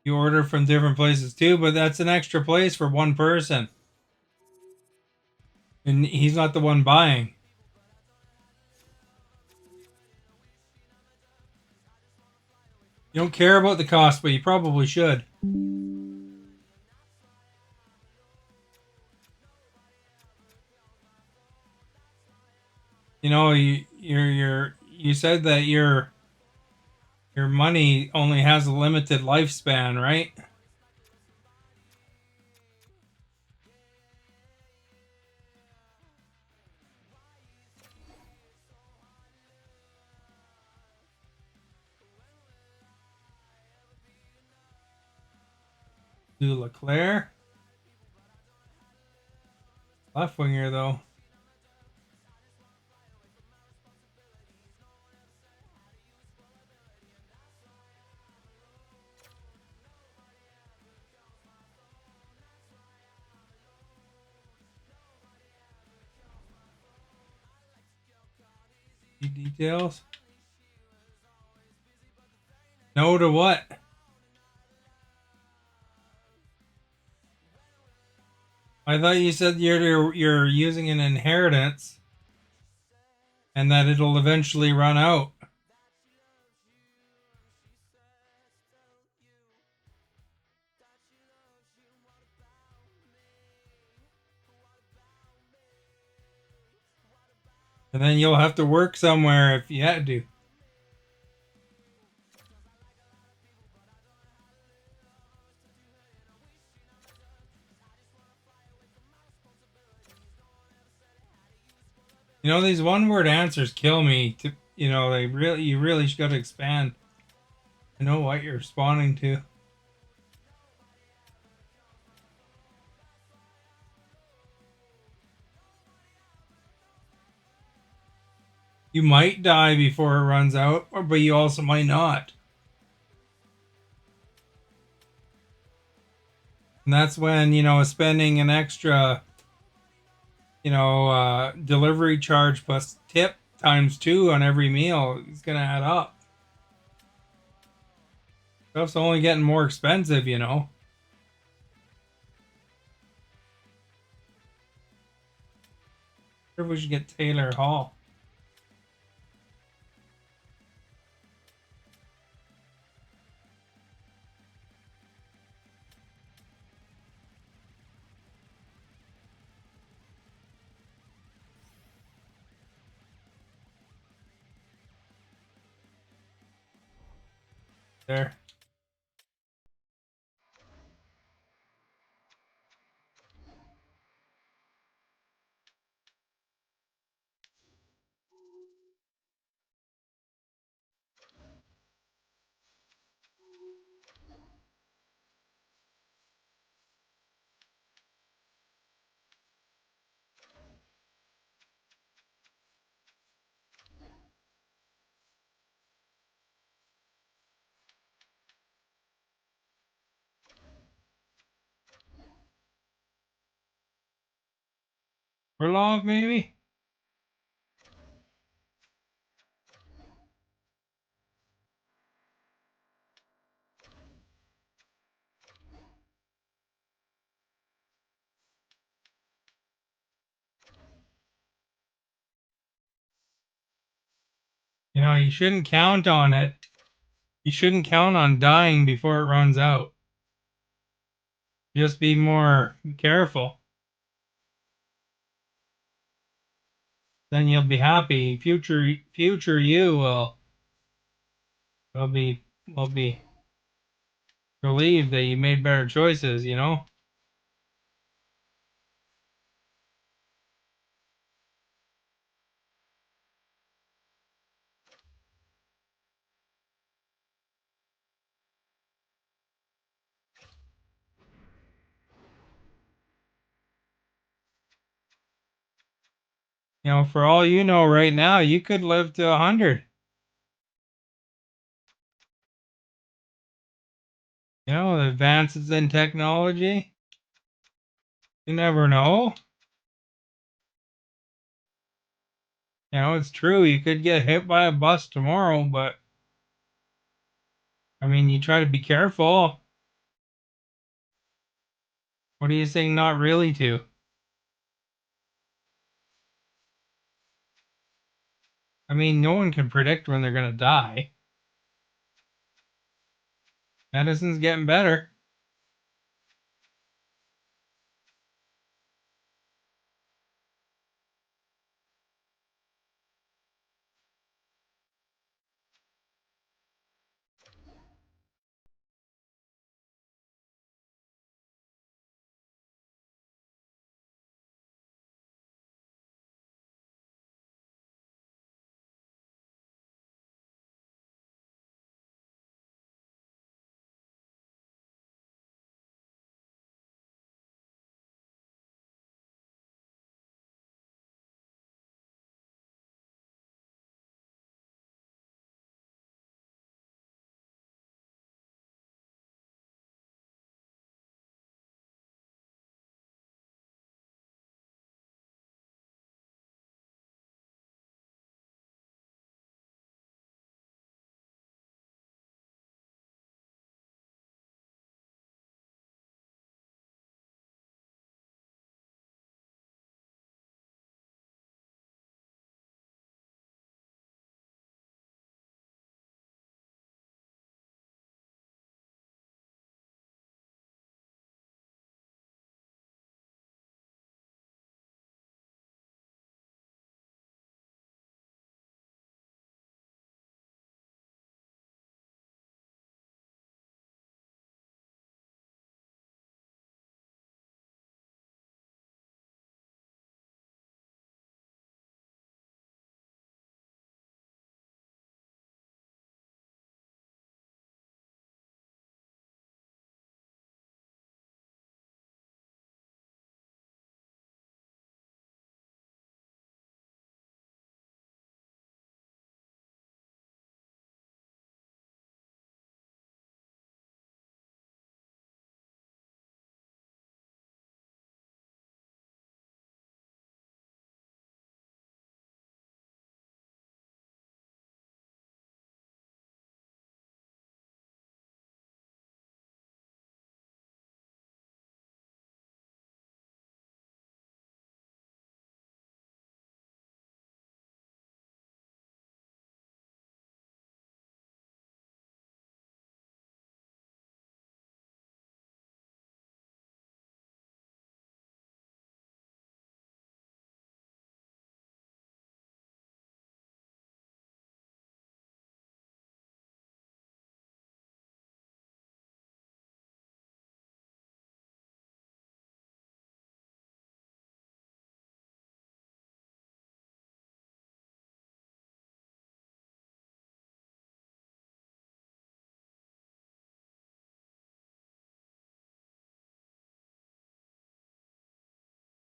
You order from different places too, but that's an extra place for one person. And he's not the one buying. You don't care about the cost, but you probably should. You know, you said that your money only has a limited lifespan, right? Do Leclerc, left winger though. Details. No to what? I thought you said you're using an inheritance and that it'll eventually run out. And then you'll have to work somewhere if you had to. You know, these one word answers kill me. You really got to expand. I know what you're responding to. You might die before it runs out, but you also might not. And that's when, spending an extra, delivery charge plus tip times two on every meal is going to add up. Stuff's only getting more expensive. I wonder if we should get Taylor Hall. There. Orlov, maybe? You shouldn't count on it. You shouldn't count on dying before it runs out. Just be more careful. Then you'll be happy. Future you will be relieved that you made better choices. For all you know right now, you could live to 100. The advances in technology, you never know. It's true. You could get hit by a bus tomorrow, but I mean, you try to be careful. What are you saying not really to? I mean, no one can predict when they're going to die. Medicine's getting better.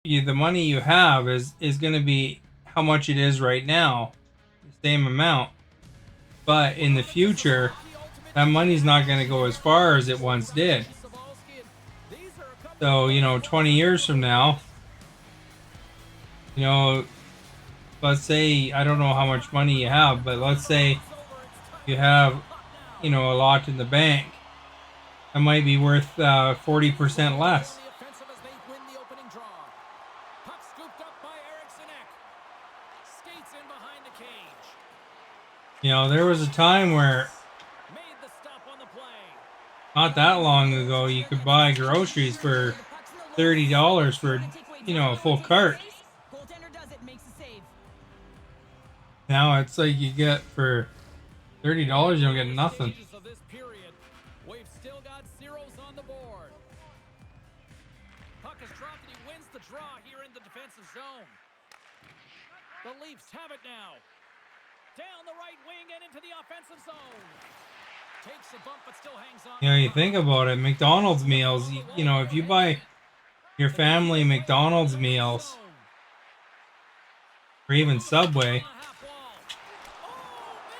The money you have is going to be how much it is right now, the same amount. But in the future, that money's not going to go as far as it once did. So, 20 years from now, you know, let's say, I don't know how much money you have, but let's say you have, a lot in the bank. That might be worth 40% less. There was a time where, not that long ago, you could buy groceries for $30 for, a full cart. Now it's like you get for $30, you don't get nothing. We've still got zeros on the board. Puck is dropped and he wins the draw here in the defensive zone. The Leafs have it now. Down the right wing and into the offensive zone. Takes a bump but still hangs on. You think about it, McDonald's meals, if you buy your family McDonald's meals, or even Subway,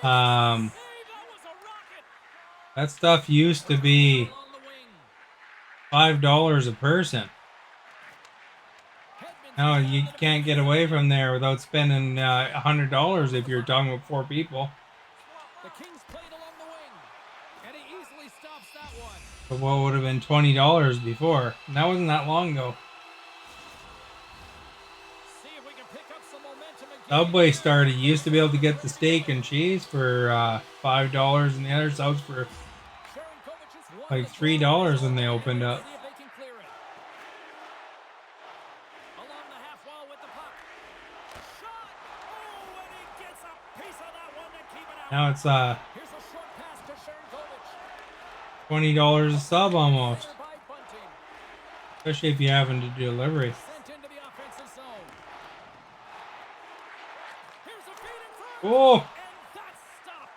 that stuff used to be $5 a person. Now you can't get away from there without spending $100 if you're talking with 4 people. The Kings played along the wing, and he easily stops that one. for what would have been $20 before. And that wasn't that long ago. See if we can pick up some momentum again Subway here. started. You used to be able to get the steak and cheese for $5, and the other subs for Sharankovic has won like the draw in his $3 when own they end. opened Let's up. see if they can clear it. Along the half wall with the puck. Shot! Oh, and he gets a piece of that one to keep it out. Now it's Here's a short pass to Sharankovic. $20 a sub almost, Center by Bunting. especially if you happen to do delivery. Sent into the offensive zone. Here's a feed in front. Oh, And that's stopped.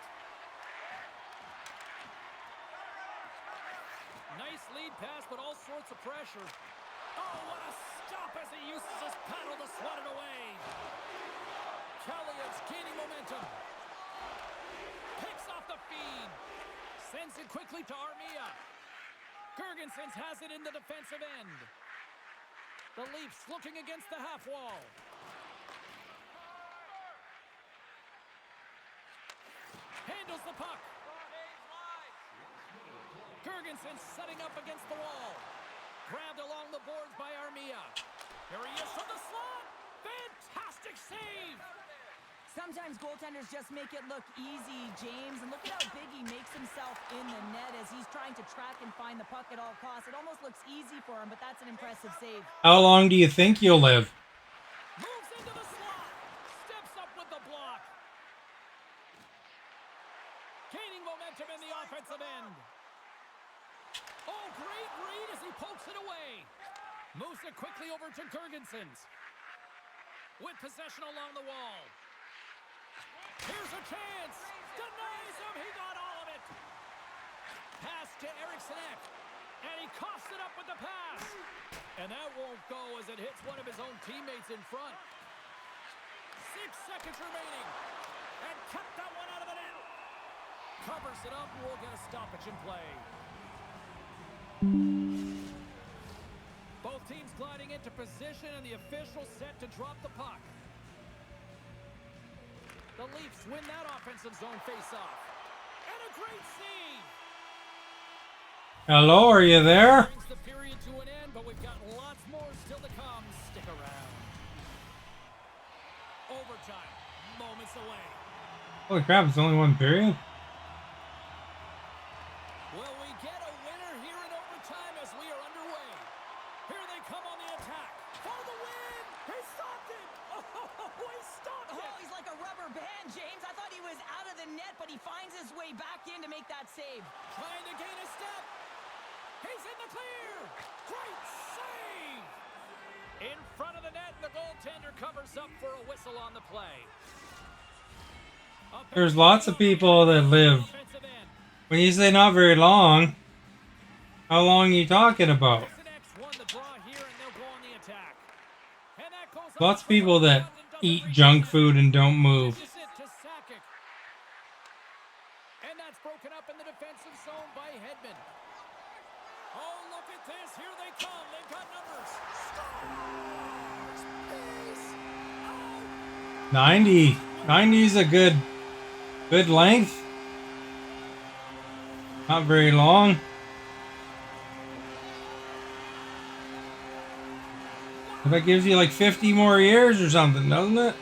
Nice lead pass, but all sorts of pressure. Oh, what a stop as he uses his paddle to swat it away. Kellyan's gaining momentum. Picks off the feed. Sends it quickly to Armia. Gergensons has it in the defensive end. The Leafs looking against the half wall. Handles the puck. Gergensen setting up against the wall. Grabbed along the boards by Armia. Here he is from the slot. Fantastic save. Sometimes goaltenders just make it look easy, James. And look at how big he makes himself in the net as he's trying to track and find the puck at all costs. It almost looks easy for him, but that's an impressive save. how long do you think you'll live? Moves into the slot. Steps up with the block. Gaining momentum in the offensive end. Oh, great read as he pokes it away. Moves it quickly over to Gergensons. With possession along the wall. Here's a chance. Denies him. He got all of it. Pass to Eriksson. And he coughs it up with the pass. And that won't go as it hits one of his own teammates in front. 6 seconds remaining. And kept that one out of the net. Covers it up. We'll get a stoppage in play. Both teams gliding into position and the official set to drop the puck. The Leafs win that offensive zone face-off. And a great save. Hello, are you there? Brings the period to an end, but we've got lots more still to come. Stick around. Overtime. Moments away. Holy crap, it's only one period? Will we get a winner here in overtime as we are underway? Here they come on the attack. For the win! He stopped it! Oh, he stopped it! Oh, he's like a rubber band, James. I thought he was out of the net, but he finds his way back in to make that save. Trying to gain a step. He's in the clear. Great save. In front of the net, the goaltender covers up for a whistle on the play. There's lots of people that live. When you say not very long, how long are you talking about? Lots of people that eat junk food and don't move. And that's broken up in the defensive zone by Hedman. Oh, look at this. Here they come. They've got numbers. Scores! Base out! 90. 90 is a good length. Not very long. That gives you like 50 more years or something, doesn't it?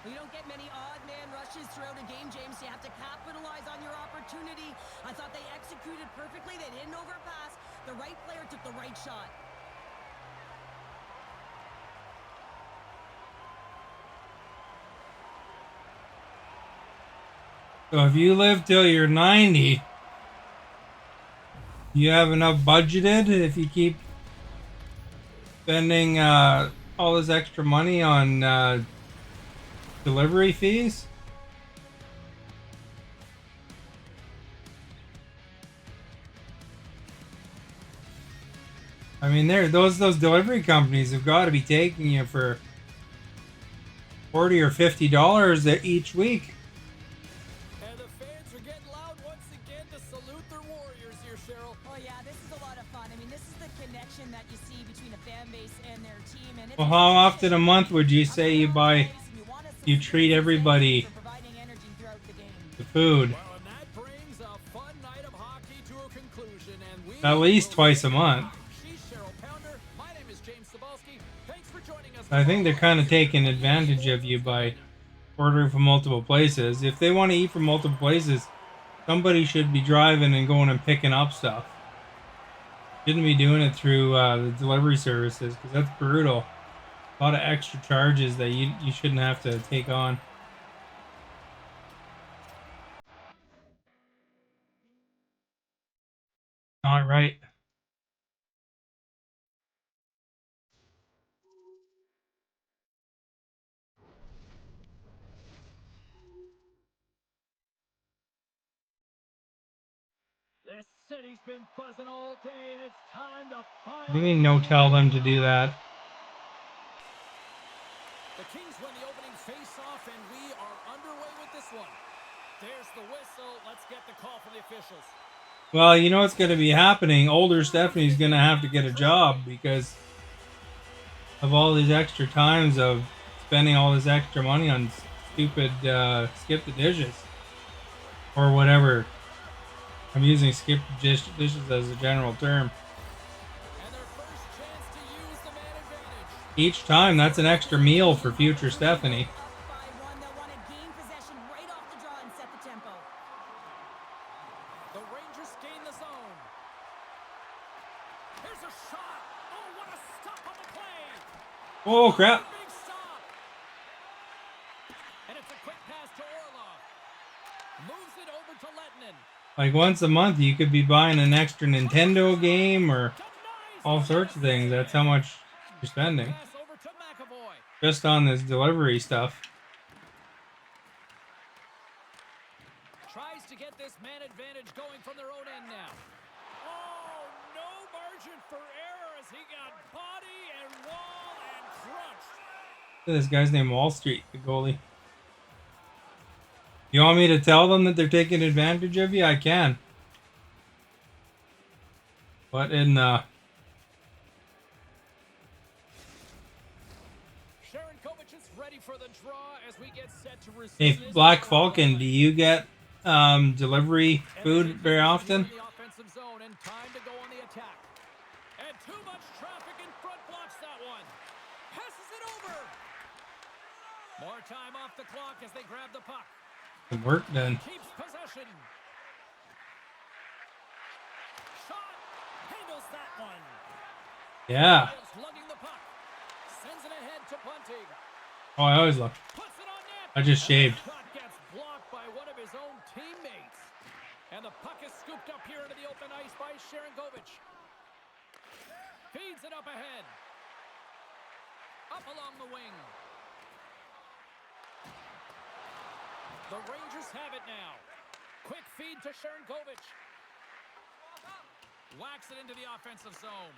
You don't get many odd man rushes throughout a game, James. You have to capitalize on your opportunity. I thought they executed perfectly. They didn't overpass. The right player took the right shot. So if you live till you're 90, you have enough budgeted if you keep spending all this extra money on delivery fees? I mean, those delivery companies have got to be taking you for $40 or $50 each week. And the fans are getting loud once again to salute their warriors here, Cheryl. Oh, yeah, this is a lot of fun. I mean, this is the connection that you see between a fan base and their team. And Well, how often a month would you say you treat everybody food Well, and that brings a fun night of hockey to a conclusion, and we at least will twice see a you month. tomorrow. She's Cheryl Pounder. My name is James Cebulski. Thanks for joining us. I think they're kind of taking tomorrow. advantage of you by ordering from multiple places. If they want to eat from multiple places, somebody should be driving and going and picking up stuff. Shouldn't be doing it through the delivery services because that's brutal. A lot of extra charges that you shouldn't have to take on. All right. This city's been buzzing all day, and it's time to What do you mean no tell them to do that? The Kings win the opening face-off, and we are underway with this one. There's the whistle. Let's get the call from the officials. Well, you know what's going to be happening. Older Stephanie's going to have to get a job because of all these extra times of spending all this extra money on stupid skip the dishes or whatever. I'm using skip dishes as a general term. And their first chance to use the man advantage. Each time, that's an extra meal for future Stephanie. Up by one, they'll want to gain possession right off the draw and set the tempo. The Rangers gain the zone. Here's a shot. Oh, what a stop on the play. Oh, crap. Big stop. And it's a quick pass to Orlov. Moves it over to Lettinen. Like once a month, you could be buying an extra Nintendo game or all sorts of things. That's how much you're spending Pass over to McAvoy. just on this delivery stuff. Tries to get this man advantage going from their own end now. Oh, no margin for error as he got body and wall and crunched. This guy's named Wall Street, the goalie. You want me to tell them that they're taking advantage of you? I can. But in Sharon Kovac is ready for the draw as we get set to receive. hey, this Black draw. Falcon, do you get delivery food very often? In the offensive zone and time to go on the attack. And too much traffic in front blocks that one. Passes it over. More time off the clock as they grab the puck. Good work done. Keeps possession. Shot. Handles that one. Yeah. Lugging the puck. Sends it ahead to Bunting. Oh, I always look. Puts it on net. I just shaved. And the shot gets blocked by one of his own teammates. And the puck is scooped up here into the open ice by Sharon Kovac. Feeds it up ahead. Up along the wing. The Rangers have it now. Quick feed to Sharon Kovac. Whacks it into the offensive zone.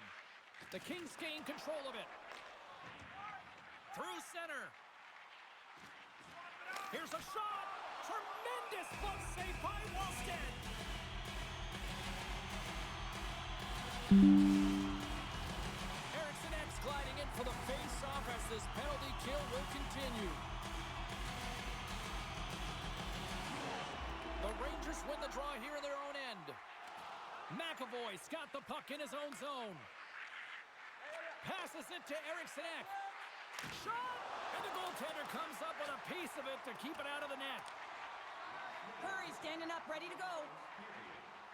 The Kings gain control of it. Through center. Here's a shot. Tremendous glove save by Wallstead. Eriksson X gliding in for the face-off as this penalty kill will continue. The Rangers win the draw here in their own end. McAvoy's got the puck in his own zone. Passes it to Eriksson Ek. Shot! And the goaltender comes up with a piece of it to keep it out of the net. Hurry, standing up, ready to go.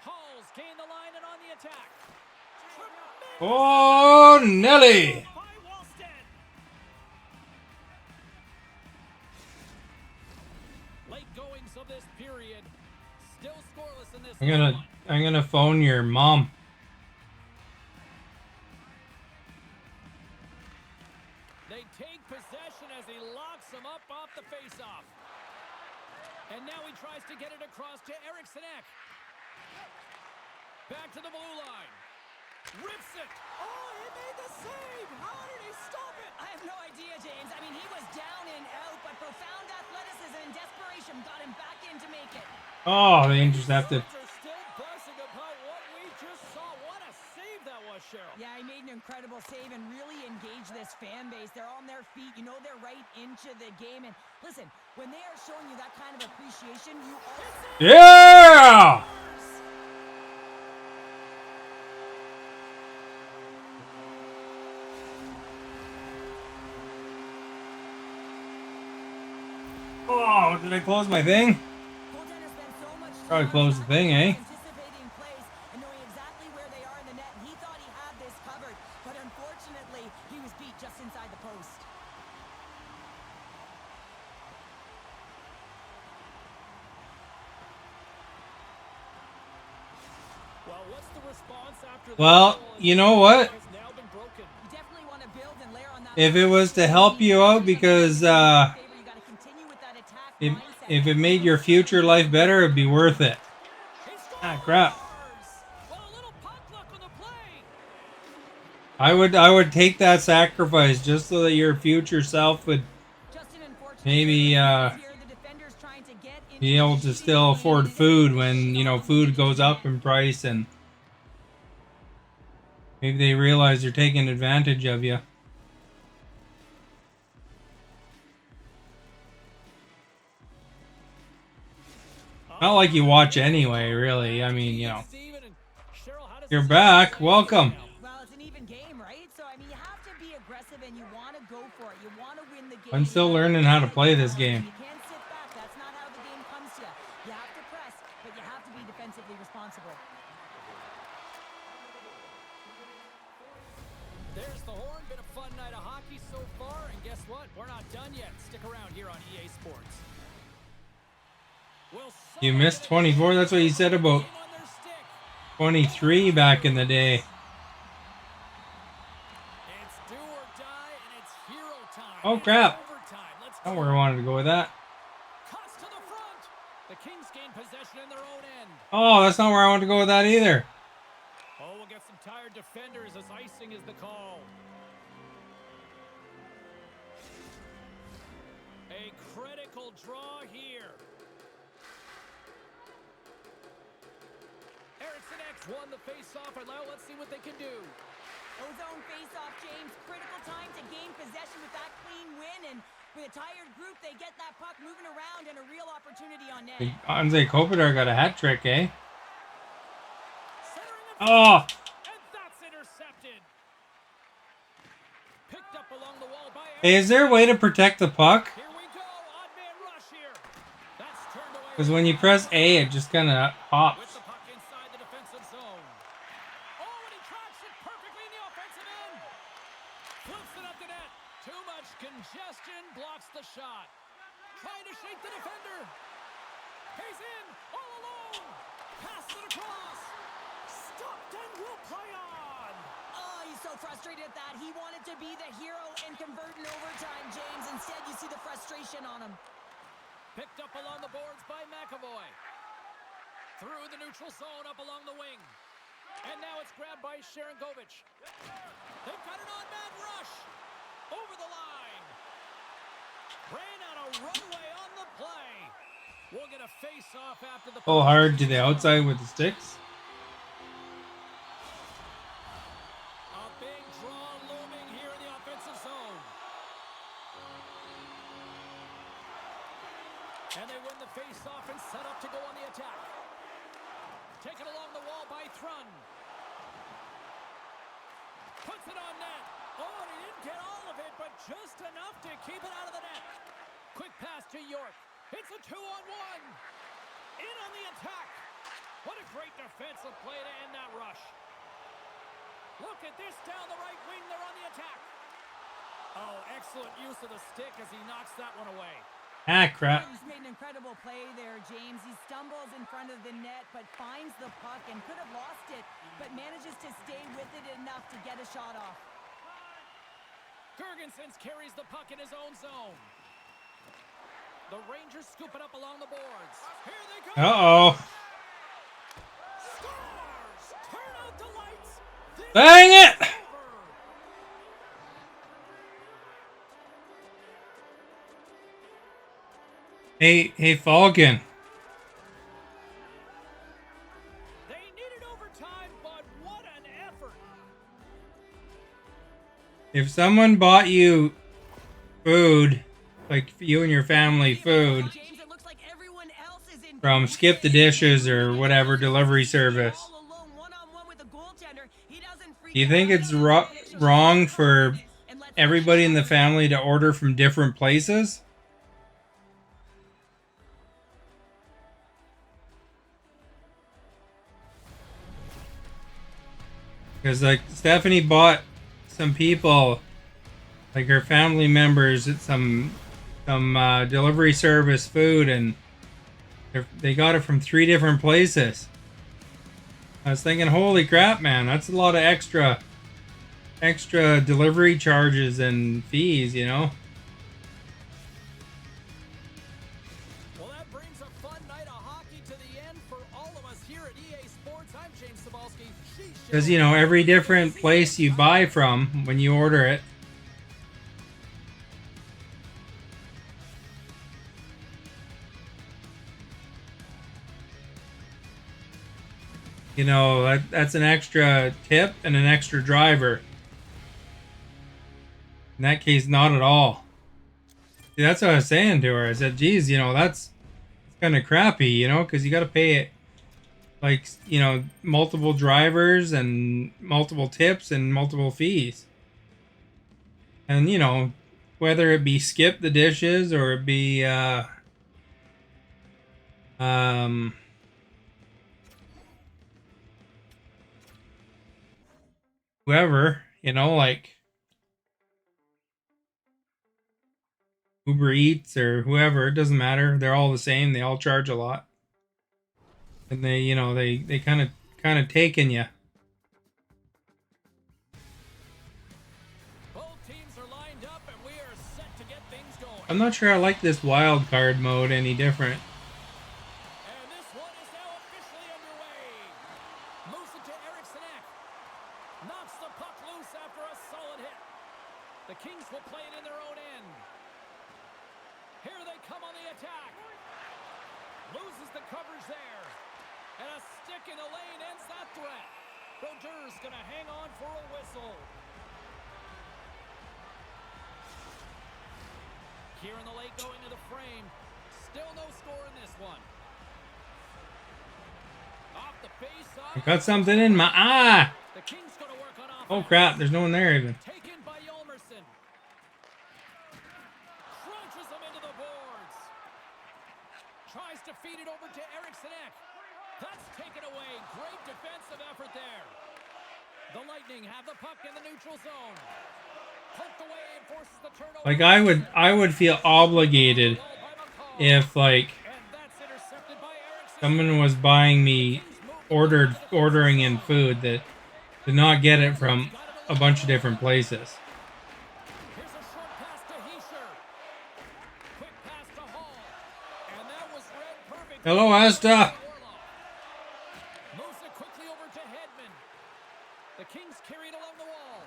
Halls gain the line and on the attack. Tremendous Oh, Nelly. by Wallstead. Late goings of this period. Still scoreless in this one. I'm gonna phone your mom. They take possession as he locks him up off the faceoff. And now he tries to get it across to Eriksson Ek. Back to the blue line. Rips it. Oh, he made the save. How did he stop it? I have no idea, James. I mean, he was down and out, but profound athleticism and desperation got him back in to make it. Oh, they intercepted. Fans are still buzzing about what we just saw. What a save that was, Cheryl. Yeah, he made an incredible save and really engaged this fan base. They're on their feet. You know they're right into the game. And listen, when they are showing you that kind of appreciation, you also... Yeah! Oh, did I close my thing? Goaltender spent so much Probably time close the thing, eh? anticipating plays and knowing exactly where they are in the net. And he thought he had this covered, but unfortunately, he was beat just inside the post. Well, what's the response after that Well, goal? you know what? Has now been broken. You definitely want to build and layer on that. If it was to help you out because you got to continue with that attack if, mindset. if it made your future life better, it'd be worth it. He scores! Ah, crap. Well, a little puck luck on the play. I would take that sacrifice just so that your future self would Just an unfortunate maybe circumstance here. The defenders trying to get into be able the to shooting still lane, afford and it food is when, you know, off food into goes the up net. in price, and maybe they realize they're taking advantage of you. Not like you watch anyway, really. I mean, you know. Steven and Cheryl, how does You're this back. play Welcome. now? Well, it's an even game, right? So, I mean, you have to be aggressive and you want to go for it. You want to win the game. I'm still learning how to play this game. You can't sit back. That's not how the game comes to you. You have to press, but you have to be defensively responsible. There's the horn. Been a fun night of hockey so far, and guess what? We're not done yet. Stick around here on EA Sports. Will You someone missed get a 24. That's what you said about game on their stick? 23 back in the day. It's do or die, and it's hero time. Oh, It's crap. overtime. Let's Not go. where I wanted to go with that. Cuts to the front. The Kings gain possession in their own end. Oh, that's not where I wanted to go with that either. Oh, we'll get some tired defenders as icing is the call. A critical draw here. Erickson X won the face-off, and now let's see what they can do. Ozone face-off, James. Critical time to gain possession with that clean win. And with a tired group, they get that puck moving around and a real opportunity on net. Anze Kopitar got a hat trick, eh? Centering in Oh, and that's intercepted. Picked up along the wall by hey, is there a way to protect the puck? Here we go, odd man rush here. That's turned away. Because when you press A, it just kind of With hops. the puck inside the defensive zone. Oh, and he tracks it perfectly in the offensive end. Flips it up the net. Too much congestion blocks the shot. Trying to shake the defender. He's in all alone. Pass it across. Stopped and will play on. Oh, he's so frustrated at that. He wanted to be the hero and convert in overtime, James. Instead, you see the frustration on him. Picked up along the boards by McAvoy. Through the neutral zone, up along the wing. And now it's grabbed by Sharangovich. They've got an on-man rush. Over the line. Ran out a runway on the play. We'll get a face-off after the... Pull hard to the outside with the sticks. A big draw looming here in the offensive zone. And they win the face-off and set up to go on the attack. Taken along the wall by Thrun. Puts it on net. Oh, and he didn't get all of it, but just enough to keep it out of the net. Quick pass to York. It's a 2-on-1. In on the attack. What a great defensive play to end that rush. Look at this down the right wing. They're on the attack. Oh, excellent use of the stick as he knocks that one away. Ah, crap. He's made an incredible play there, James. He stumbles in front of the net, but finds the puck and could have lost it, but manages to stay with it enough to get a shot off. Gergensons carries the puck in his own zone. The Rangers scoop it up along the boards. Here they go. Uh-oh. Scores! Turn out the lights. This Dang it! is over. Hey, Falcon. They needed overtime, but what an effort. If someone bought you food, like you and your family food, James, it looks like everyone else is in from great Skip the shape. Dishes or He's whatever just delivery standing service, all alone, one-on-one with a goaltender. He doesn't freak do you out. think He it's takes the picture with wrong his for confidence and lets the everybody in the shadows family to order from different places? Because like Stephanie bought some people, like her family members, at some delivery service food, and they got it from 3 different places. I was thinking, holy crap, man, that's a lot of extra delivery charges and fees, you know? Well, that brings a fun night of hockey to the end for all of us here at EA Sports. I'm James Cebulski. Because, you know, every different place you buy from when you order it, you know, that's an extra tip and an extra driver. In that case, not at all. See, that's what I was saying to her. I said, geez, you know, that's kind of crappy, you know, because you got to pay it, like, you know, multiple drivers and multiple tips and multiple fees. And, you know, whether it be Skip the Dishes or it be, um, whoever, you know, like Uber Eats or whoever, it doesn't matter. They're all the same. They all charge a lot. And they, you know, they kind of taking you. Both teams are lined up, and we are set to get things going. I'm not sure I like this wild card mode any different. And this one is now officially underway. Moves it to Eriksson Ek. Knocks the puck loose after a solid hit. The Kings will play it in their own end. Here they come on the attack. Loses the coverage there. And a stick in the lane ends that threat. Brodeurs going to hang on for a whistle. Here in the late going to the frame. Still no score in this one. Off the face-off. I got something in my eye. The Kings going to work on offense. Oh crap, there's no one there even. Taken by Yolmerson. Crunches him into the boards. Tries to feed it over to Eriksson Ek. That's taken away. Great defensive effort there. The Lightning have the puck in the neutral zone. Poked away and forces the turnover. Like I would feel obligated if like And that's intercepted by Eriksson. someone was buying me ordering in food that did not get it from a bunch of different places. Here's a short pass to Heischer. Quick pass to Hall. And that was read perfectly. Hello, Asta. Moves it quickly over to Hedman. The Kings carry it along the wall.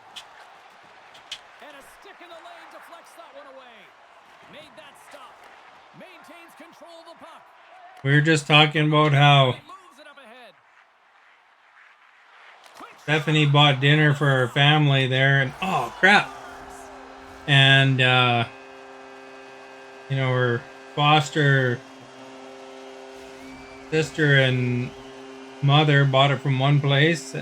And a stick in the lane deflects that one away. Made that stop. Maintains control of the puck. We were just talking about how Moves it up ahead. Quick Stephanie bought dinner for her family there, and oh crap. And you know, her foster sister and mother bought it from one place,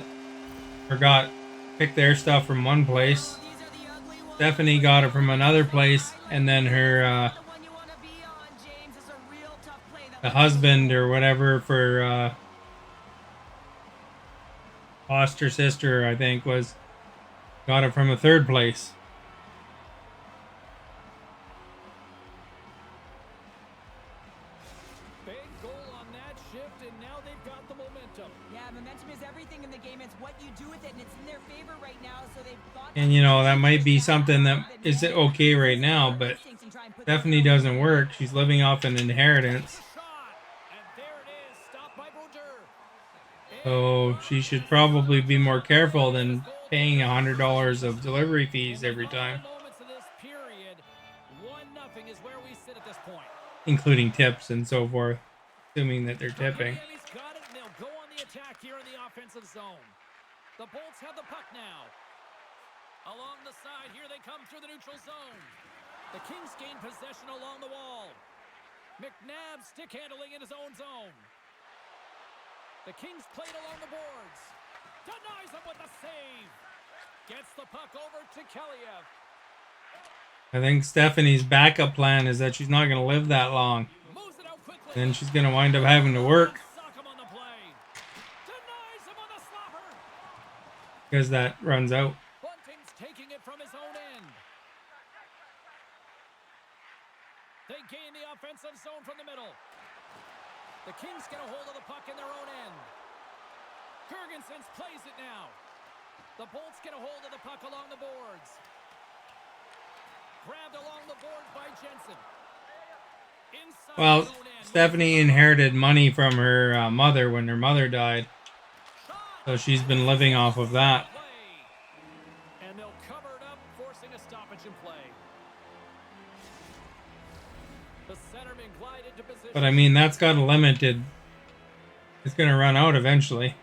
picked their stuff from one place. These are the ugly ones. Stephanie got it from another place, and then her The one you want to be on, James, is a real tough play. the husband or whatever for foster sister, I think, got it from a third place. Big goal on that shift, and now they've got the momentum. Yeah, momentum is everything in the game. It's what you do with it, and it's in their favor right now. So they've got. And you know, that might be something that is okay right now, but Stephanie doesn't work. She's living off an inheritance. Shot, and there it is, stopped by Brodeur. So she should probably be more careful than paying $100 of delivery fees every time, Moments of this period, 1-0 is where we sit at this point. including tips and so forth, assuming that they're tipping. And he's got it, and they'll go on the attack here in the offensive zone. The Bolts have the puck now. Along the side, here they come through the neutral zone. The Kings gain possession along the wall. McNabb stick handling in his own zone. The Kings played along the boards. Denies him with a save. Gets the puck over to Kaliev. I think Stephanie's backup plan is that she's not going to live that long. Moves it out quickly. Then she's going to wind up having to work. Sock him on the play. Denies him on the slapper. Because that runs out. Bunting's taking it from his own end. They gain the offensive zone from the middle. The Kings get a hold of the puck in their own end. Gergensen plays it now. The Bolts get a hold of the puck along the boards. Grabbed along the board by Jensen. Inside Well, zone end. Stephanie inherited money from her mother when her mother died. So she's been living off of that. And they'll cover it up, forcing a stoppage in play. The centerman glided to position. But I mean, that's got a limited. It's going to run out eventually.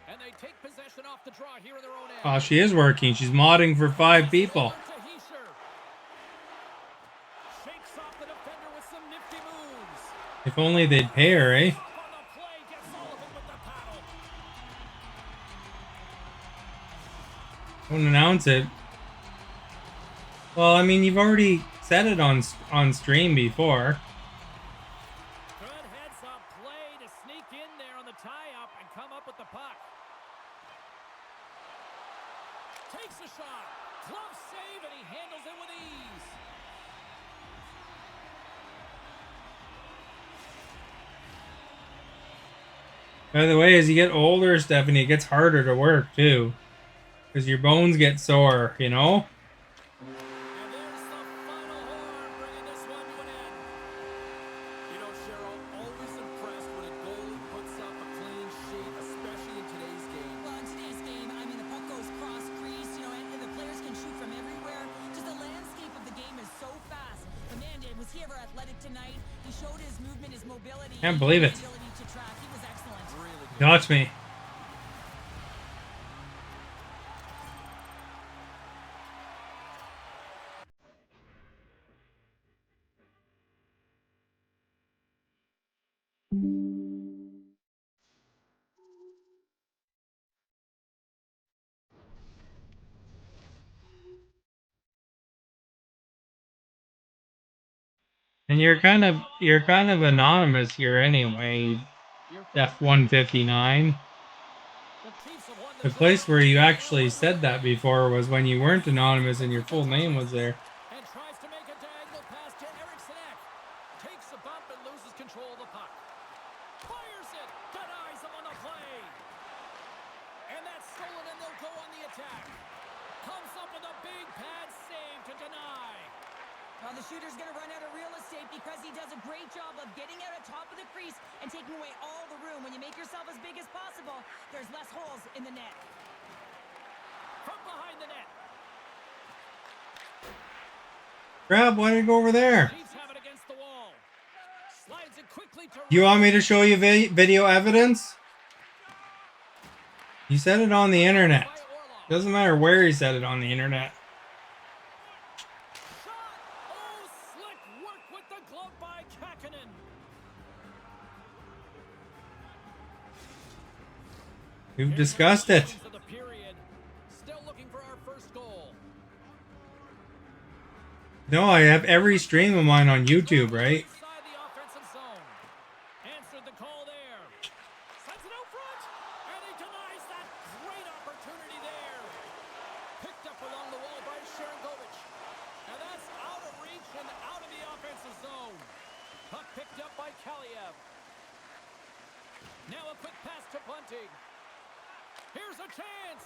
And they take possession off the draw here in their own end. Oh, she is working. She's modding for 5 people. Shakes off the defender with some nifty moves. If only they'd pay her, eh? Up on the play, gets Sullivan with the paddle. Don't announce it. Well, I mean, you've already said it on stream before. Good heads-up play to sneak in there on the tie-up and come up with the puck. Takes a shot. Glove save, and he handles it with ease. By the way, as you get older, Stephanie, it gets harder to work, too. Because your bones get sore, you know? And there's the final horn, bringing this one to an end. You know, Cheryl, always impressed when a goalie puts up a clean sheet, especially in today's game. Well, in today's game, I mean, the puck goes cross crease, you know, and the players can shoot from everywhere. Just the landscape of the game is so fast. But man, was he ever athletic tonight? He showed his movement, his mobility. Can't believe it. His ability to track. He was excellent. Really good. Watch me. And you're kind of anonymous here anyway. F159. The Chiefs have won The place where you actually said that before was when you weren't anonymous and your full name was there. and tries to make a diagonal pass to Eriksson. Takes a bump and loses control of the puck. Fires it. Denies him on the play. And that's stolen, and they'll go on the attack. Comes up with a big pad save to deny. Well, the shooter's going to run out of real estate because he does a great job of getting out at top of the crease and taking away all the room. When you make yourself as big as possible, there's less holes in the net. From behind the net. Crap, why did it go over there? Chiefs have it against the wall. Slides it quickly to You want me to show you video evidence? He said it on the internet. by Orlov. Doesn't matter where he said it on the internet. Shot! Oh, slick work with the glove by Kakkonen. We've discussed it. Of the period. Still looking for our first goal. No, I have every stream of mine on YouTube, right? Inside the offensive zone. Answered the call there. Sends it out front. And he denies that great opportunity there. Picked up along the wall by Sharangovich. And that's out of reach and out of the offensive zone. Puck picked up by Kaliev. Now a quick pass to Bunting. Here's a chance.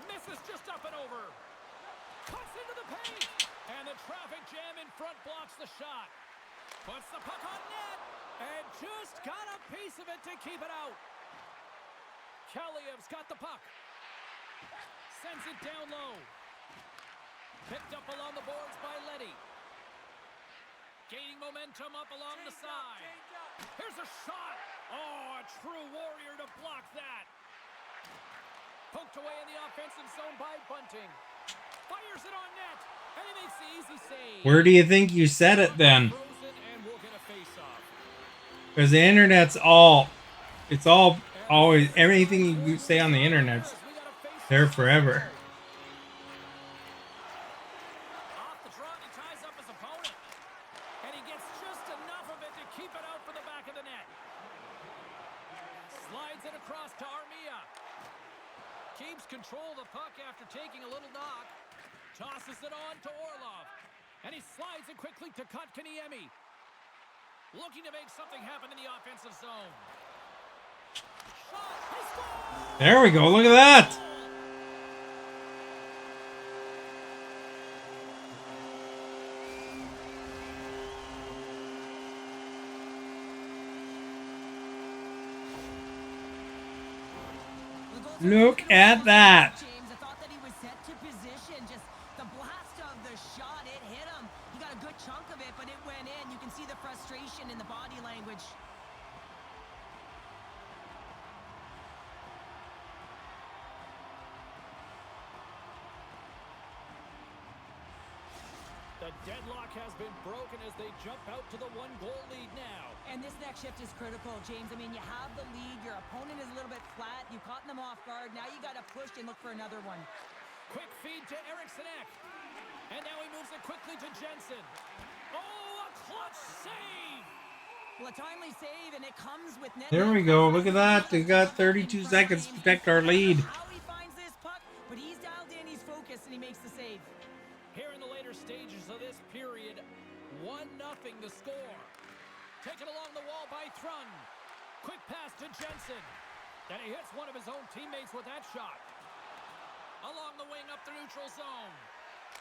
Misses just up and over. Cuts into the paint. And the traffic jam in front blocks the shot. Puts the puck on net. And just got a piece of it to keep it out. Kaliev's got the puck. Sends it down low. Picked up along the boards by Leddy. Gaining momentum up along the side. Here's a shot. Oh, a true warrior to block that. Poked away in the offensive zone by Bunting. Fires it on net, and he makes the easy save. Where do you think you said it then? Frozen, and we'll get a face-off. Because the internet's all, it's all always, everything you say on the internet's We got a face-off. there forever. Off the draw, he ties up his opponent. And he gets just enough of it to keep it out for the back of the net. Slides it across to Armia. Keeps control of the puck after taking a little knock. Tosses it on to Orlov. And he slides it quickly to Kotkaniemi. Looking to make something happen in the offensive zone. Shot, he scores! There we go. Look at that. Look at that. James, I thought that he was set to position. Just the blast of the shot, it hit him. He got a good chunk of it, but it went in. You can see the frustration in the body language. The deadlock has been broken as they jump out to the one-goal lead now. And this next shift is critical, James. I mean, you have the lead. Your opponent is a little bit flat. You caught them off guard. Now you got to push and look for another one. Quick feed to Eriksson Ek. And now he moves it quickly to Jensen. Oh, a clutch save! Well, a timely save, and it comes with net. There we go. Look at that. They got 32 seconds to protect our lead. How he finds this puck, but he's dialed in, he's focused, and he makes the save. Here in the later stages of this period, 1-0 the score. Taken along the wall by Thrun. Quick pass to Jensen. Then he hits one of his own teammates with that shot. Along the wing up the neutral zone.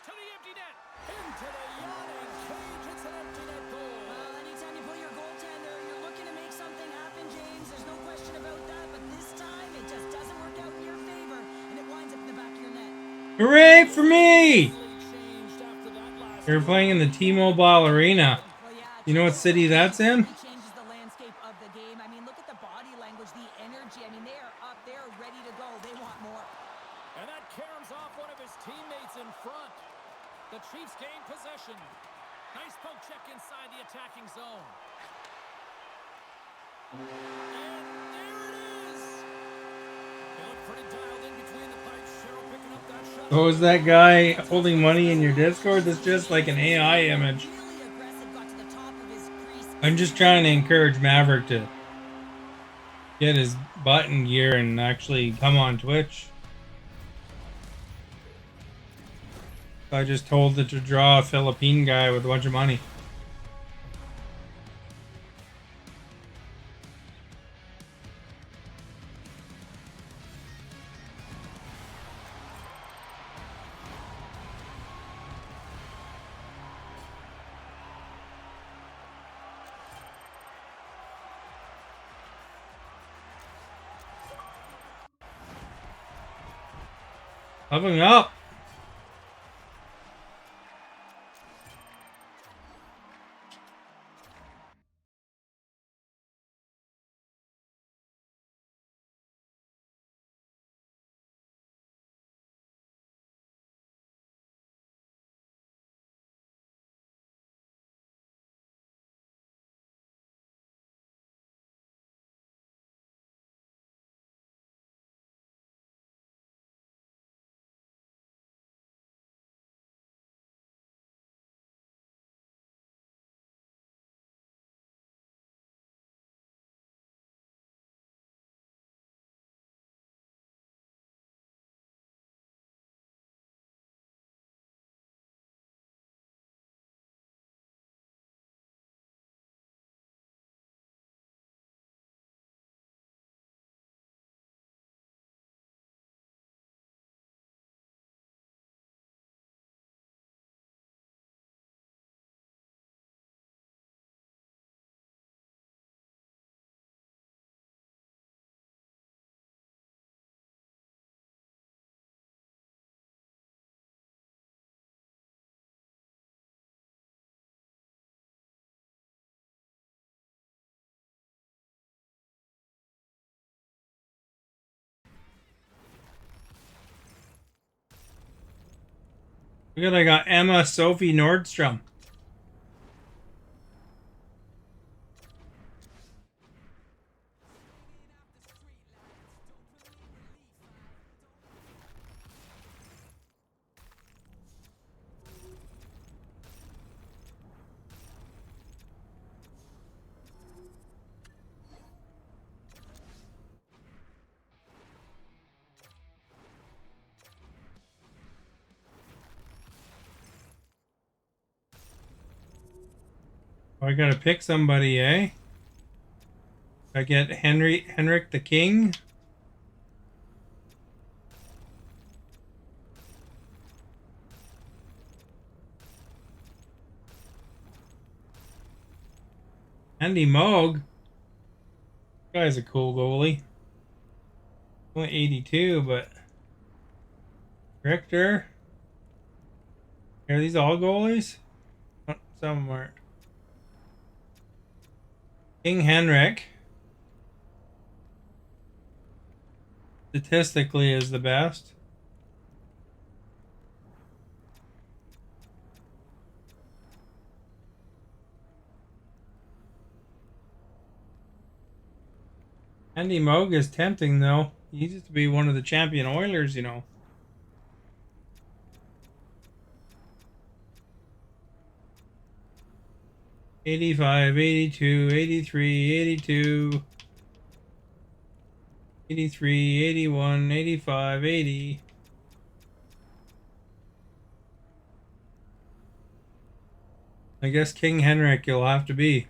To the empty net. Into the yawning cage. It's an empty net goal. Well, anytime you put your goaltender, you're looking to make something happen, James. There's no question about that, but this time it just doesn't work out in your favor, and it winds up in the back of your net. Hooray for me! Changed after that last They're playing in the T-Mobile Arena. Well, yeah, You know what city that's in? it changes the landscape of the game. I mean, look at the body language, the energy. I mean, they are up, they're ready to go. They want more. And that caroms off one of his teammates in front. The Chiefs gain possession. Nice poke check inside the attacking zone. And there it is. They look pretty dialed in between the pipes. Cheryl picking up that shot. Oh, is that guy holding money in your Discord? That's just like an AI image. Really aggressive, got to the top of his crease. I'm just trying to encourage Maverick to get his butt in gear and actually come on Twitch. I just told it to draw a Philippine guy with a bunch of money. Coming up. Look at I got Emma Sophie Nordstrom. I gotta pick somebody, eh? I get Henrik the King. Andy Moog. Guy's a cool goalie. Only 82, but Richter. Are these all goalies? Oh, some aren't. King Henrik. Statistically is the best. Andy Moog is tempting though. He used to be one of the champion Oilers, you know. 85, 82, 83, 82, 83, 81, 85, 80. I guess King Henrik you'll have to be.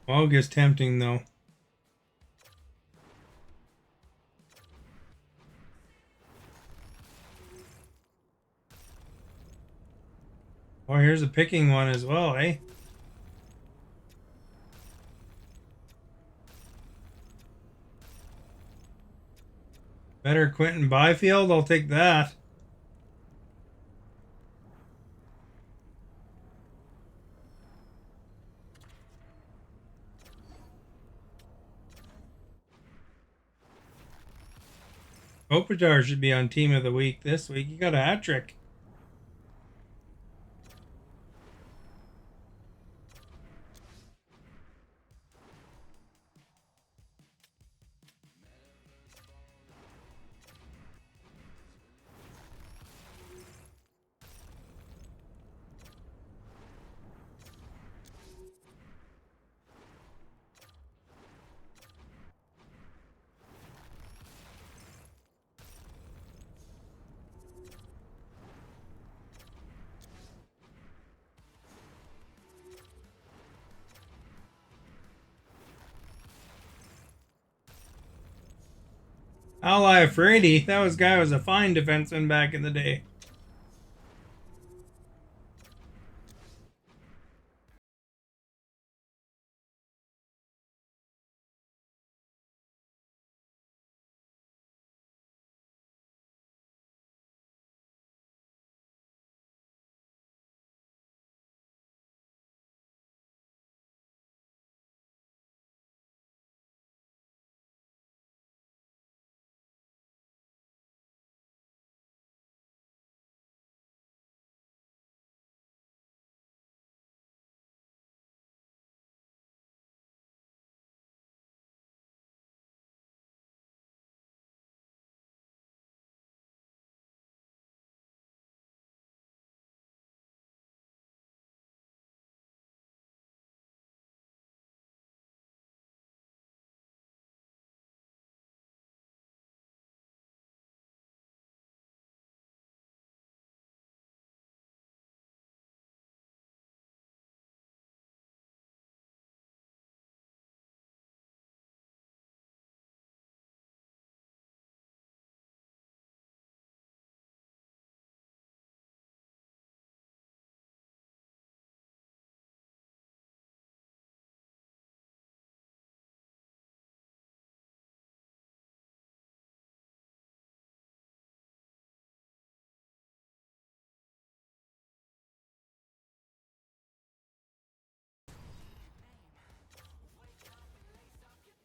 Moog is tempting though. Oh, here's a picking one as well, eh? Better Quentin Byfield, I'll take that. Kopitar should be on Team of the Week this week. He got a hat trick. Ally Frady, that guy was a fine defenseman back in the day.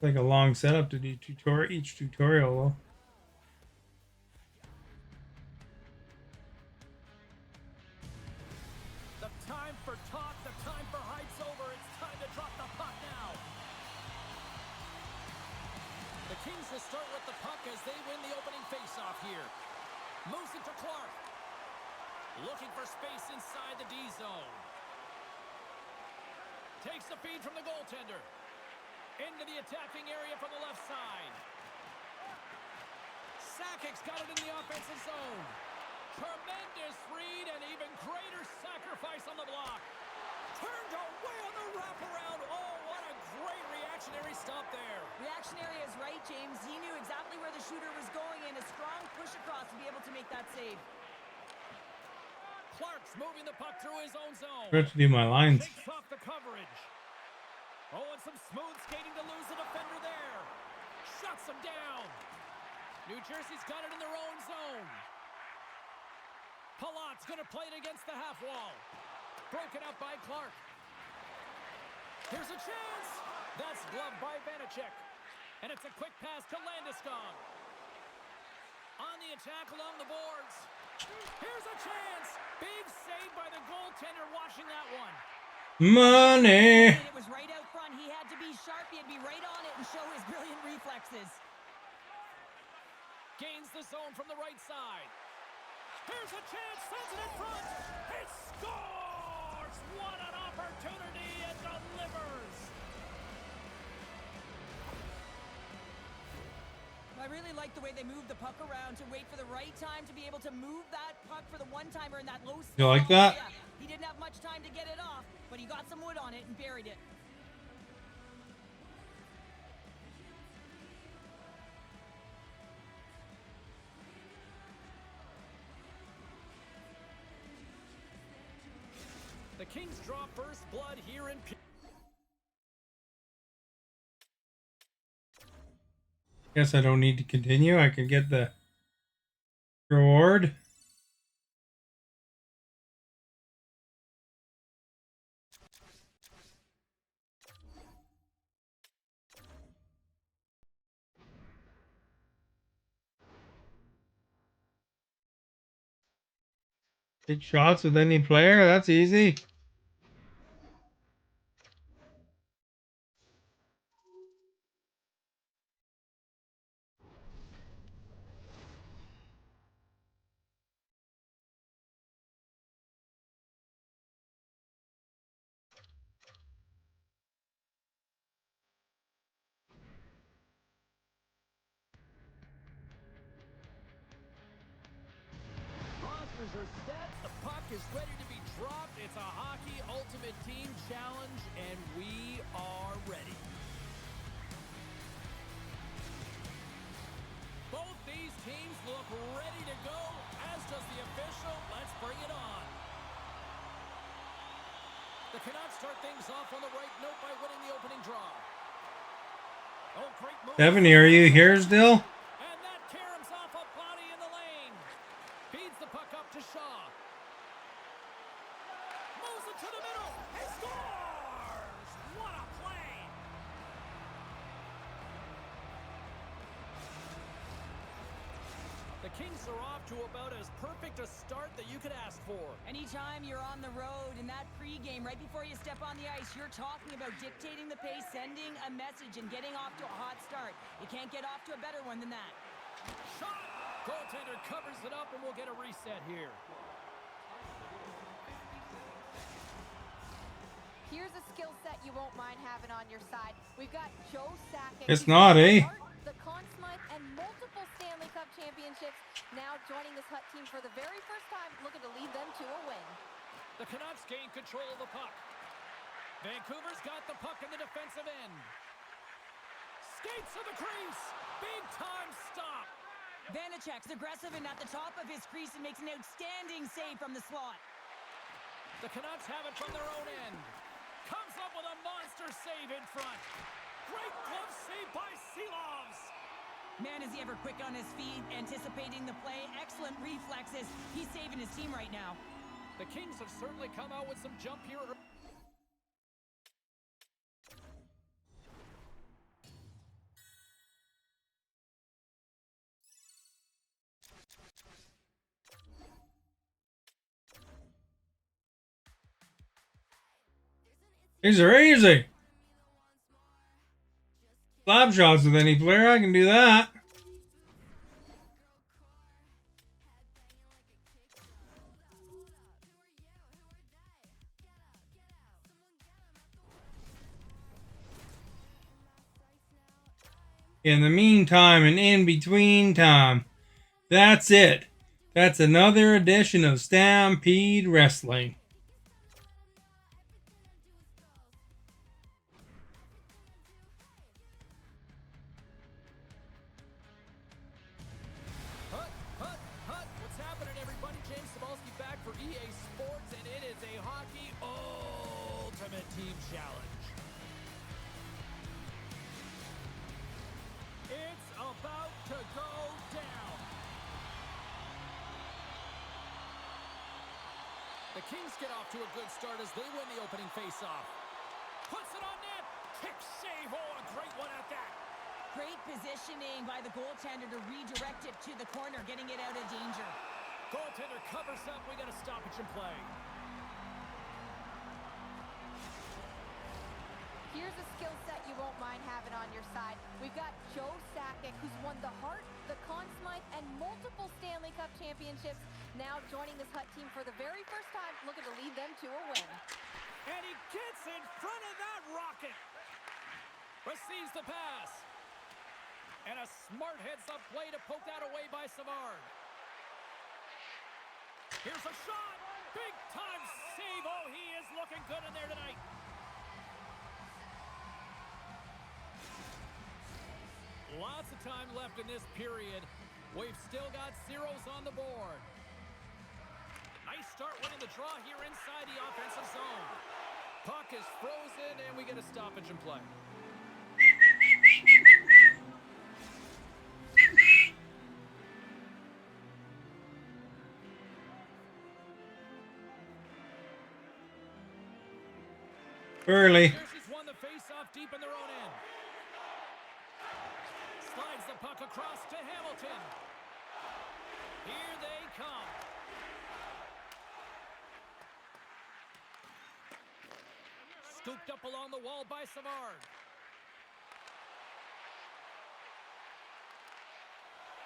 Like a long setup to do each tutorial. The time for talk, the time for hype's over. It's time to drop the puck now. The Kings will start with the puck as they win the opening faceoff here. Moves it to Clark. Looking for space inside the D zone. Takes the feed from the goaltender. Into the attacking area from the left side. Sakic's got it in the offensive zone. Tremendous read and even greater sacrifice on the block. Turned away on the wraparound. Oh, what a great reactionary stop there. Reactionary is right, James. He knew exactly where the shooter was going and a strong push across to be able to make that save. Clark's moving the puck through his own zone. I have to do my lines. Takes off the coverage. Oh, and some smooth skating to lose the defender there. Shuts him down. New Jersey's got it in their own zone. Palat's going to play it against the half wall. Broken up by Clark. Here's a chance. That's gloved by Vanacek. And it's a quick pass to Landeskog. On the attack along the boards. Here's a chance. Big save by the goaltender watching that one. Money. It was right out front. He had to be sharp. He had to be right on it and show his brilliant reflexes. Gains the zone from the right side. Here's a chance. Sends it in front. He scores. What an opportunity and delivers. I really like the way they moved the puck around to wait for the right time to be able to move that puck for the one-timer in that low slot. You like that? Yeah. He didn't have much time to get it off, but he got some wood on it and buried it. The Kings draw first blood here in... Guess I don't need to continue. I can get the reward. Take shots with any player. That's easy. Rosters are set. The puck is ready to be dropped. It's a Hockey Ultimate Team Challenge, and we are ready. Both these teams look ready to go, as does the official. Let's bring it on. The Canucks start things off on the right note by winning the opening draw. Oh, great move. Stephanie, are you here still? And that caroms off a body in the lane. Feeds the puck up to Shaw. Moves it to the middle. He scores! What a play! The Kings are off to about as perfect a start that you could ask for. Anytime you're on the road in that pregame, right before you step on the ice, you're talking about dictating the pace, sending a message, and getting off to a hot start. You can't get off to a better one than that. Shot! Goaltender covers it up, and we'll get a reset here. Here's a skill set you won't mind having on your side. We've got Joe Sakic. It's not, eh? The Conn Smythe and multiple Stanley Cup championships, now joining this Hut team for the very first time, looking to lead them to a win. The Canucks gain control of the puck. Vancouver's got the puck in the defensive end. Skates to the crease. Big time stop. Vanacek's aggressive and at the top of his crease and makes an outstanding save from the slot. The Canucks have it from their own end. Comes up with a monster save in front. Great glove save by Seelovs. Man, is he ever quick on his feet, anticipating the play. Excellent reflexes. He's saving his team right now. The Kings have certainly come out with some jump here. These are easy. Slap shots with any player, I can do that. In the meantime and in between time, that's it. That's another edition of Stampede Wrestling. Hut, hut, hut. What's happening, everybody? James Cebulski back for EA Sports, and it is a Hockey Ultimate Team Challenge. It's about to go down. The Kings get off to a good start as they win the opening faceoff. Puts it on net. Kick save. Oh, a great one at that. Great positioning by the goaltender to redirect it to the corner, getting it out of danger. Goaltender covers up. We got a stoppage in play. Here's a skill set you won't mind having on your side. We've got Joe Sakic, who's won the Hart, the Conn Smythe, and multiple Stanley Cup championships, now joining this Hut team for the very first time, looking to lead them to a win. And he gets in front of that rocket. Receives the pass. And a smart heads-up play to poke that away by Savard. Here's a shot. Big-time save. Oh, he is looking good in there tonight. Lots of time left in this period. We've still got zeros on the board. Nice start winning the draw here inside the offensive zone. Puck is frozen, and we get a stoppage in play. Early. Jersey's won the face-off deep in their own end. Slides the puck across to Hamilton. Here they come. Scooped up along the wall by Savard.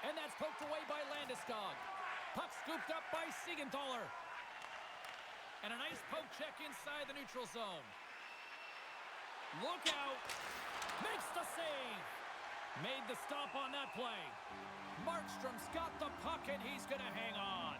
And that's poked away by Landeskog. Puck scooped up by Siegenthaler. And a nice poke check inside the neutral zone. Look out. Makes the save. Made the stop on that play. Markstrom's got the puck, and he's going to hang on.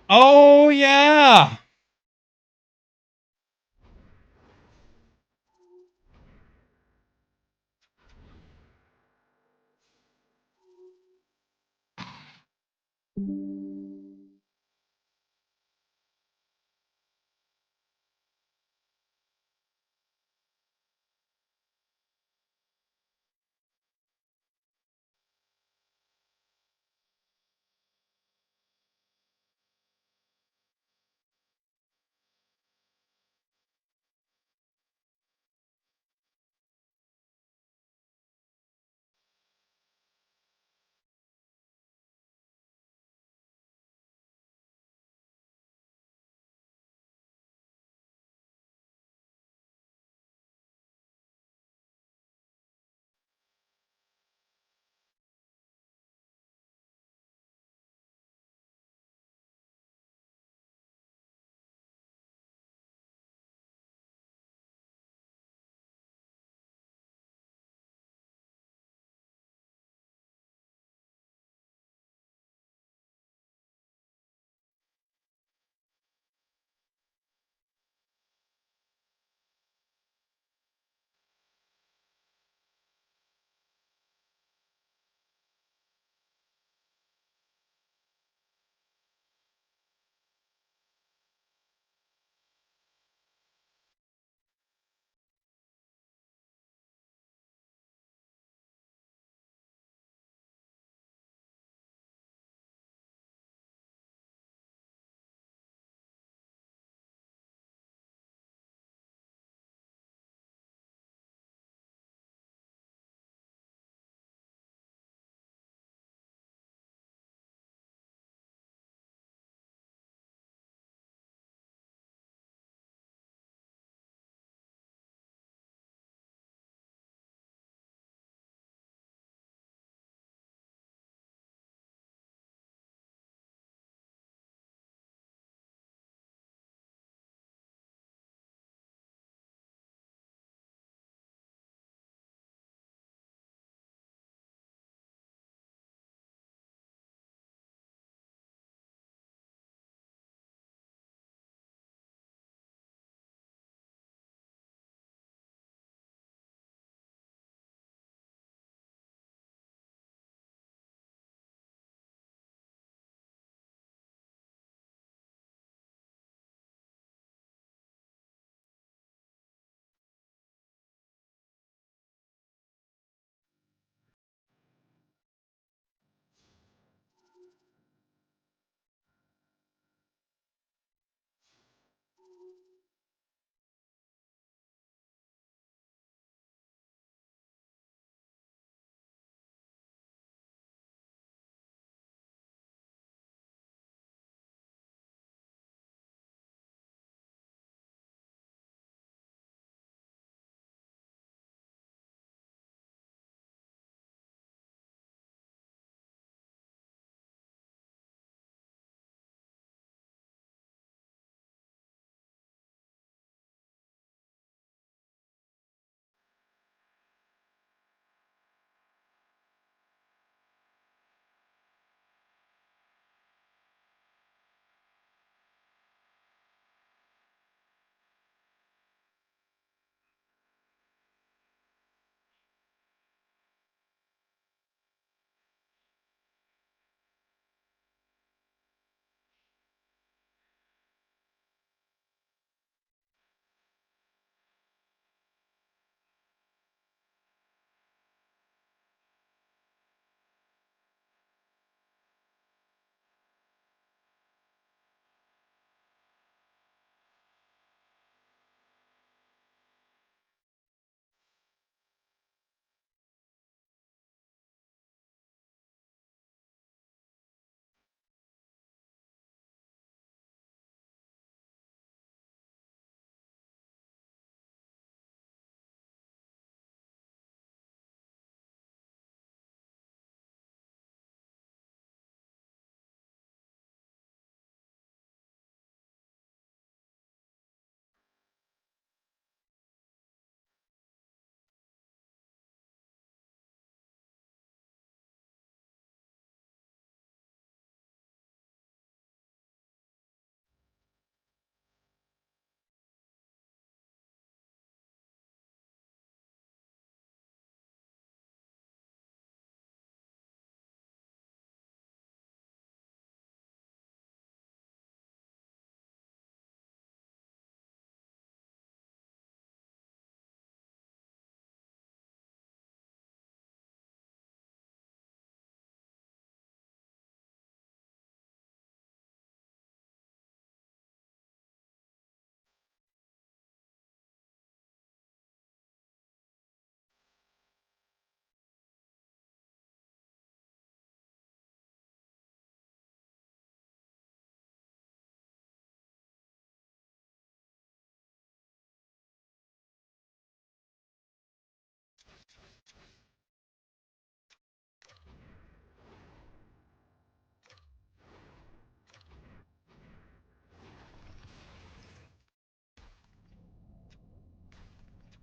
Oh, yeah.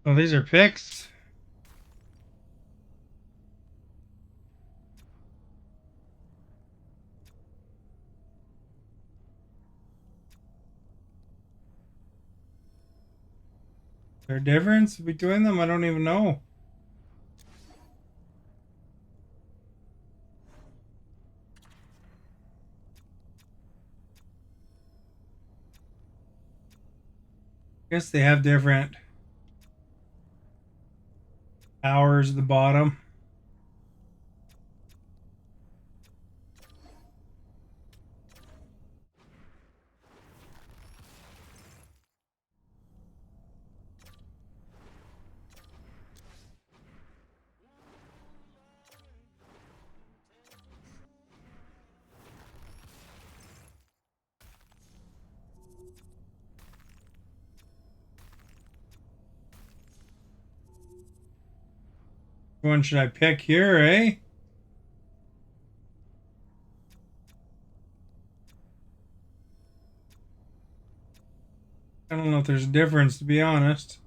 Oh, these are picks. Is there a difference between them? I don't even know. Guess they have different hours at the bottom. Which one should I pick here, eh? I don't know if there's a difference, to be honest.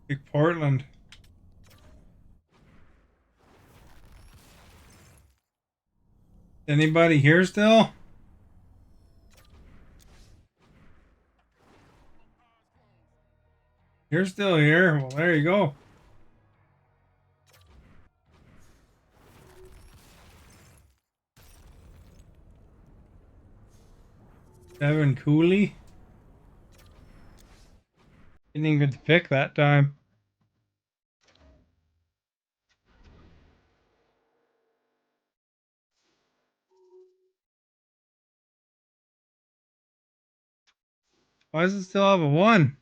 Pick Portland. Anybody here still? You're still here. Well, there you go. Evan Cooley. Didn't even get to pick that time. Why does it still have a 1?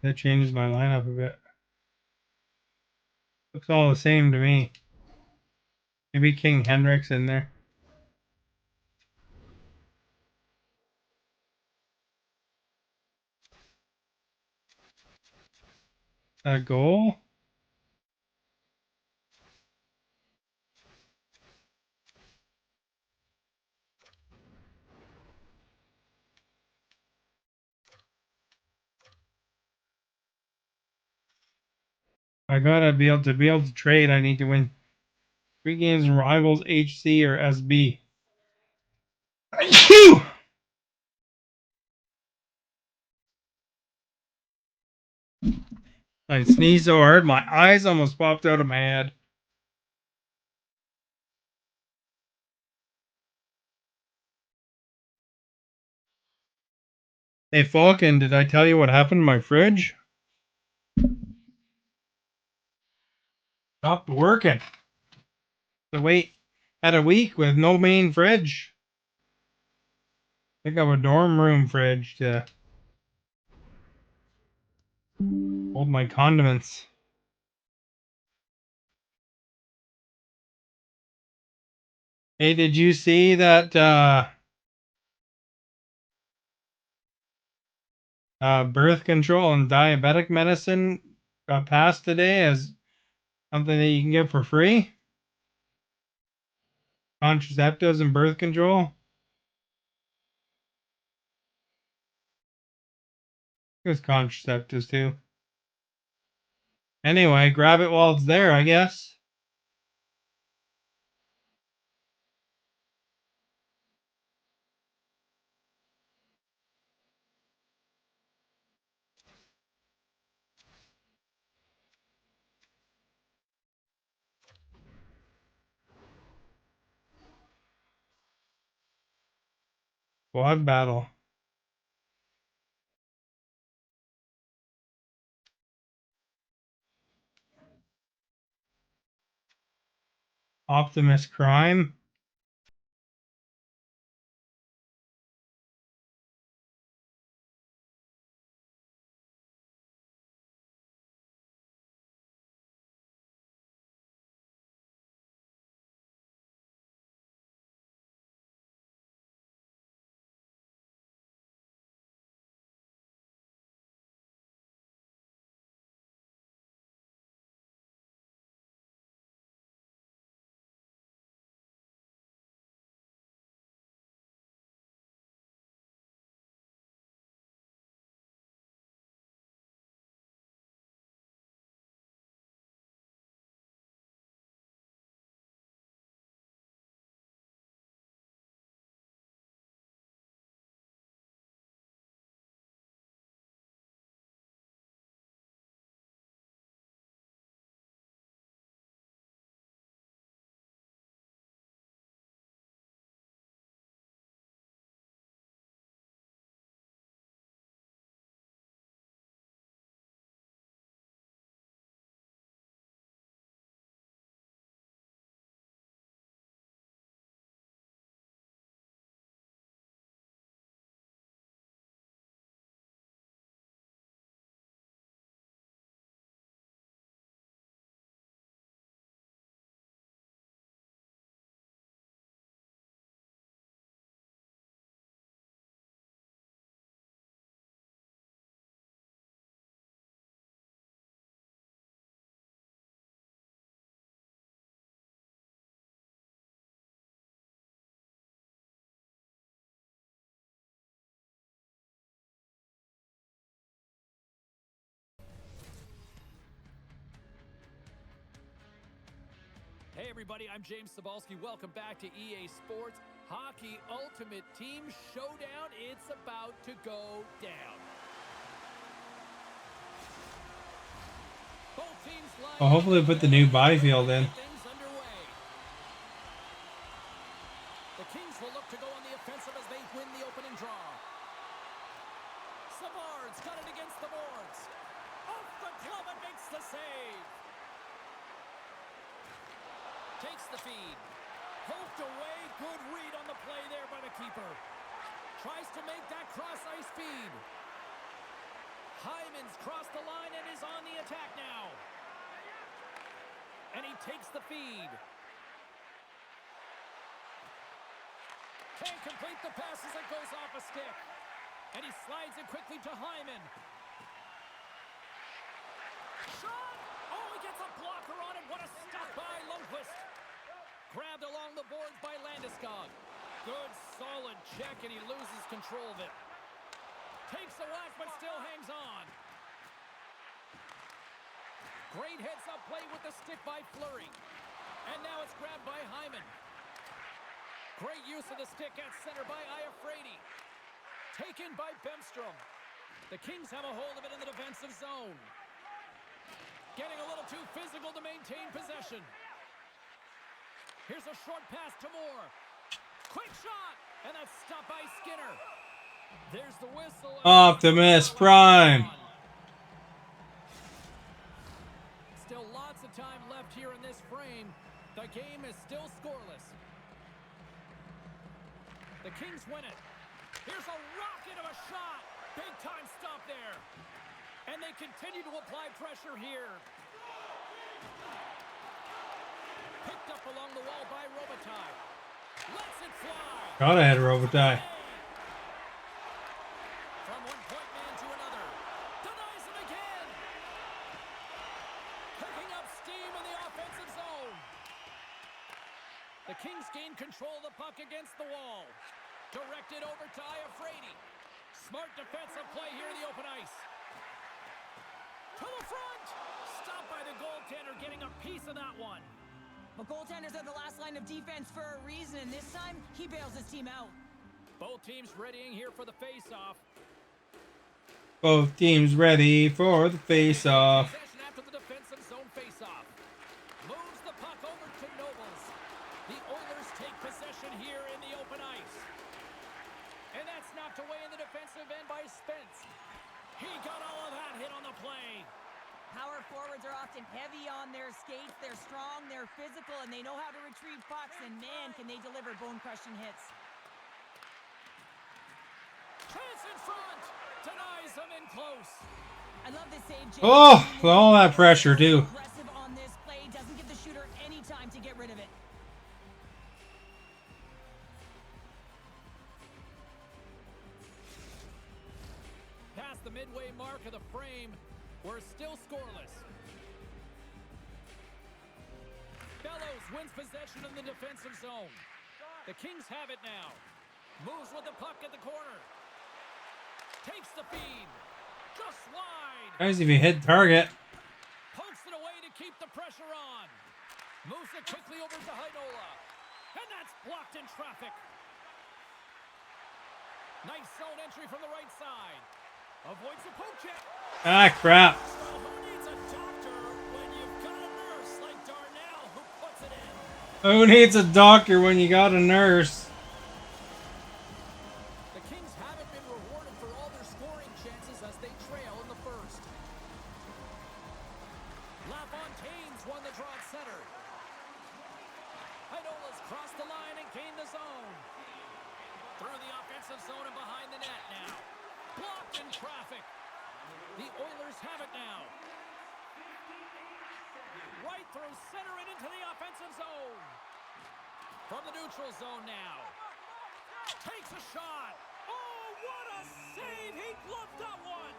That changes my lineup a bit. Looks all the same to me. Maybe King Hendricks in there. A goal? I gotta be able to trade. I need to win 3 games in Rivals, HC, or SB. Phew! I sneezed so hard my eyes almost popped out of my head. Hey Falcon, did I tell you what happened to my fridge? Stopped working. So wait, had a week with no main fridge. Pick up a dorm room fridge to hold my condiments. Hey, did you see that birth control and diabetic medicine got passed today as something that you can get for free? Contraceptives and birth control? It was contraceptives too. Anyway, grab it while it's there, I guess. Quad battle. Optimus Crime. Hey everybody, I'm James Cebulski. Welcome back to EA Sports Hockey Ultimate Team Showdown. It's about to go down. Both teams line Well, hopefully put the new body field in. things underway. The Kings will look to go on the offensive as they win the opening draw. Savard's got it against the boards. Off the glove and makes the save. Takes the feed. Poked away. Good read on the play there by the keeper. Tries to make that cross-ice feed. Hyman's crossed the line and is on the attack now. And he takes the feed. Can't complete the pass as it goes off a stick. And he slides it quickly to Hyman. Shot! Oh, he gets a blocker on it. What a stop by Lundqvist. Grabbed along the boards by Landeskog. Good, solid check, and he loses control of it. Takes a whack, but still hangs on. Great heads-up play with the stick by Fleury. And now it's grabbed by Hyman. Great use of the stick at center by Iafrate. Taken by Bemstrom. The Kings have a hold of it in the defensive zone. Getting a little too physical to maintain possession. Here's a short pass to Moore. Quick shot! And that's stopped by Skinner. There's the whistle. Optimus Prime. Still lots of time left here in this frame. The game is still scoreless. The Kings win it. Here's a rocket of a shot. Big time stop there. And they continue to apply pressure here. Picked up along the wall by Robitaille. Lets it fly. God, I had Robitaille. From one point man to another. Denies him again. Picking up steam in the offensive zone. The Kings gain control of the puck against the wall. Directed over to Iafrate. Smart defensive play here in the open ice. To the front. Stopped by the goaltender, getting a piece of that one. But goaltenders are the last line of defense for a reason, and this time, he bails his team out. Both teams readying here for the face-off. Both teams ready for the face-off. Possession after the defensive zone face-off. Moves the puck over to Nobles. The Oilers take possession here in the open ice. And that's knocked away in the defensive end by Spence. He got all of that hit on the play. Power forwards are often heavy on their skates. They're strong, they're physical, and they know how to retrieve pucks, and man, can they deliver bone-crushing hits. Chance in front. Denies them in close. I love this save, James. Oh, all that pressure, too. Aggressive on this play, doesn't give the shooter any time to get rid of it. Past the midway mark of the frame, we're still scoreless. Bellows wins possession in the defensive zone. The Kings have it now. Moves with the puck at the corner. Takes the feed. Just wide. Guys, if you hit target. Pokes it away to keep the pressure on. Moves it quickly over to Heinola. And that's blocked in traffic. Nice zone entry from the right side. Avoids the poke check. Ah, crap. Well, who needs a doctor when you've got a nurse like Darnell who puts it in? Who needs a doctor when you got a nurse? The Kings haven't been rewarded for all their scoring chances as they trail in the first. LaFontaine's won the draw at center. Heinola's crossed the line and gained the zone. Through the offensive zone and behind the net now. Blocked in traffic. The Oilers have it now. Right through center and into the offensive zone. From the neutral zone now. Takes a shot. Oh, what a save. He gloved that one.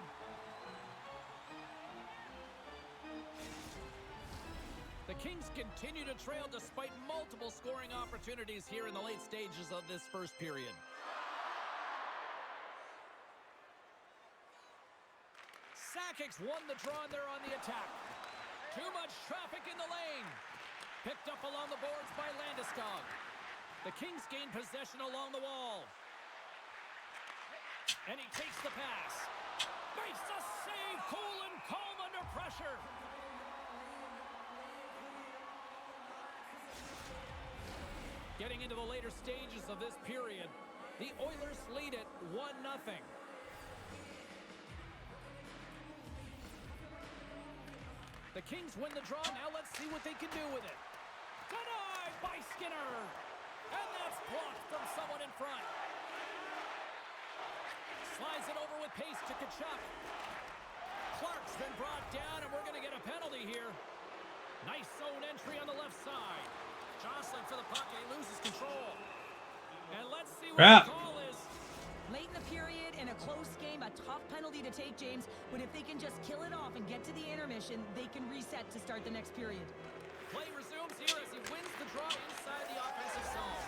The Kings continue to trail despite multiple scoring opportunities here in the late stages of this first period. Sakic's won the draw and they're on the attack. Too much traffic in the lane. Picked up along the boards by Landeskog. The Kings gain possession along the wall. And he takes the pass. Makes a save, cool and calm under pressure. Getting into the later stages of this period, the Oilers lead it 1-0. The Kings win the draw. Now let's see what they can do with it. Denied by Skinner. And that's blocked from someone in front. Slides it over with pace to Tkachuk. Clark's been brought down, and we're going to get a penalty here. Nice zone entry on the left side. Jostling for the puck, and he loses control. And let's see what the call is. Late in the period, in a close game, a tough penalty to take, James. But if they can just kill it off and get to the intermission, they can reset to start the next period. Play resumes here as he wins the draw inside the offensive zone.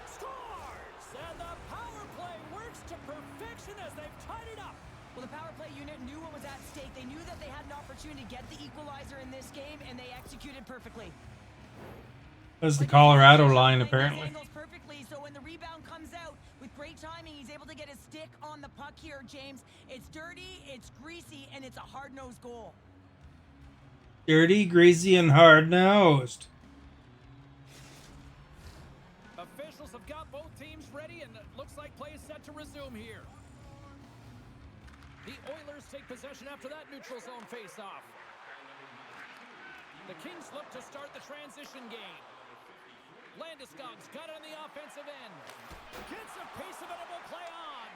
Scores! And the power play works to perfection as they've tied it up. Well, the power play unit knew what was at stake. They knew that they had an opportunity to get the equalizer in this game, and they executed perfectly. That's the Colorado line, apparently. Perfectly, so when the rebound comes out with great timing, he's able to get his stick on the puck here, James. It's dirty, it's greasy, and it's a hard-nosed goal. Dirty, greasy, and hard-nosed. Officials have got both teams ready, and it looks like play is set to resume here. The Oilers take possession after that neutral zone face-off. The Kings look to start the transition game. Landeskog's got it on the offensive end. Gets a piece of it and will play on.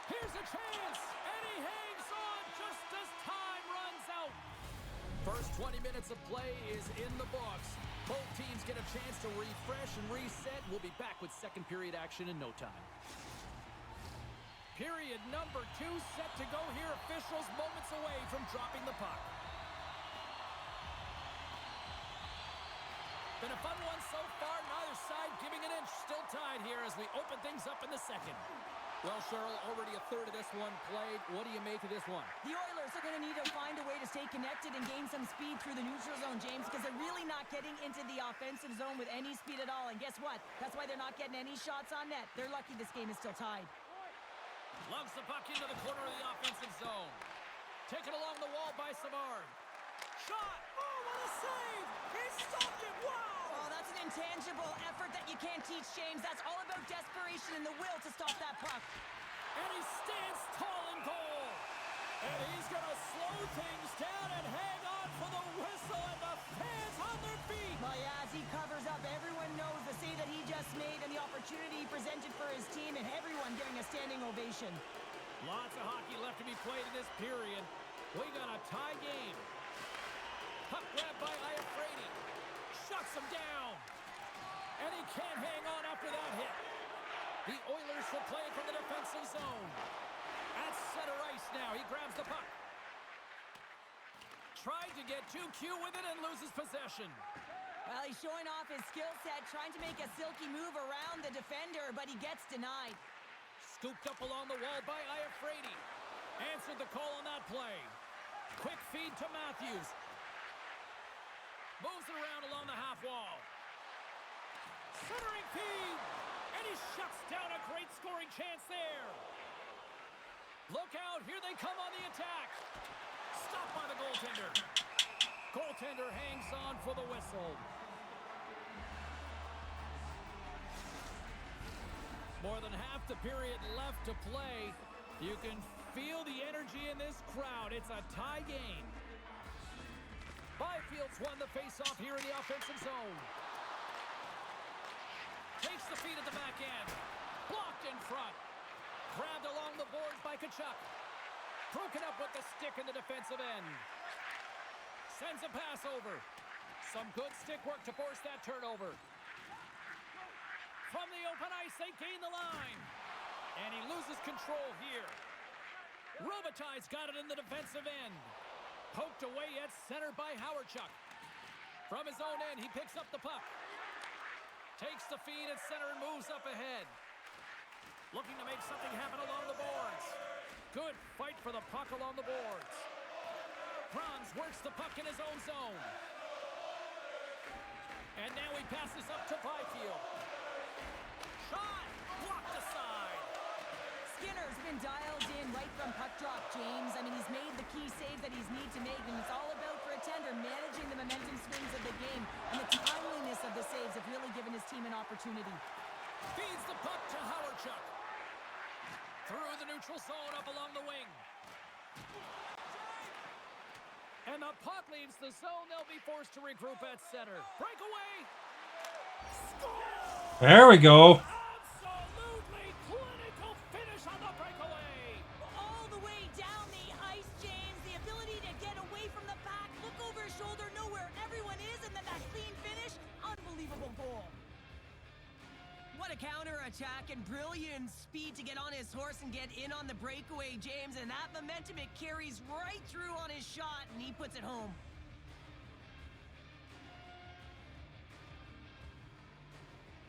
Here's a chance, and he hangs on just as time runs out. First 20 minutes of play is in the books. Both teams get a chance to refresh and reset. We'll be back with second period action in no time. Period number 2 set to go here. Officials moments away from dropping the puck. Been a fun one so far. Neither side giving an inch. Still tied here as we open things up in the second. Well, Cheryl, already a third of this one played. What do you make of this one? The Oilers are going to need to find a way to stay connected and gain some speed through the neutral zone, James, because they're really not getting into the offensive zone with any speed at all. And guess what? That's why they're not getting any shots on net. They're lucky this game is still tied. Lugs the puck into the corner of the offensive zone. Taken along the wall by Savard. Shot! Oh, what a save! He stopped it! Wow! Oh, that's an intangible effort that you can't teach, James. That's all about desperation and the will to stop that puck. And he stands tall in goal. And he's going to slow things down and hang on for the whistle, and the fans on their feet. Well, yeah, as he covers up, everyone knows the save that he just made and the opportunity he presented for his team, and everyone giving a standing ovation. Lots of hockey left to be played in this period. We got a tie game. Puck grab by Iafrate. Shuts him down. And he can't hang on after that hit. The Oilers will play it from the defensive zone. At center ice now. He grabs the puck. Tried to get too cute with it and loses possession. Well, he's showing off his skill set, trying to make a silky move around the defender, but he gets denied. Scooped up along the wall by Iafrate. Answered the call on that play. Quick feed to Matthews. Moves it around along the half wall. Centering feed. And he shuts down a great scoring chance there. Look out. Here they come on the attack. Stopped by the goaltender. Goaltender hangs on for the whistle. More than half the period left to play. You can feel the energy in this crowd. It's a tie game. Byfield's won the faceoff here in the offensive zone. Takes the feed at the back end. Blocked in front. Grabbed along the boards by Tkachuk. Broken up with the stick in the defensive end. Sends a pass over. Some good stick work to force that turnover. From the open ice, they gain the line. And he loses control here. Robitaille's got it in the defensive end. Poked away at center by Howardchuk. From his own end, he picks up the puck. Takes the feed at center and moves up ahead. Looking to make something happen along the boards. Good fight for the puck along the boards. Franz works the puck in his own zone. And now he passes up to Byfield. Shot! Blocked aside. Skinner's been dialed in right from puck drop, James. I mean, he's made the key saves that he's need to make, and it's all about, for a tender, managing the momentum swings of the game, and the timeliness of the saves have really given his team an opportunity. Feeds the puck to Howardchuk. Through the neutral zone, up along the wing. And the puck leaves the zone. They'll be forced to regroup at center. Breakaway. Score! There we go. Absolutely clinical finish on the breakaway. All the way down the ice, James. The ability to get away from the pack, look over his shoulder, know where everyone is, and then that clean finish. Unbelievable goal. What a counter-attack and brilliant speed to get on his horse and get in on the breakaway, James. And that momentum, it carries right through on his shot, and he puts it home.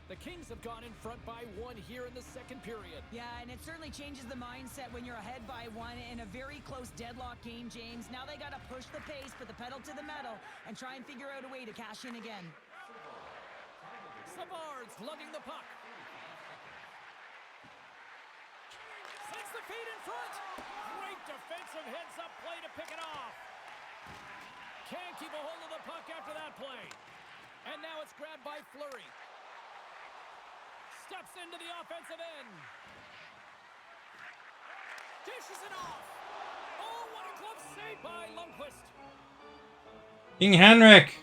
The Kings have gone in front by 1 here in the second period. Yeah, and it certainly changes the mindset when you're ahead by 1 in a very close deadlock game, James. Now they got to push the pace, put the pedal to the metal, and try and figure out a way to cash in again. Savard's lugging the puck. Sends the feet in front. Great defensive heads-up play to pick it off. Can't keep a hold of the puck after that play. And now it's grabbed by Fleury. Steps into the offensive end. Dishes it off. Oh, what a glove save by Lundqvist. King Henrik.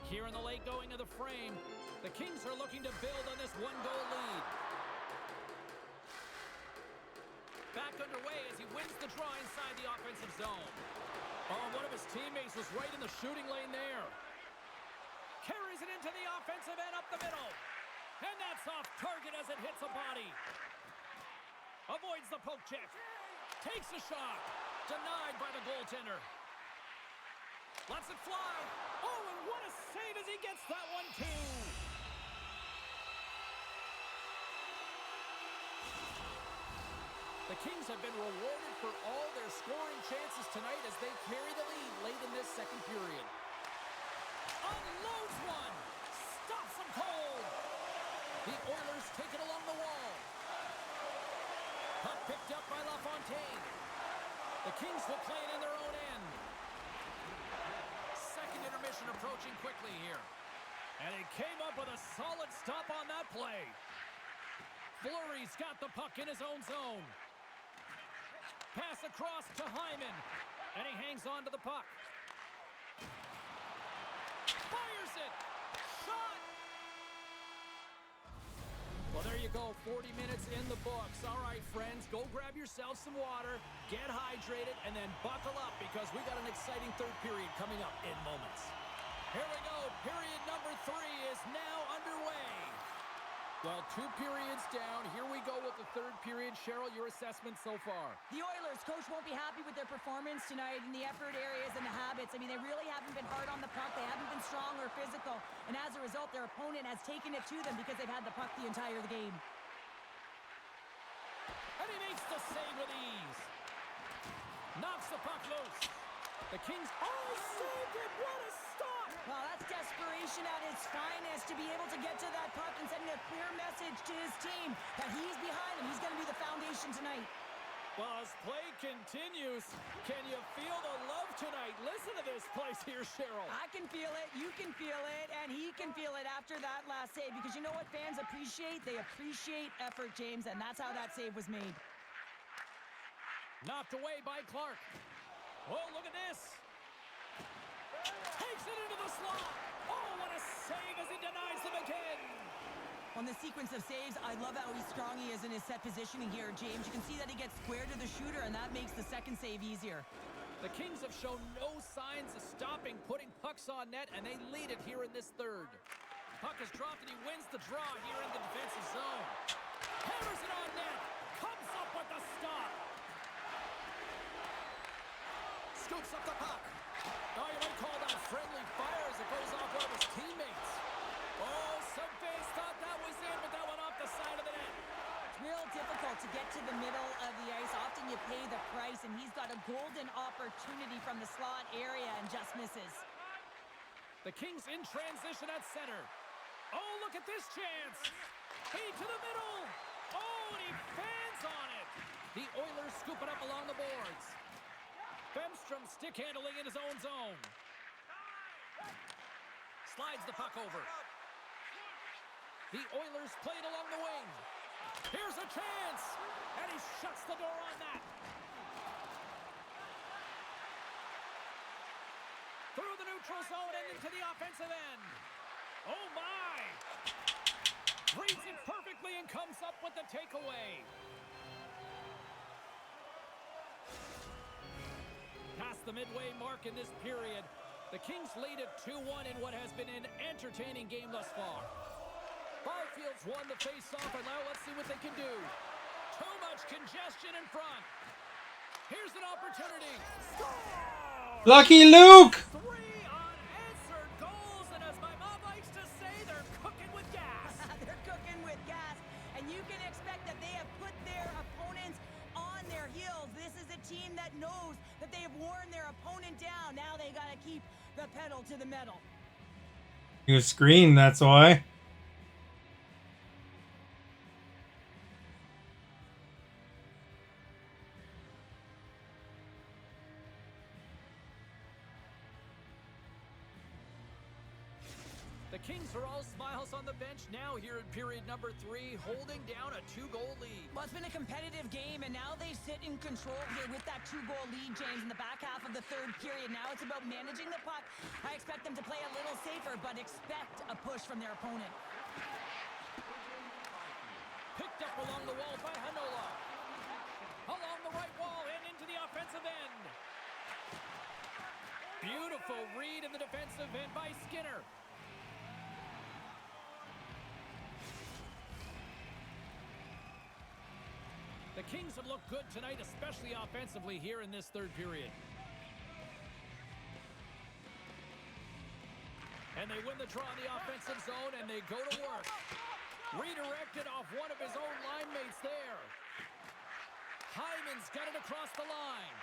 Here in the late going of the frame, the Kings are looking to build on this 1-goal lead. Back underway as he wins the draw inside the offensive zone. Oh, one of his teammates was right in the shooting lane there. Carries it into the offensive end up the middle. And that's off target as it hits a body. Avoids the poke check. Takes a shot. Denied by the goaltender. Lets it fly. Oh, and what a save as he gets that one, too. The Kings have been rewarded for all their scoring chances tonight as they carry the lead late in this second period. Unloads one. Stops him cold. The Oilers take it along the wall. Puck picked up by LaFontaine. The Kings will play it in their own end. Second intermission approaching quickly here. And he came up with a solid stop on that play. Fleury's got the puck in his own zone. Pass across to Hyman. And he hangs on to the puck. Fires it. Shot. Well, there you go. 40 minutes in the books. All right, friends, go grab yourself some water, get hydrated, and then buckle up because we got an exciting third period coming up in moments. Here we go. Period number 3 is now underway. Well, 2 periods down. Here we go with the third period. Cheryl, your assessment so far? The Oilers, coach, won't be happy with their performance tonight in the effort areas and the habits. I mean, they really haven't been hard on the puck. They haven't been strong or physical. And as a result, their opponent has taken it to them because they've had the puck the entire game. And he makes the save with ease. Knocks the puck loose. The Kings, saved it. What a stop. Well, that's desperation at its finest to be able to get to that puck and sending a clear message to his team that he's behind him. He's going to be the foundation tonight. Well, as play continues, can you feel the love tonight? Listen to this place here, Cheryl. I can feel it, you can feel it, and he can feel it after that last save because you know what fans appreciate? They appreciate effort, James, and that's how that save was made. Knocked away by Clark. Oh, look at this. Takes it into the slot. Oh, what a save as he denies them again. On the sequence of saves, I love how strong he is in his set positioning here, James. You can see that he gets square to the shooter, and that makes the second save easier. The Kings have shown no signs of stopping putting pucks on net, and they lead it here in this third. Puck is dropped, and he wins the draw here in the defensive zone. Hammers it on net. Comes up with the stop. Scoops up the puck. Oh, you might call that friendly fire as it goes off one of his teammates. Oh, some fans thought that was in, but that went off the side of the net. It's real difficult to get to the middle of the ice. Often you pay the price, and he's got a golden opportunity from the slot area and just misses. The Kings in transition at center. Oh, look at this chance. Feed to the middle. Oh, and he fans on it. The Oilers scoop it up along the boards. Bemstrom stick handling in his own zone. Slides the puck over. The Oilers play it along the wing. Here's a chance. And he shuts the door on that. Through the neutral zone and into the offensive end. Oh, my. Reads it perfectly and comes up with the takeaway. Past the midway mark in this period, the Kings lead at 2-1 in what has been an entertaining game thus far. Byfield's won the face-off, and now let's see what they can do. Too much congestion in front. Here's an opportunity. Score! Lucky Luke! 3 unanswered goals, and as my mom likes to say, they're cooking with gas. They're cooking with gas, and you can expect that they have put their opponents on their heels. This is a team that knows that they have worn their opponent down. Now they got to keep the pedal to the metal. You screen, that's why. The Kings are all smiles on the bench now here in period number 3, holding down a 2-goal lead. Well, it's been a competitive game, and now they sit in control here with that 2-goal lead, James, in the back half of the third period. Now it's about managing the puck. I expect them to play a little safer, but expect a push from their opponent. Picked up along the wall by Hanola. Along the right wall and into the offensive end. Beautiful read in the defensive end by Skinner. The Kings have looked good tonight, especially offensively here in this third period. And they win the draw in the offensive zone, and they go to work. Redirected off one of his own line mates there. Hyman's got it across the line.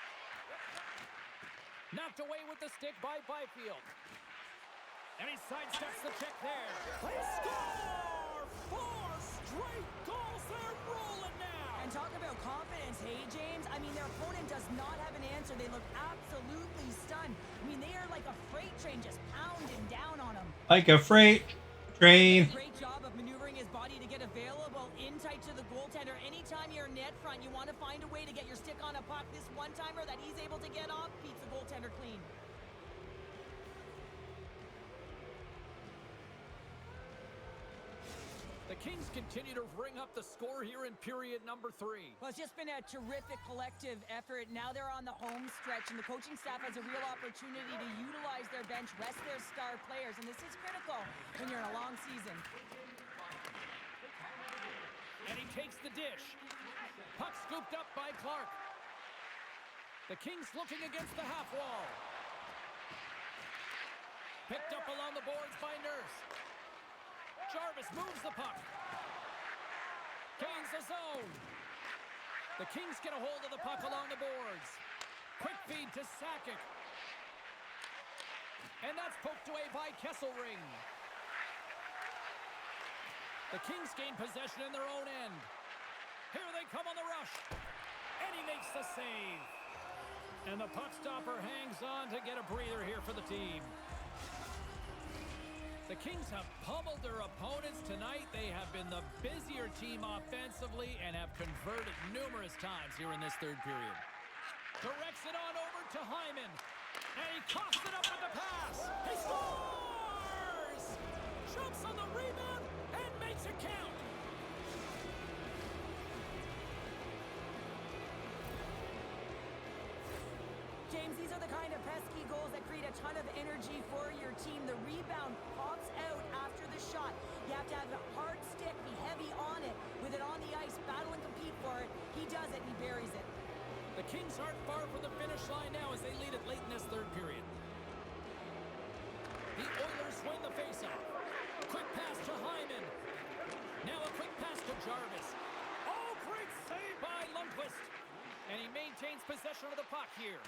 Knocked away with the stick by Byfield. And he sidesteps the check there. They score! 4 straight goals. They're rolling now. And talk about confidence, hey, James? I mean, their opponent does not have an answer. They look absolutely stunned. I mean, they are like a freight train just pounding down on them. Like a freight train. Great job of maneuvering his body to get available in tight to the goaltender. Anytime you're net front, you want to find a way to get your stick on a puck. This one-timer that he's able to get off beats the goaltender clean. The Kings continue to ring up the score here in period number 3. Well, it's just been a terrific collective effort. Now they're on the home stretch, and the coaching staff has a real opportunity to utilize their bench, rest their star players, and this is critical when you're in a long season. And he takes the dish. Puck scooped up by Clark. The Kings looking against the half wall. Picked up along the boards by Nurse. Jarvis moves the puck. Gains the zone. The Kings get a hold of the puck along the boards. Quick feed to Sakic. And that's poked away by Kesselring. The Kings gain possession in their own end. Here they come on the rush. And he makes the save. And the puck stopper hangs on to get a breather here for the team. The Kings have pummeled their opponents tonight. They have been the busier team offensively and have converted numerous times here in this third period. Directs it on over to Hyman. And he coughs it up with the pass. He scores! Jumps on the rebound and makes it count. James, these are the kind of pesky goals that create a ton of energy for your team. The rebound pops out after the shot. You have to have a hard stick, be heavy on it, with it on the ice, battle and compete for it. He does it, and he buries it. The Kings aren't far from the finish line now as they lead it late in this third period. The Oilers win the faceoff. Quick pass to Hyman. Now a quick pass to Jarvis. Oh, great save by Lundqvist. And he maintains possession of the puck here.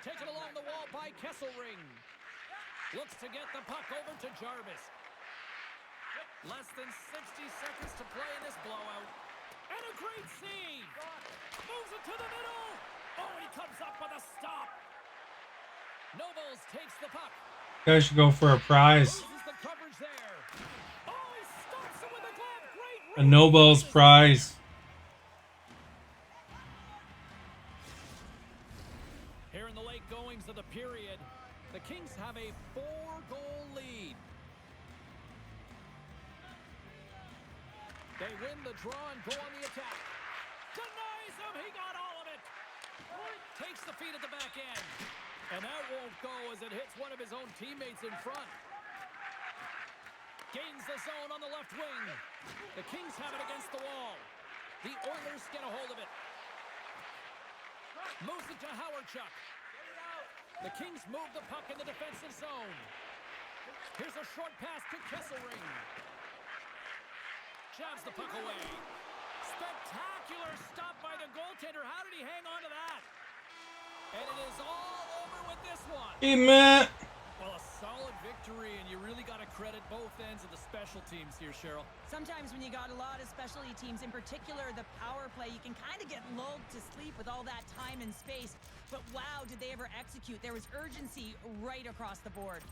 Taken along the wall by Kesselring. Looks to get the puck over to Jarvis. Less than 60 seconds to play in this blowout. And a great save. Moves it to the middle. Oh, he comes up with a stop. Nobles takes the puck. You guys should go for a prize. Loses the coverage there. Oh, he stops it with a glove. Great A Nobel's reflexes. prize. Here in the late goings of the period, the Kings have a 4-goal lead. They win the draw and go on the attack. Denies him. He got all of it. Takes the feed at the back end. And that won't go as it hits one of his own teammates in front. Gains the zone on the left wing. The Kings have it against the wall. The Oilers get a hold of it. Moves it to Howard-Chuck. The Kings move the puck in the defensive zone. Here's a short pass to Kesselring. Jabs the puck away. Spectacular stop by the goaltender. How did he hang on to that? And it is all over with this one. Amen. Well, a solid victory, and you really got to credit both ends of the special teams here, Cheryl. Sometimes when you got a lot of specialty teams, in particular the power play, you can kind of get lulled to sleep with all that time and space. But wow, did they ever execute? There was urgency right across the board.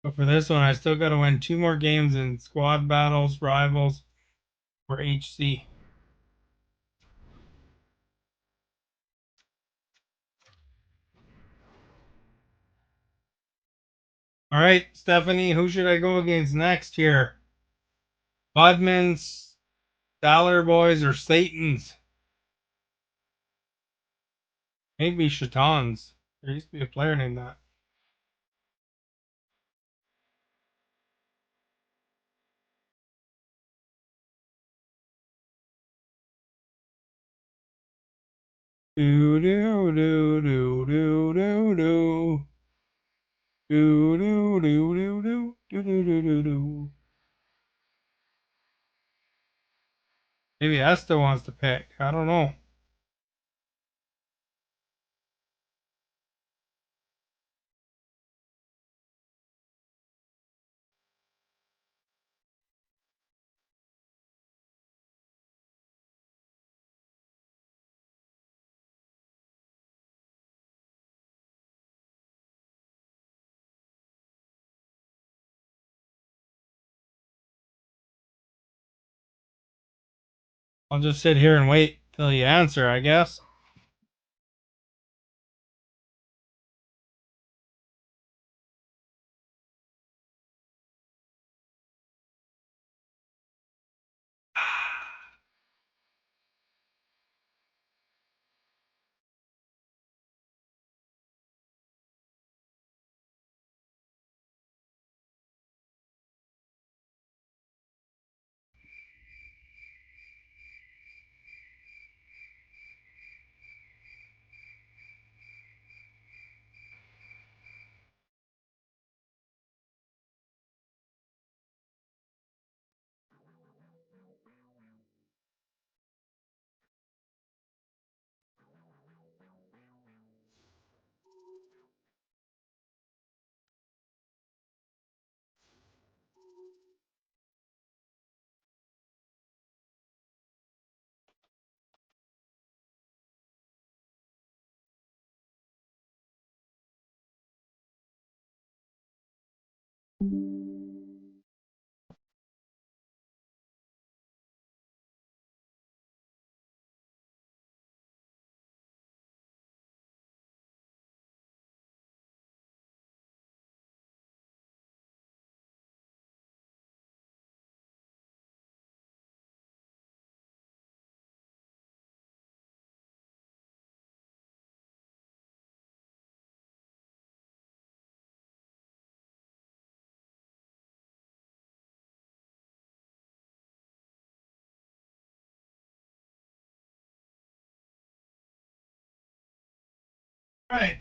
But for this one, I still got to win 2 more games in squad battles, rivals, or HC. All right, Stephanie, who should I go against next here? Budmans, Dollar Boys, or Satan's? Maybe Chatons. There used to be a player named that. Do do do do do do do. Do do do do do do do do do do. Maybe Esther wants to pick. I don't know. I'll just sit here and wait till you answer, I guess. Right.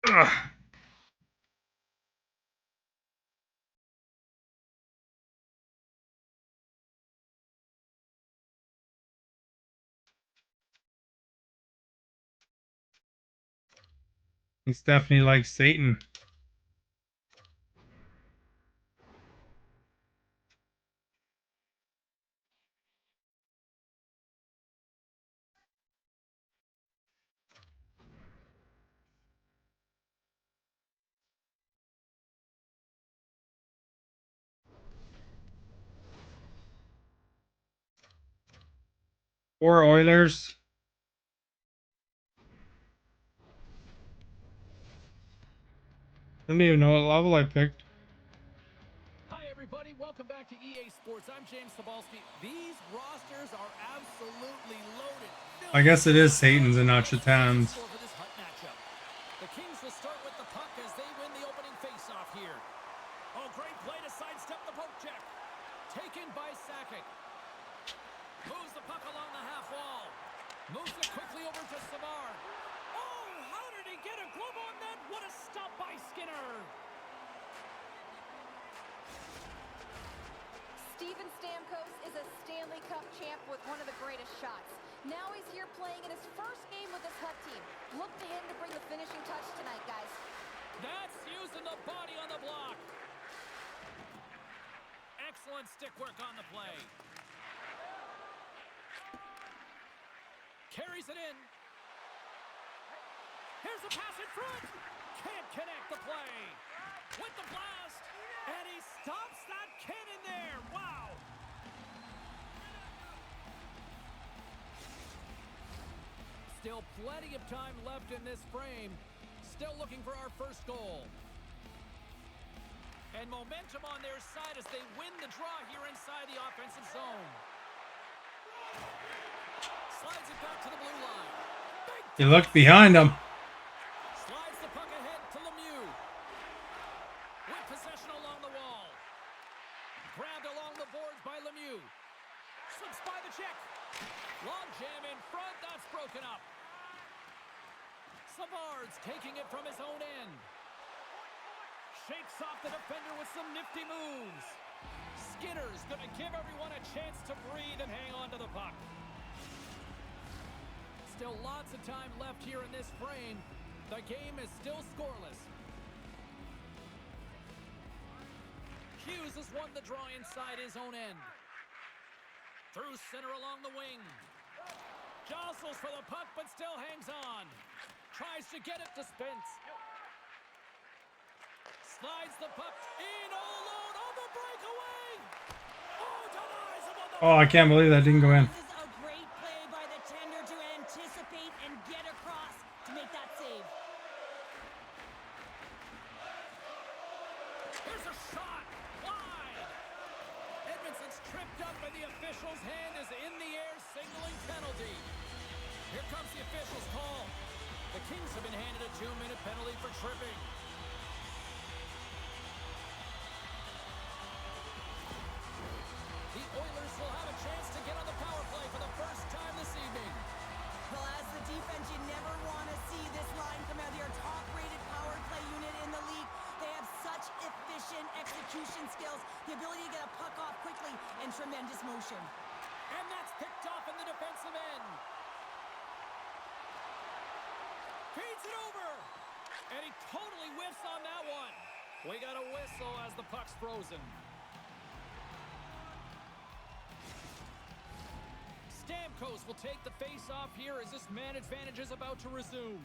Ugh. He's definitely like Satan. Poor Oilers. I don't even know what level I picked. Hi, everybody. Welcome back to EA Sports. I'm James Sabalski. These rosters are absolutely loaded. I guess it is Satan's and not Shatan's. For this hot matchup. The Kings will start with the puck as they win the opening faceoff here. Oh, great play to sidestep the poke check. Taken by Sakic. Moves the puck along the half wall. Moves it quickly over to Savard. Oh, how did he get a glove on that? What a stop by Skinner. Steven Stamkos is a Stanley Cup champ with one of the greatest shots. Now he's here playing in his first game with his HUT team. Look to him to bring the finishing touch tonight, guys. That's using the body on the block. Excellent stick work on the play. Carries it in. Here's a pass in front. Can't connect the play. With the blast. And he stops that cannon there. Wow. Still plenty of time left in this frame. Still looking for our first goal. And momentum on their side as they win the draw here inside the offensive zone. Slides it back to the blue line. You look behind him. Slides the puck ahead to Lemieux. With possession along the wall. Grabbed along the boards by Lemieux. Slips by the check. Long jam in front. That's broken up. Savard's taking it from his own end. Shakes off the defender with some nifty moves. Skinner's going to give everyone a chance to breathe and hang on to the puck. Still lots of time left here in this frame. The game is still scoreless. Hughes has won the draw inside his own end. Through center along the wing. Jostles for the puck, but still hangs on. Tries to get it to Spence. Slides the puck in all alone on the breakaway. Oh, denies him on the Oh, I can't believe that didn't go in. This is a great play by the tender to anticipate and get across to make that save. Here's a shot. Wide. Edmondson's tripped up and the official's hand is in the air, signaling penalty. Here comes the official's call. The Kings have been handed a 2-minute penalty for tripping. The Oilers will have a chance to get on the power play for the first time this evening. Well, as the defense, you never want to see this line come out. They are top-rated power play unit in the league. They have such efficient execution skills, the ability to get a puck off quickly, and tremendous motion. And that's picked off in the defensive end. Feeds it over. And he totally whiffs on that one. We got a whistle as the puck's frozen. Stamkos will take the face-off here as this man advantage is about to resume.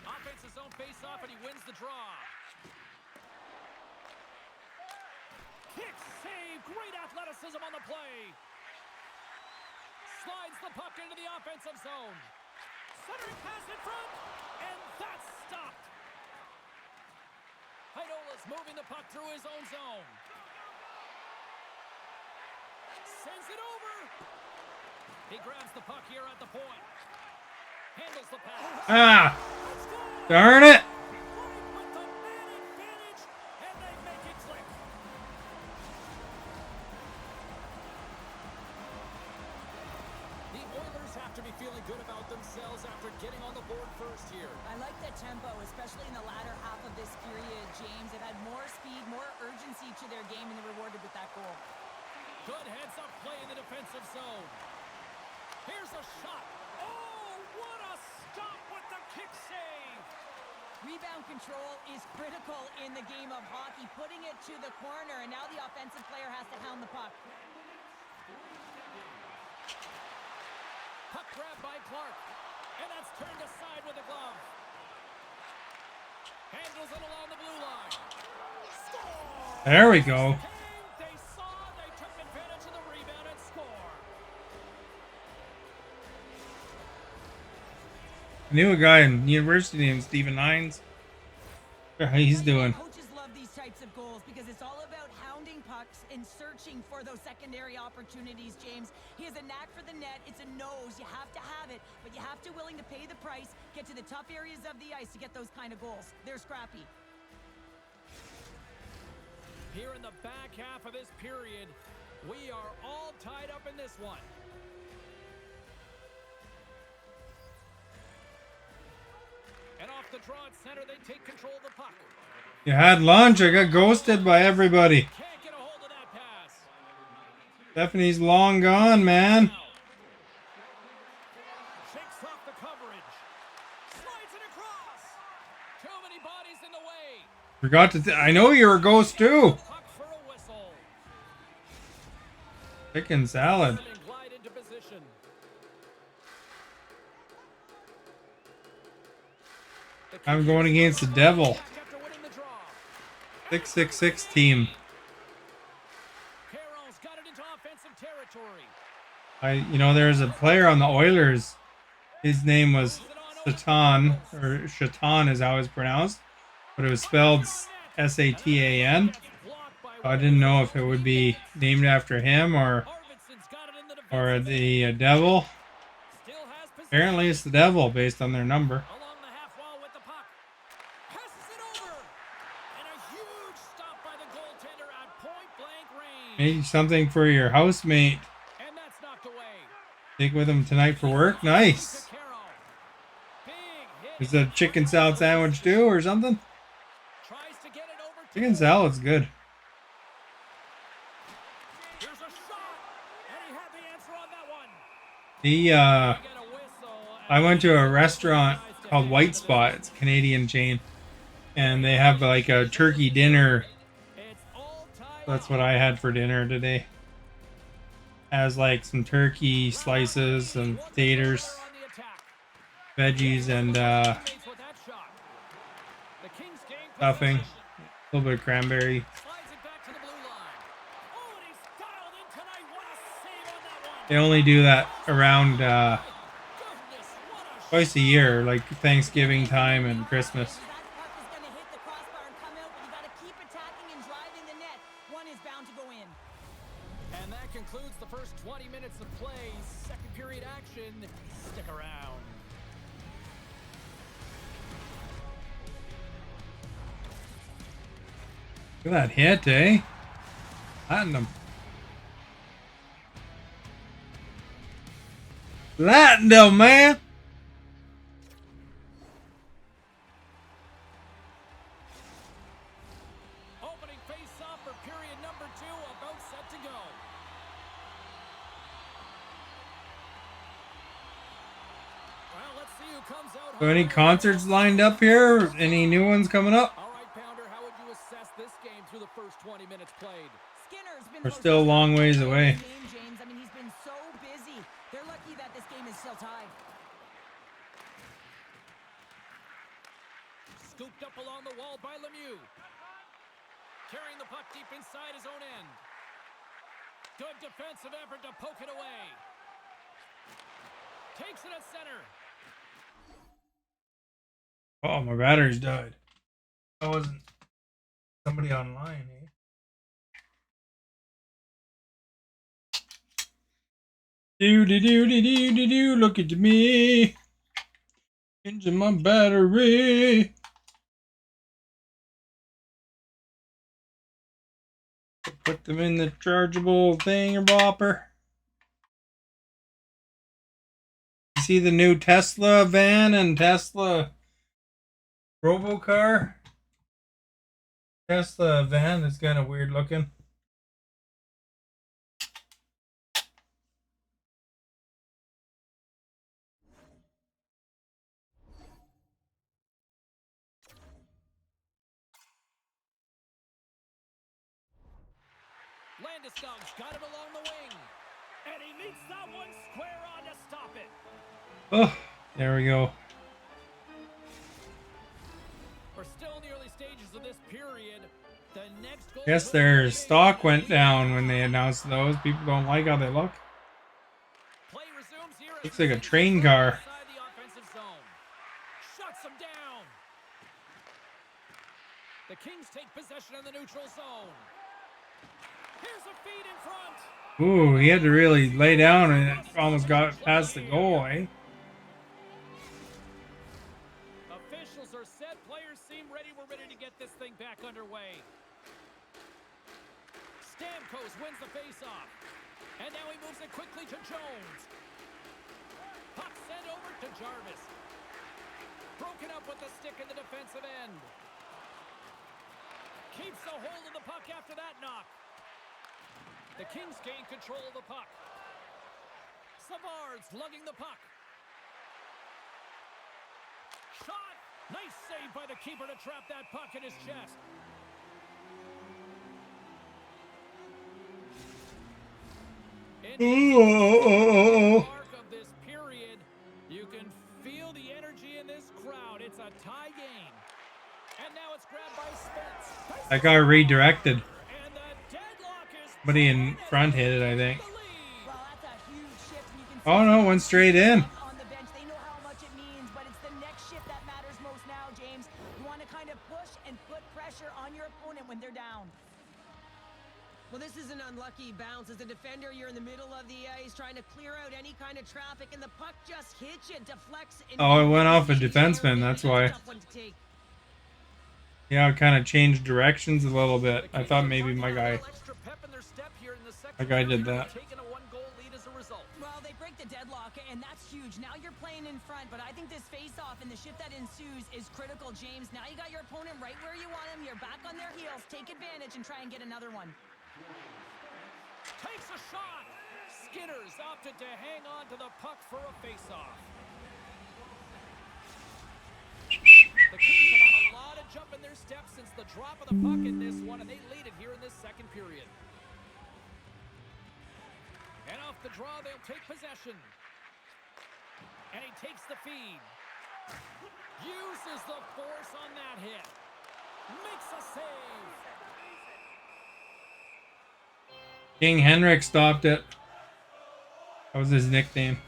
Offensive zone face-off, and he wins the draw. Kick save, great athleticism on the play. Slides the puck into the offensive zone. Centering pass in front, and that's stopped. Heidola's moving the puck through his own zone. Sends it over. He grabs the puck here at the point. Handles the pass. Ah! Darn it! With the man advantage, and they make it click. especially in the latter half of this period, James. It had more speed, more urgency to their game, and they rewarded with that goal. Good heads-up play in the defensive zone. Here's a shot. Oh, what a stop with the kick save. Rebound control is critical in the game of hockey, putting it to the corner, and now the offensive player has to hound the puck. Puck grab by Clark, and that's turned aside with a glove. Handles it along the blue line. Score! There we go. They saw, they took advantage of the rebound and score. I knew a guy in university named Stephen Hines. How he's doing. Coaches love these types of goals because it's all about hounding pucks and searching for those secondary opportunities, James. He has a knack for the net. It's a nose. You have to have it, but you have to willing to pay the price, get to the tough areas of the ice to get those kind of goals. They're scrappy. Here in the back half of this period, we are all tied up in this one. And off the draw at center, they take control of the puck. You had lunch. I got ghosted by everybody. Can't get a hold of that pass. Stephanie's long gone, man. Shakes off the coverage. Slides it across. Too many bodies in the way. Forgot to. I know you're a ghost too. Puck for a whistle. Chicken salad. And glide into position. I'm going against the devil. After winning the draw. 666 team. Carroll's got it into offensive territory. There's a player on the Oilers. His name was Shatan, or Shatan is how it's pronounced, but it was spelled Satan. I didn't know if it would be named after him or the devil. Still has possession. Apparently, it's the devil based on their number. Along the half wall with the puck. Passes it over. And a huge stop by the goaltender at point blank range. Maybe something for your housemate. And that's knocked away. Take with him tonight for work. Nice. To Carroll. Big hit. Is it a chicken salad sandwich too, or something? Tries to get it over to Chicken salad's good. Here's a shot. And he had the answer on that one. He Get a whistle. I went to a restaurant called White Spot. It's a Canadian chain. And they have like a turkey dinner. It's all tied That's what I had for dinner today. Has like some turkey slices and taters, on the attack. veggies, and With that shot. The Kings gain stuffing. possession. A little bit of cranberry. Slides it back to the blue line. Oh, and he's dialed in tonight. What a save on that one. They only do that around Goodness, what a twice a year, like Thanksgiving time and Christmas. That puck is going to hit the crossbar and come out, but you got to keep attacking and driving the net. One is bound to go in. And that concludes the first 20 minutes of play. Second period action. Stick around. Look at that hit, eh? Platinum. Platinum, man! Opening face-off for period number 2. About set to go. Well, let's see who comes out. So any concerts lined up here? Any new ones coming up? All right, Pounder, how would you assess this game through the first 20 minutes played? Skinner's been We're the most still a long ways away. game, James. I mean, he's been so busy. They're lucky that this game is still tied. Scooped up along the wall by Lemieux. Carrying the puck deep inside his own end. Good defensive effort to poke it away. Takes it at center. Oh, my battery's died. That wasn't somebody online, eh? Do, look at me. Changing my battery. Put them in the chargeable thinger bopper. You see the new Tesla van and Tesla Robocar. Tesla van is kind of weird looking. Landeskog's got it along the wing. And he meets that one square on to stop it. Oh, there we go. We're still in the early stages of this period. The next goal. Guess their stock went down when they announced those. People don't like how they look. Play resumes here. Looks like a train car. Inside the offensive zone. Shuts him down. The Kings take possession in the neutral zone. Here's a feed in front. Ooh, he had to really lay down and it almost got past the goal, eh? Officials are set. Players seem ready. We're ready to get this thing back underway. Stamkos wins the faceoff. And now he moves it quickly to Jones. Puck sent over to Jarvis. Broken up with the stick in the defensive end. Keeps a hold of the puck after that knock. The Kings gain control of the puck. Savard's lugging the puck. Shot! Nice save by the keeper to trap that puck in his chest. Mark of this period, you can feel the energy in this crowd. It's a tie game. And now it's grabbed by Spence. That got redirected. And the deadlock is Somebody in front hit it, I think. Well, that's a huge shift, and you can Oh no, went straight in. on the bench. They know how much it means, but it's the next shift that matters most now, James. You want to kind of push and put pressure on your opponent when they're down. Well, this is an unlucky bounce. As a defender, you're in the middle of the ice trying to clear out any kind of traffic, and the puck just hits you, deflects. And Oh, it went off a defenseman, that's why. Tough one to take. Yeah, it kind of changed directions a little bit. I thought maybe my guy did that. Well, they break the deadlock, and that's huge. Now you're playing in front, but I think this face-off and the shift that ensues is critical, James. Now you got your opponent right where you want him. You're back on their heels. Take advantage and try and get another one. Takes a shot. Skinner's opted to hang on to the puck for a face-off. The Kings have had a lot of jump in their steps since the drop of the puck in this one, and they lead it here in this second period. And off the draw, they'll take possession. And he takes the feed. Uses the force on that hit. Makes a save. King Henrik stopped it. That was his nickname.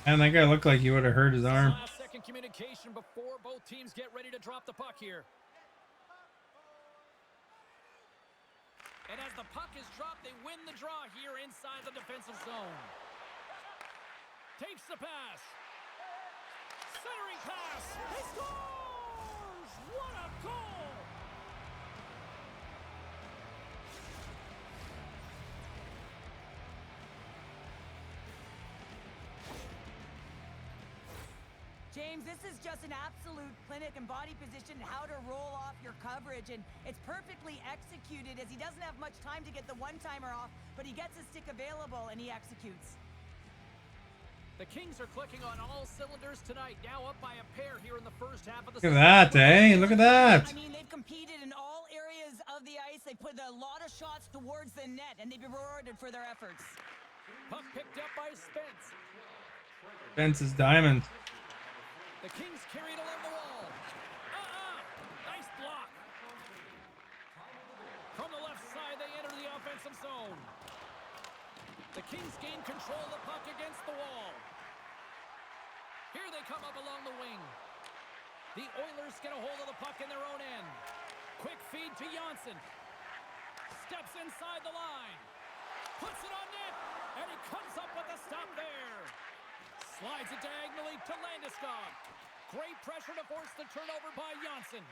And that guy looked like he would have hurt his arm. Last second communication before both teams get ready to drop the puck here. And as the puck is dropped, they win the draw here inside the defensive zone. Takes the pass. Centering pass. He scores! What a goal! James, this is just an absolute clinic and body position how to roll off your coverage, and it's perfectly executed as he doesn't have much time to get the one-timer off, but he gets a stick available and he executes. The Kings are clicking on all cylinders tonight, now up by a pair here in the first half of the Look at that, eh? Look at that. I mean, they've competed in all areas of the ice. They put a lot of shots towards the net, and they've been rewarded for their efforts. Puck picked up by Spence. Spence's diamond. The Kings carried along the wall. Nice block. From the left side, they enter the offensive zone. The Kings gain control of the puck against the wall. Here they come up along the wing. The Oilers get a hold of the puck in their own end. Quick feed to Janssen. Steps inside the line. Puts it on net. And he comes up with a stop there. Slides it diagonally to Landeskog. Great pressure to force the turnover by Janssen.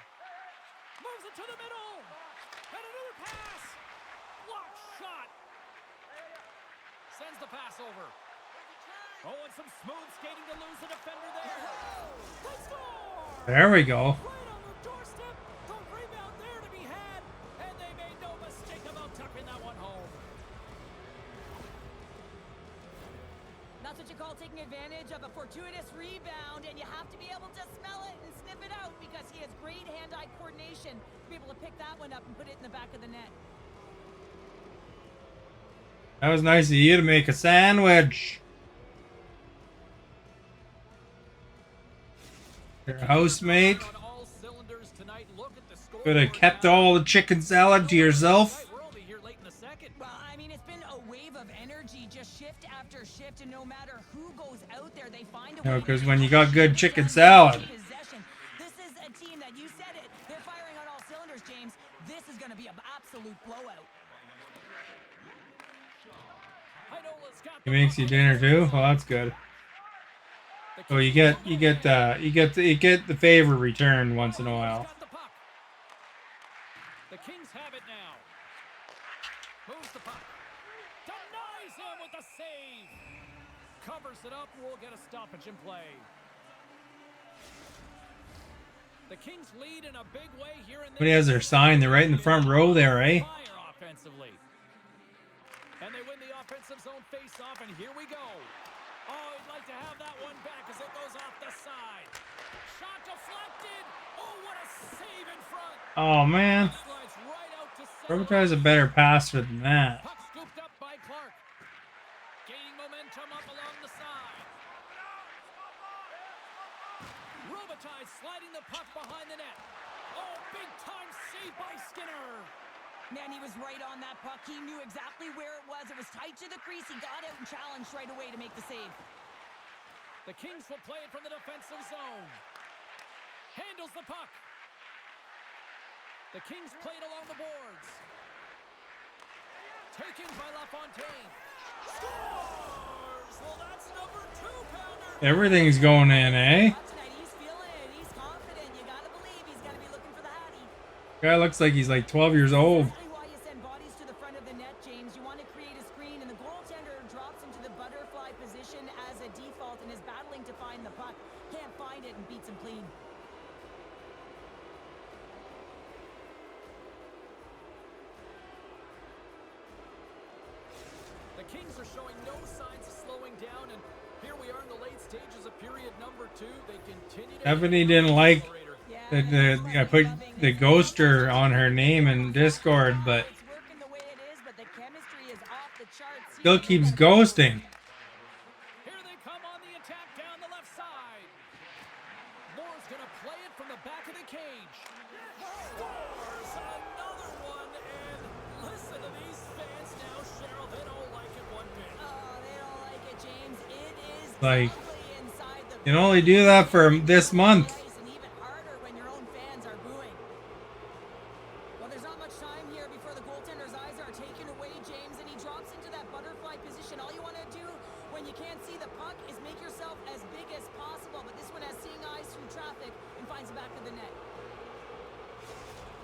Moves it to the middle. And another pass. Blocked shot. sends the pass over. Oh, and some smooth skating to lose the defender there. They score! There we go. Right on the doorstep. The rebound there to be had. And they made no mistake about tucking that one home. That's what you call taking advantage of a fortuitous rebound, and you have to be able to smell it and sniff it out because he has great hand-eye coordination to be able to pick that one up and put it in the back of the net. That was nice of you to make a sandwich. Your housemate On all cylinders tonight. Look at the score. could have kept all the chicken salad to yourself. We're only here late in the second. Well, I mean, it's been a wave of energy, just shift after shift, and no matter who goes out there, they find a way. No, to 'cause get when you got good possession. chicken salad. Possession. This is a team that, you said it, they're firing on all cylinders, James. This is going to be an absolute blowout. Heidola's got He the makes puck. you dinner too. Well, that's good. So you get the favor returned once in a while. Got the puck. The Kings have it now. Moves the puck. Denies him with the save. Covers it up. We'll get a stoppage in play. The Kings lead in a big way here in Somebody has their sign. They're right in the front row there, eh? Fire offensively. And they win the offensive zone face-off, and here we go. Oh, he'd like to have that one back as it goes off the side. Shot deflected. Oh, what a save in front. Oh man, Slides right out to center. Robitaille's a better passer than that. Puck scooped up by Clark. Gaining momentum up along the side. Robitaille sliding the puck behind the net. Oh, big time save by Skinner. Man, he was right on that puck. He knew exactly where it was. It was tight to the crease. He got out and challenged right away to make the save. The Kings will play it from the defensive zone. Handles the puck. The Kings play it along the boards. Taken by LaFontaine. Scores! Well, that's number 2-pounder. Everything's going in, eh? Not tonight. He's feeling it. He's confident. You gotta believe he's gonna be looking for the Hattie. Guy looks like he's like 12 years old. Exactly why you send bodies to the front of the net, James. You want to create a screen, and the goaltender drops into the butterfly position as a default and is battling to find the puck. Can't find it and beats him clean. The Kings are showing no signs of slowing down, and here we are in the late stages of period number 2. They continue to Ebony didn't like Yeah, I put the ghoster on her name in Discord, but it's working the way it is, but the chemistry is off the charts. still keeps ghosting. Here they come on the attack down the left side. Moore's going to play it from the back of the cage. Scores another one, and listen to these fans now, Cheryl. They don't like it one bit. Oh, they don't like it, James. It is Like, ugly inside the you can only do that for this month. and even harder when your own fans are booing. Well, there's not much time here before the goaltender's eyes are taken away, James, and he drops into that butterfly position. All you want to do when you can't see the puck is make yourself as big as possible, but this one has seeing eyes through traffic and finds the back of the net.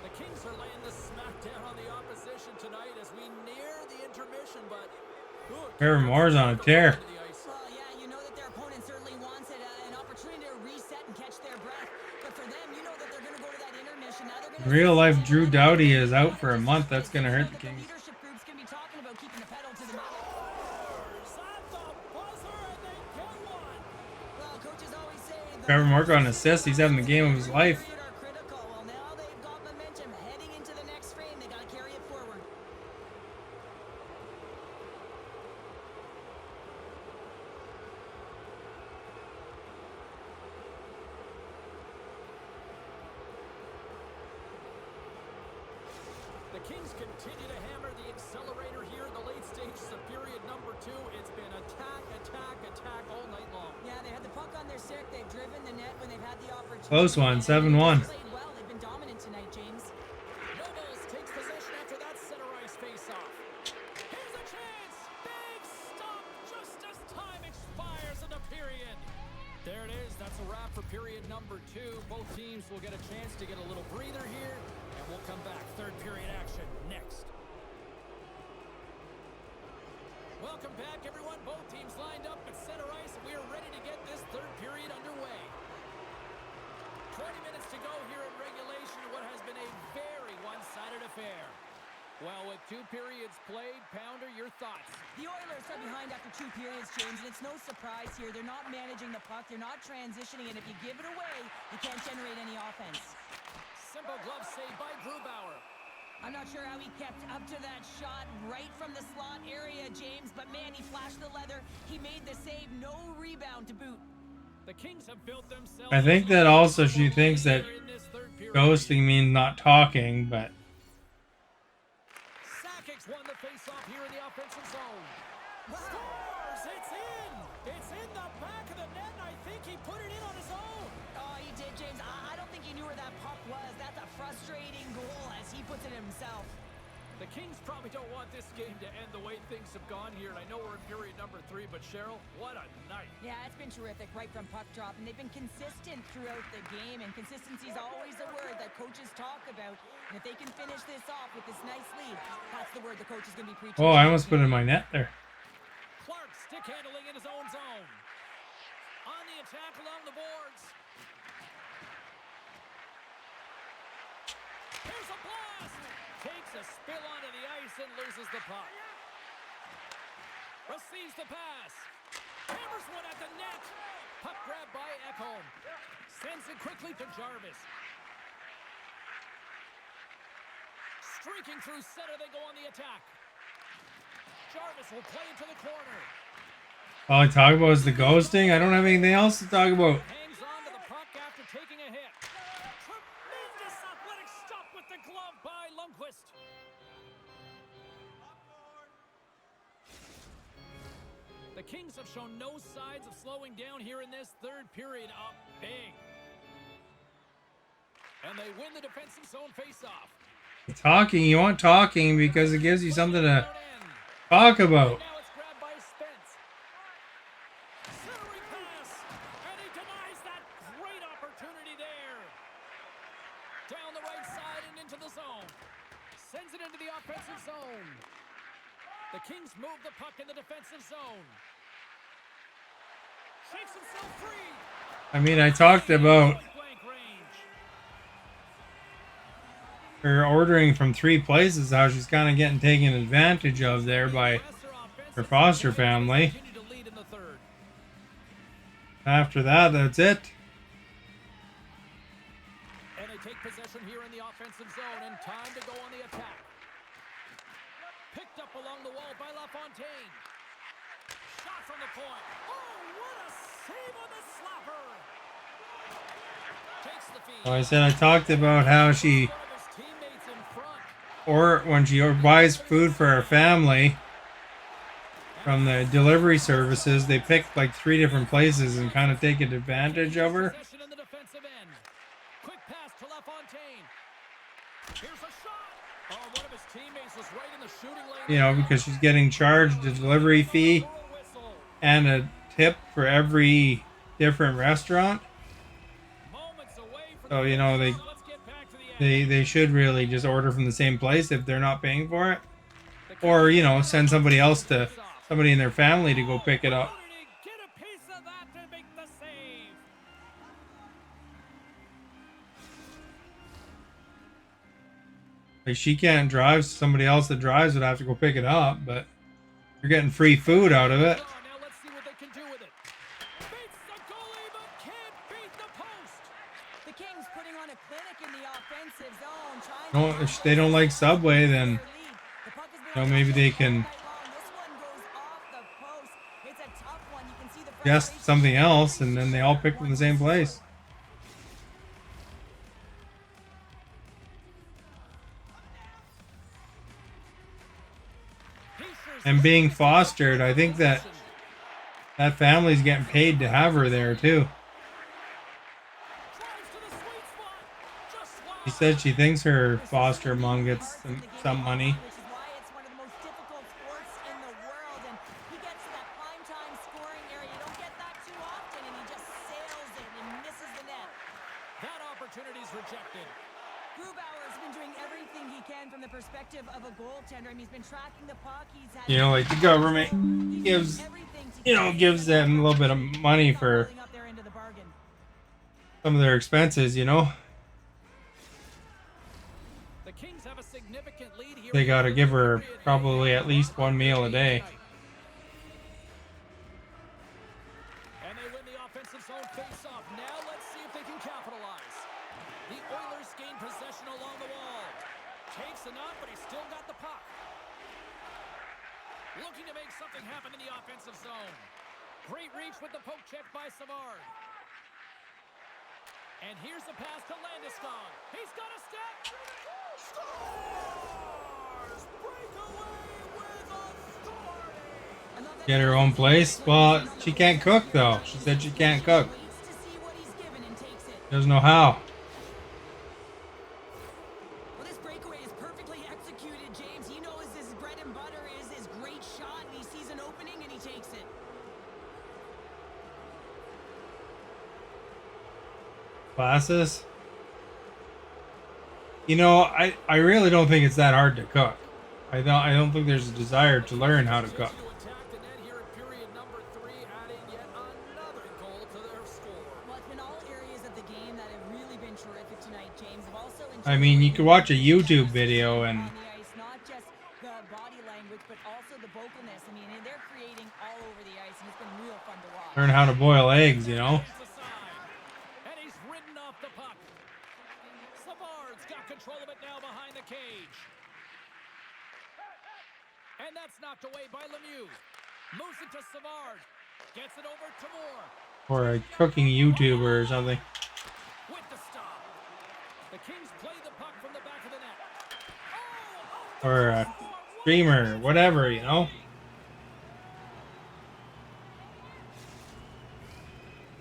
The Kings are laying the smackdown on the opposition tonight as we near the intermission, but Trevor Moore's on a tear. Well, yeah, you know that their opponent certainly wants it, an opportunity to reset and catch their breath. But for them, you know that they're going to go to that intermission. Now they're going to Real life Drew Doughty is out for a month. That's gonna hurt the Kings. leadership group's going to be talking about keeping the pedal to the metal. at the buzzer, and they get one. Well, coaches always say the Trevor Moore got an assist. He's having the game of his life. period are critical. Well, now they've got momentum heading into the next frame. They got to carry it forward. The Kings continue to hammer the accelerator here in the late stages of period number 2. It's been attack, attack, attack all night long. Yeah, they had the puck on their stick. They've driven the net when they've had the opportunity. Close one, And they've 7-1. played well. They've been dominant tonight, James. Nobles takes possession after that center ice face-off. Here's a chance! Big stop just as time expires in the period. There it is. That's a wrap for period number 2. Both teams will get a chance to get a little breather here, and we'll come back. Third period action next. Welcome back, everybody. it's played. Pounder, your thoughts? The Oilers are behind after 2 periods, James, and it's no surprise here. They're not managing the puck. They're not transitioning, and if you give it away, you can't generate any offense. Simple glove save by Grubauer. I'm not sure how he kept up to that shot right from the slot area, James, but man, he flashed the leather. He made the save, no rebound to boot. The Kings have built themselves. I think that also she thinks that ghosting means not talking, but Sakic's won the face-off here in the offensive zone. Scores! It's in! It's in the back of the net, and I think he put it in on his own. Oh, he did, James. I don't think he knew where that puck was. That's a frustrating goal as he puts it himself. The Kings probably don't want this game to end the way things have gone here. And I know we're in period number 3, but Cheryl, what a night. Yeah, it's been terrific right from puck drop, and they've been consistent throughout the game, and consistency is always a word that coaches talk about. And if they can finish this off with this nice lead, that's the word the coach is going to be preaching. oh, I almost put it in my net there. Clark stick handling in his own zone. On the attack along the boards. Here's a blast. Takes a spill onto the ice and loses the puck. Receives the pass. Hammers one at the net. Puck grab by Ekholm. Sends it quickly to Jarvis. Streaking through center, they go on the attack. Jarvis will play into the corner. All I talk about is the ghosting. I don't have anything else to talk about. Hangs on to the puck after taking a hit. Tremendous athletic stop with the glove by Lundqvist. The Kings have shown no signs of slowing down here in this third period. Up big. And they win the defensive zone faceoff. Talking, you want talking because it gives you something to talk about. Now it's grabbed by Spence. Centering pass, and he denies that great opportunity there. Down the right side and into the zone. Sends it into the offensive zone. The Kings move the puck in the defensive zone. Shakes himself free. I mean, I talked about Blank range. her ordering from 3 places, how she's kind of getting taken advantage of there by her foster family. Continue to lead in the third. After that, that's it. And they take possession here in the offensive zone, and time to go on the attack. Picked up along the wall by LaFontaine. Shot from the point. Oh, what a save on the slapper! Takes the feed. So I said I talked about how she, One of his teammates in front. or when she buys food for her family from the delivery services, they pick like 3 different places and kind of take advantage of her. Possession in the defensive end. Quick pass to LaFontaine. Here's a shot. Oh, one of his teammates was right in the shooting lane. You know, because she's getting charged a delivery fee For a whistle. and a tip for every different restaurant. Moments away from So, the you know, finish. Let's get back to the action. they should really just order from the same place if they're not paying for it. Or, you know, send somebody else to, somebody in their family to go pick it up. How did he get a piece of that to make the save? Like, she can't drive, so somebody else that drives would have to go pick it up, but you're getting free food out of it. Now let's see what they can do with it. Beats the goalie, but can't beat the post. The Kings putting on a clinic in the offensive zone, trying No, to if they don't like Subway, then, the puck has been you know, on maybe the they post can all night long. This one goes off the post. It's a tough one. You can see the guess frustration. something else, and then they all pick from the same place. And being fostered, I think that family's getting paid to have her there too. Drives to the sweet spot. Just She wide. said she thinks her foster mom gets some money. Which is why it's one of the most difficult sports in the world. And he gets to that prime time scoring area. You don't get that too often, and he just sails it and misses the net. That opportunity's rejected. Grubauer's been doing everything he can from the perspective of a goaltender. I mean, he's been tracking the puck. He's had You know, like the government gives, everything to you know, gives them a little bit of money for holding up their end of the bargain. some of their expenses, you know. The Kings have a significant lead They gotta give her probably at least one meal a day. And they win the offensive zone face-off. Now let's see if they can capitalize. The Oilers gain possession along the wall. Takes enough, but he's still got the puck. Looking to make something happen in the offensive zone. Great reach with the poke check by Savard. And here's the pass to Landeskog. He's got a step. Scores! Breakaway with authority. Get her own place? Well, she can't cook though. She said she can't cook. Waits to see what he's given and takes it. Doesn't know how. Well, this breakaway is perfectly executed, James. He knows his bread and butter is his great shot, and he sees an opening and he takes it. Classes? You know, I really don't think it's that hard to cook. I don't think there's a desire to learn how to cook. To attack the net here in period number 3, adding yet another goal to their score. Well, it's been all areas of the game that have really been terrific tonight, James. I've also I mean, you could watch a YouTube video and on the ice, not just the body language, but also the vocalness. I mean, they're creating all over the ice, and it's been real fun to watch. learn how to boil eggs, you know? It's aside, and he's ridden off the puck. Savard's got control of it now behind the cage. And that's knocked away by Lemieux. Moves it to Savard. Gets it over to Moore. Or a cooking YouTuber or something. With the stop. The Kings play the puck from the back of the net. Oh, Or a streamer, whatever, you know?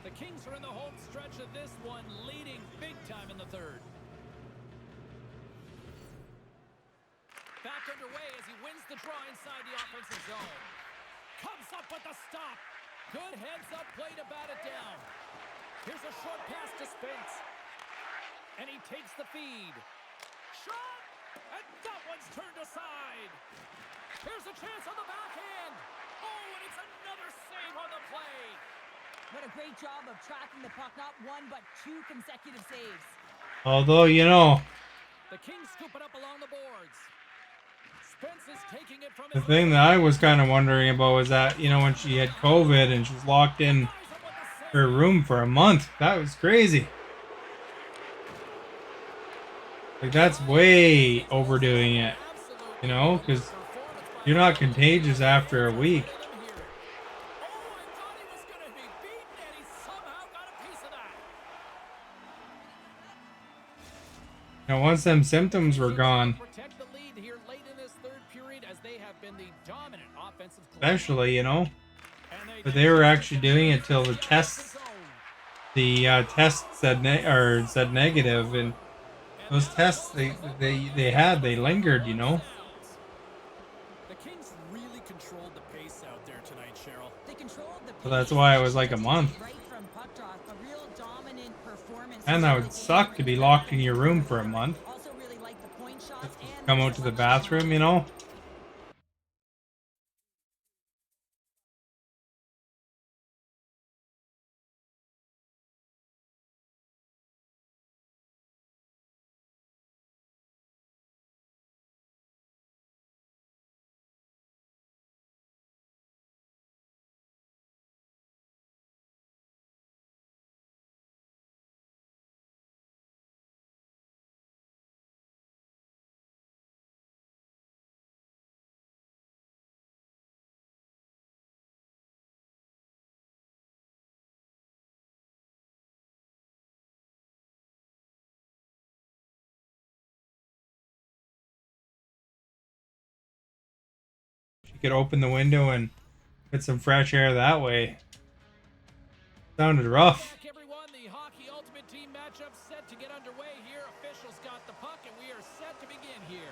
the Kings are in the home stretch of this one, leading big time in the third. Back underway as he wins the draw inside the offensive zone. Comes up with the stop. Good heads-up play to bat it down. Here's a short pass to Spence. And he takes the feed. Shot! And that one's turned aside. Here's a chance on the backhand. Oh, and it's another save on the play. What a great job of tracking the puck. Not one, but two consecutive saves. Although, you know, The Kings scoop it up along the boards. Spence is taking it from the his thing that I was kind of wondering about was that, you know, when she had COVID and she was locked in her room for a month. That was crazy. Like, that's way overdoing it, you know, because you're not contagious after a week. Now, once them symptoms were gone, Protect the lead here late in this third period as they have been the dominant offensive club. eventually, you know, And but they were actually doing it till the test said said negative, and those tests they lingered, you know. The Kings really controlled the pace out there tonight, Cheryl. They controlled the So that's why it was like a month. right from puck drop. A real dominant performance. And that would suck to be locked in your room for a month. Also really like the point shots and Come out to the bathroom, you know. You could open the window and get some fresh air that way. Sounded rough. Back, everyone. The Hockey Ultimate Team matchup set to get underway here. Officials got the puck, and we are set to begin here.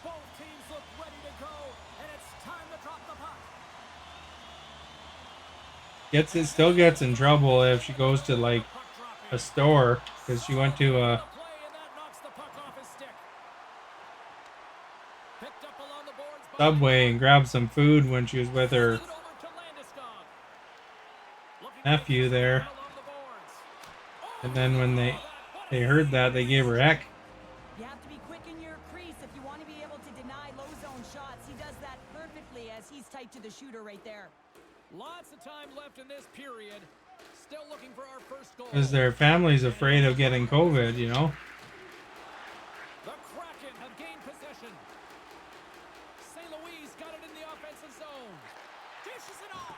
Both teams look ready to go, and it's time to drop the puck. Still gets in trouble if she goes to like Puck dropping. a store because she went to a The play, and that knocks the puck off his stick. Picked up along the boards by Subway and grabbed some food when she was with her it over to Landeskog. Looking nephew there. along the boards. And then when they they heard that, they gave her heck. You have to be quick in your crease if you want to be able to deny low zone shots. He does that perfectly as he's tight to the shooter right there. Lots of time left in this period. Still looking for our first goal. Because their family's afraid of getting COVID, you know? The Kraken have gained possession. St. Louis got it in the offensive zone. Dishes it off.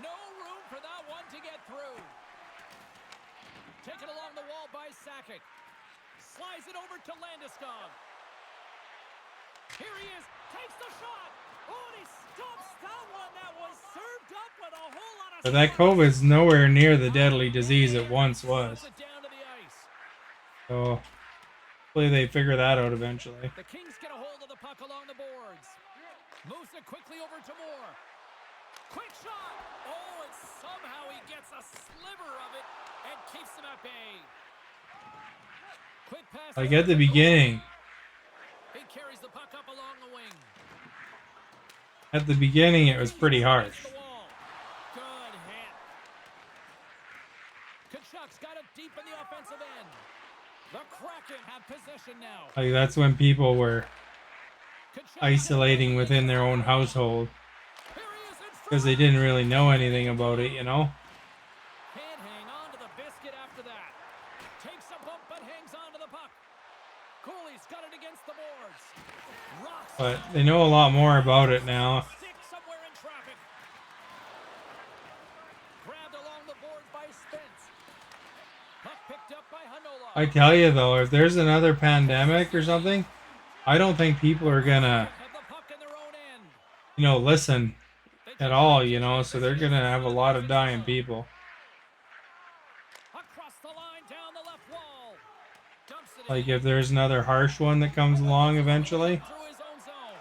No room for that one to get through. Taken along the wall by Sakic. Slides it over to Landeskog. Here he is. Takes the shot. Oh, and he stops that one. That was served up with a whole lot of... But that COVID's nowhere near the deadly disease it once was. It down to the ice. So, hopefully they figure that out eventually. The Kings get a hold of the puck along the boards. Moves it quickly over to Moore. Quick shot. Oh, and somehow he gets a sliver of it and keeps them at bay. Quick pass. Like at the beginning. He carries the puck up along the wing. At the beginning, it was pretty harsh. Good hit. Kachuk's got it deep in the offensive end. The Kraken have possession now. Like that's when people were isolating within their own household. Because they didn't really know anything about it, you know? Can't hang on to the biscuit after that. Takes a bump but hangs on to the puck. Cooley's got it against the boards. Rocks. But they know a lot more about it now. Stick somewhere in traffic. Grabbed along the board by Spence. Puck picked up by Hanola. I tell you though, if there's another pandemic or something, I don't think people are gonna, Have the puck in their own end. you know, listen at all, you know, so they're gonna have a lot of dying people. Across the line down the left wall. Dumps it Like in. if there's another harsh one that comes along eventually. Through his own zone.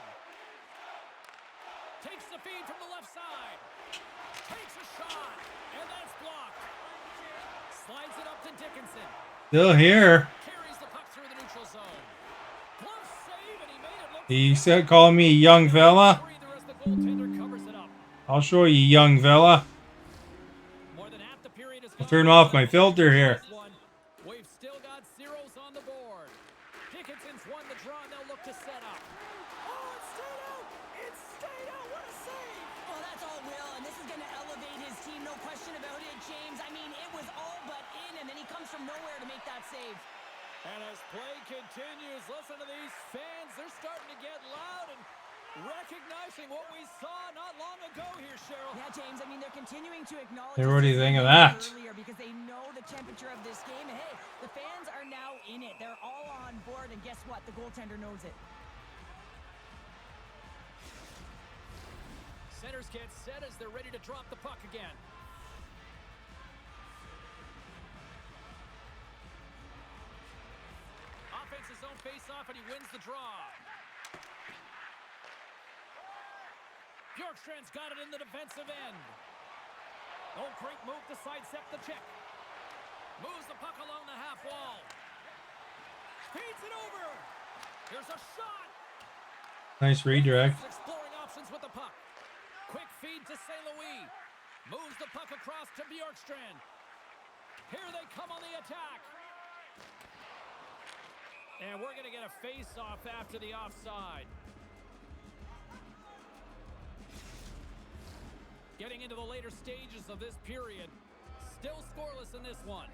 Takes the feed from the left side. Takes a shot. And that's blocked. Slides it up to Dickinson. Still here. Carries the puck through the neutral zone. Glove save, and he made it look He said, call me young fella. breather as the goaltender covers it up. I'll show you, young fella. More than half the period is I'll gone. turn off my filter here. We've still got zeros on the board. Dickinson's won the draw, and they'll look to set up. Oh, it stayed out! It stayed out! What a save! Well, that's all Will, and this is going to elevate his team, no question about it, James. I mean, it was all but in, and then he comes from nowhere to make that save. And as play continues, listen to these fans. They're starting to get loud and recognizing what we saw not long ago here, Cheryl. Yeah, James, I mean, they're continuing to acknowledge... Hey, what do you us think of as that? earlier because they know the temperature of this game. And hey, the fans are now in it. They're all on board, and guess what? The goaltender knows it. Centers get set as they're ready to drop the puck again. Offense's zone face-off, and he wins the draw. Bjorkstrand's got it in the defensive end. Oh, great move to sidestep the check. Moves the puck along the half wall. Feeds it over. Here's a shot. Nice redirect. Exploring options with the puck. Quick feed to St. Louis. Moves the puck across to Bjorkstrand. Here they come on the attack. And we're going to get a face-off after the offside. Getting into the later stages of this period. Still scoreless in this one.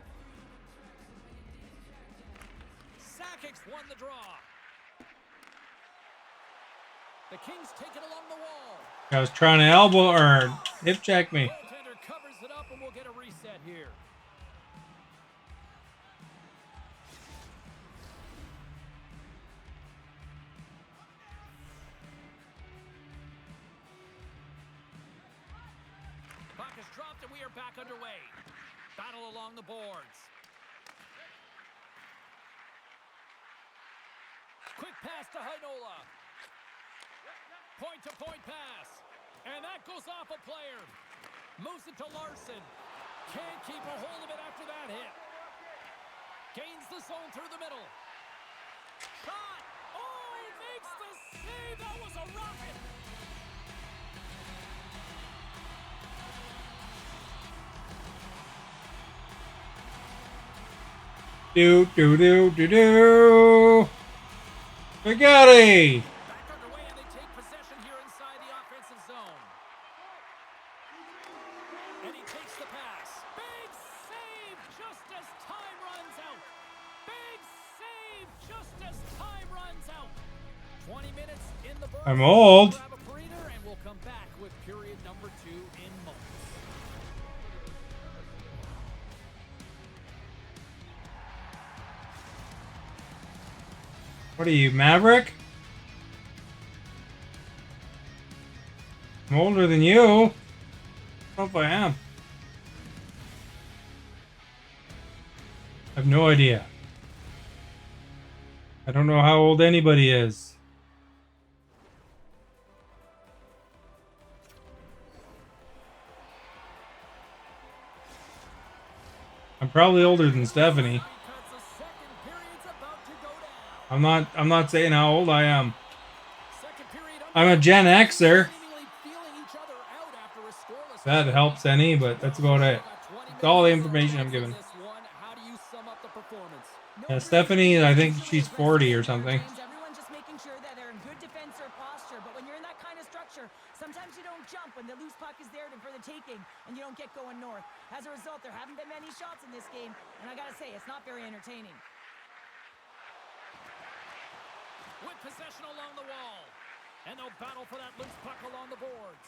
Sakic's won the draw. The Kings take it along the wall. I was trying to elbow or hip check me. Goaltender covers it up, and we'll get a reset here. Puck is dropped, and we are back underway. Battle along the boards. Quick pass to Heinola. Point-to-point pass. And that goes off a player. Moves it to Larson. Can't keep a hold of it after that hit. Gains the zone through the middle. Shot. Oh, he makes the save. That was a rocket. Do do do do do. Spaghetti. Back underway, and they take possession here inside the offensive zone. And he takes the pass. Big save just as time runs out. Big save just as time runs out. 20 minutes in the burst. I'm old. Grab a breather, and we'll come back with period number 2 in moments. What are you, Maverick? I'm older than you. I don't know if I am. I have no idea. I don't know how old anybody is. I'm probably older than Stephanie. I'm not saying how old I am. I'm a Gen Xer. That helps any, but that's about it. That's all the information I'm given. Yeah, Stephanie, I think she's 40 or something. Everyone just making sure that they're in good defensive posture, but when you're in that kind of structure, sometimes you don't jump when the loose puck is there for the taking and you don't get going north. As a result, there haven't been many shots in this game, and I gotta say, it's not very entertaining. With possession along the wall, and they'll battle for that loose puck along the boards.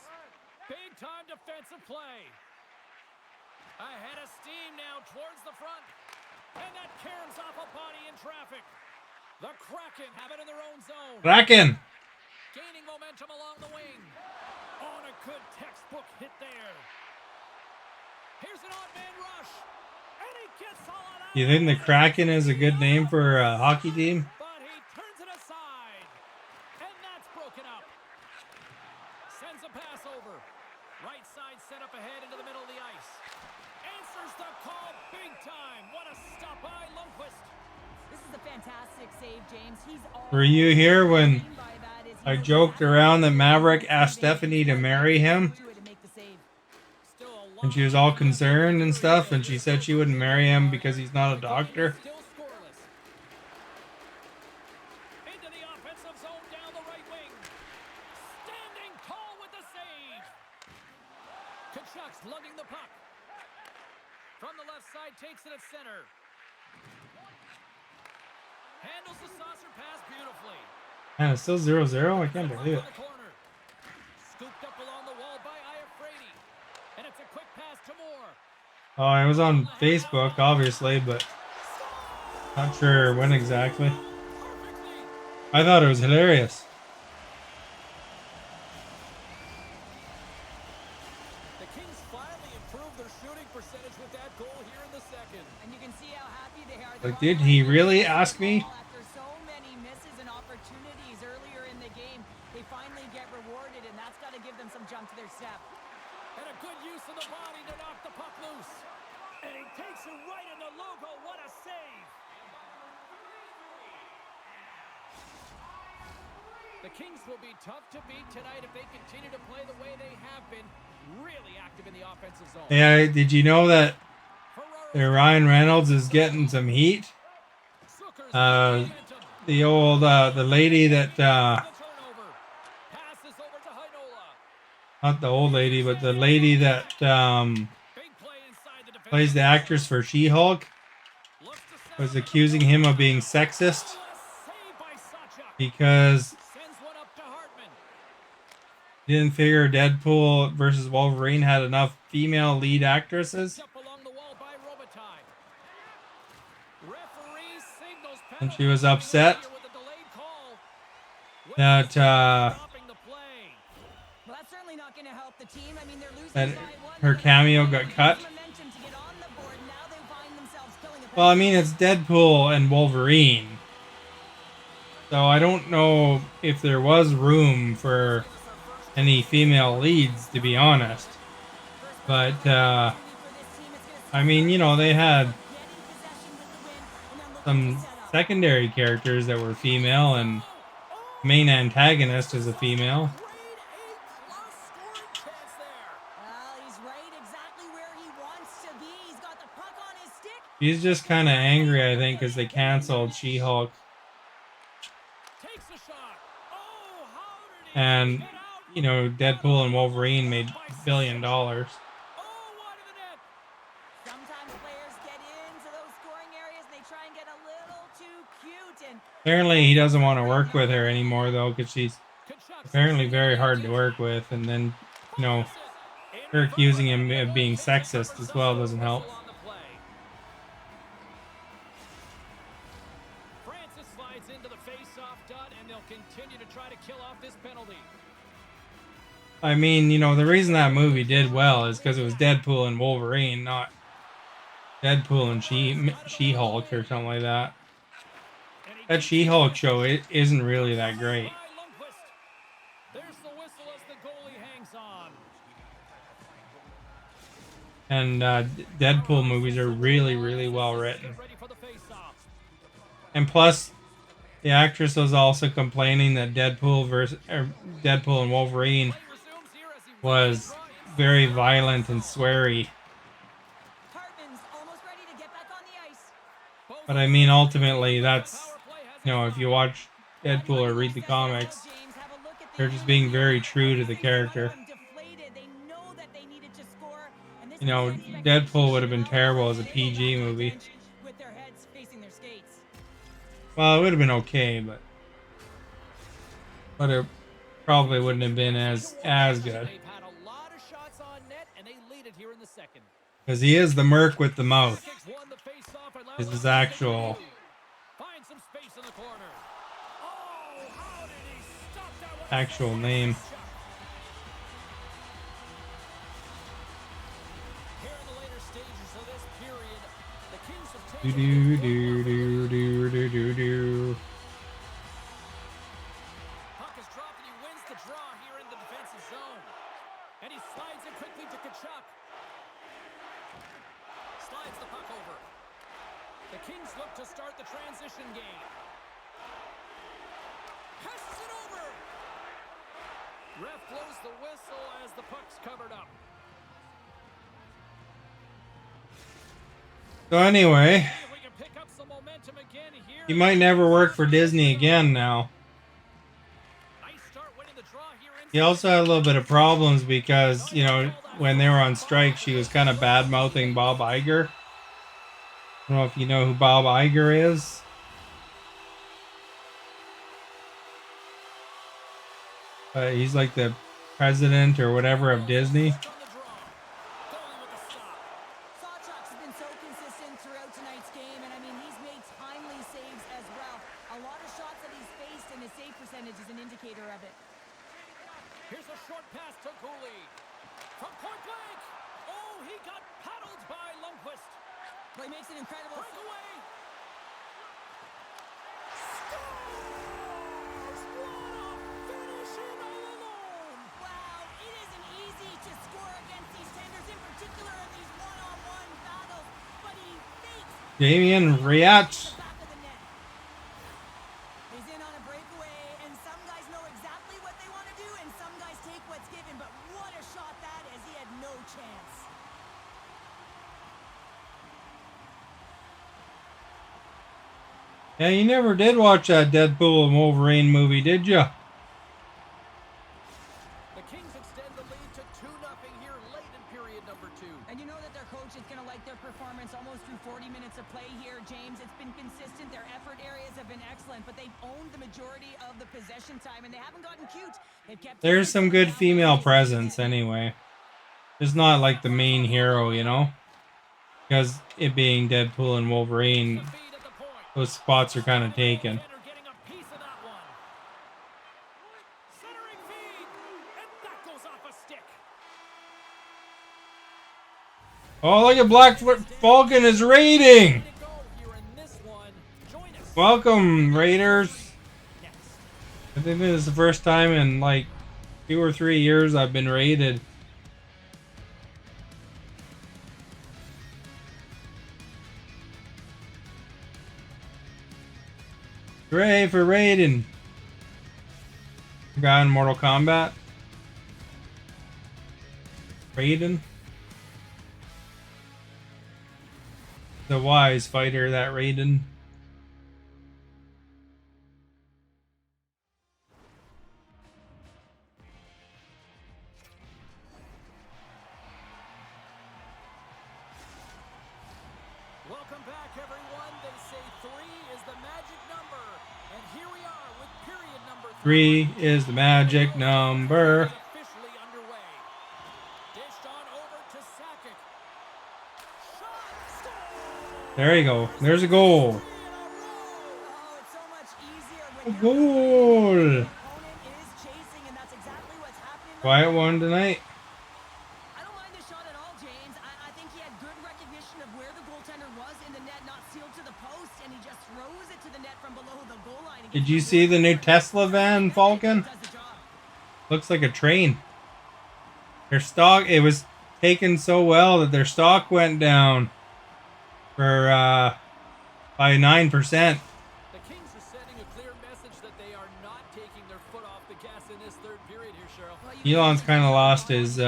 Big time defensive play. Ahead of steam now towards the front. And that caroms off a body in traffic. The Kraken have it in their own zone. Kraken. Gaining momentum along the wing. On a good textbook hit there. Here's an odd man rush. And he gets all of that. You think the Kraken is a good name for a hockey team? But he turns it aside. And that's broken up. Sends a pass over. Right side set up ahead into the middle of the ice. Answers the call big time. What a stop by Lundqvist. This is a fantastic save, James. He's all Were you here when I joked around that Maverick asked Stephanie to marry him? And she was all concerned and stuff, and she said she wouldn't marry him because he's not a doctor. Still scoreless. Into the offensive zone down the right wing. Standing tall with the save. Kachuk's lugging the puck. From the left side, takes it at center. Handles the saucer pass beautifully. Man, it's still 0-0? I can't believe it. Scooped up along the wall by Iafrate. And it's a quick pass to Moore. Oh, I was on Facebook, obviously, but not sure when exactly. I thought it was hilarious. The Kings finally improved their shooting percentage with that goal here in the second. And you can see how happy they are. Like, did he really ask me? After so many misses and opportunities earlier in the game, they finally get rewarded, and that's got to give them some jump to their step. And a good use of the body to knock the puck loose. And he takes it right in the logo. What a save. The Kings will be tough to beat tonight if they continue to play the way they have been. Really active in the offensive zone. Yeah, did you know that Ryan Reynolds is getting some heat? The old, the lady that, not the old lady, but the lady that plays the actress for She-Hulk was accusing him of being sexist because he didn't figure Deadpool versus Wolverine had enough female lead actresses. And she was upset that that her cameo got cut. Well, I mean, it's Deadpool and Wolverine, so I don't know if there was room for any female leads, to be honest. But I mean, you know, they had some secondary characters that were female, and main antagonist is a female. Well, he's right exactly where he wants to be. He's got the puck on his stick, She's just kind of angry, I think, because they canceled She-Hulk. Takes a shot. Oh, how did he And, get out? you know, Deadpool and Wolverine made By $1 billion. Oh, wide of the net. Sometimes players get into those scoring areas and they try and get a little too cute. And Apparently, he doesn't want to work with her anymore, though, because she's Kachuk apparently sends it very into the hard to attack. work with. And then, you know, Fires it. In her front, accusing and him it of will being take the cover sexist as well zone. doesn't help. Whistle on the play. Francis slides into the face-off dot, and they'll continue to try to kill off this penalty. I mean, you know, the reason that movie did well is because it was Deadpool and Wolverine, not Deadpool and She-Hulk or something like that. And he That keeps his She-Hulk show, distance. it isn't really that Covered great. by Lundqvist. There's the whistle as the goalie hangs on. And Deadpool movies are really, really well written. Get ready for the face-off. And plus, the actress was also complaining that Deadpool and Wolverine Play resumes here as he reaches was draw inside. very violent and sweary. Hartman's almost ready to get back on the ice. Both But I mean, sides ultimately, the that's, power play has you know, if you expired. watch Deadpool or read the comics, James, have a look at the they're just being very true to the character. deflated. They know that they needed to score, and this You know, is the Deadpool would have been expectation. terrible as a And they go back PG to the movie. bench with their heads facing their skates. Well, it would have been okay, but it probably wouldn't have been as good. They've had a lot of shots on net, and they lead it here in the second. Because he is the merc with the mouth. Sakic's won the face-off, and now Is his looking to actual continue. Finds some space in the corner. Oh, how did he stop that one? actual name. Here in the later stages of this period, the Kings have Do taken do a do do do do do do. Puck is dropped and he wins the draw here in the defensive zone. And he slides it quickly to Kachuk. Slides the puck over. The Kings look to start the transition game. Passes it over. Ref blows the whistle as the puck's covered up. So anyway, If we can pick up some momentum again here. he might never work for Disney again now. Nice start winning the draw here He also had a little bit of problems because, you know, when they were on strike, she was kind of bad-mouthing Bob Iger. I don't know if you know who Bob Iger is. He's like the president or whatever of Disney. Sawchuk's been so consistent throughout tonight's game, and I mean, he's made timely saves as well. A lot of shots that he's faced, and his save percentage is an indicator of it. Here's a short pass to Cooley. From point blank. Oh, he got paddled by Lundqvist. But he makes an incredible Breakaway. Scores! What a finishing all alone. Wow, it isn't easy to score against these tenders, in particular in these one-on-one battles, but he fakes Damien the Riat. back of the net. He's in on a breakaway, and some guys know exactly what they want to do, and some guys take what's given, but what a shot that is. He had no chance. Yeah, you never did watch that Deadpool and Wolverine movie, did you? The Kings extend the lead to 2-0 here late in period number 2. And you know that their coach is going to like their performance almost through 40 minutes of play here, James. It's been consistent. Their effort areas have been excellent, but they've owned the majority of the possession time, and they haven't gotten cute. They've kept There's some good female presence anyway. It's not like the main hero, you know? Because it being Deadpool and Wolverine, Feed at the point. those spots are kind of taken. Center getting a piece of that one. Centering feed, and that goes off a stick. Oh, look at Black Falcon is raiding! Way to go here in this one. Join us Welcome, Raiders. next. I think this is the first time in like 2 or 3 years I've been raided. Hooray for raiding! Guy in Mortal Kombat. Raiden. The wise fighter, that Raiden. Welcome back, everyone. They say 3 is the magic number. And here we are with period number 3 is the magic number. officially underway. Dished on over to Sakic. Shot, score! There you go. There's a goal. Oh, it's so much easier A when goal. the opponent is chasing, and that's exactly what's happening. Quiet one tonight. I don't mind the shot at all, James. I think he had good recognition of where the goaltender was in the net, not sealed to the post, and he just throws it to the net from below the goal line. Did you see the new Tesla van, Falcon? Does the job. Looks like a train. Their stock, it was taken so well that their stock went down for by 9%. The Kings are sending a clear message that they are not taking their foot off the gas in this third period here, Cheryl. Elon's kind of lost his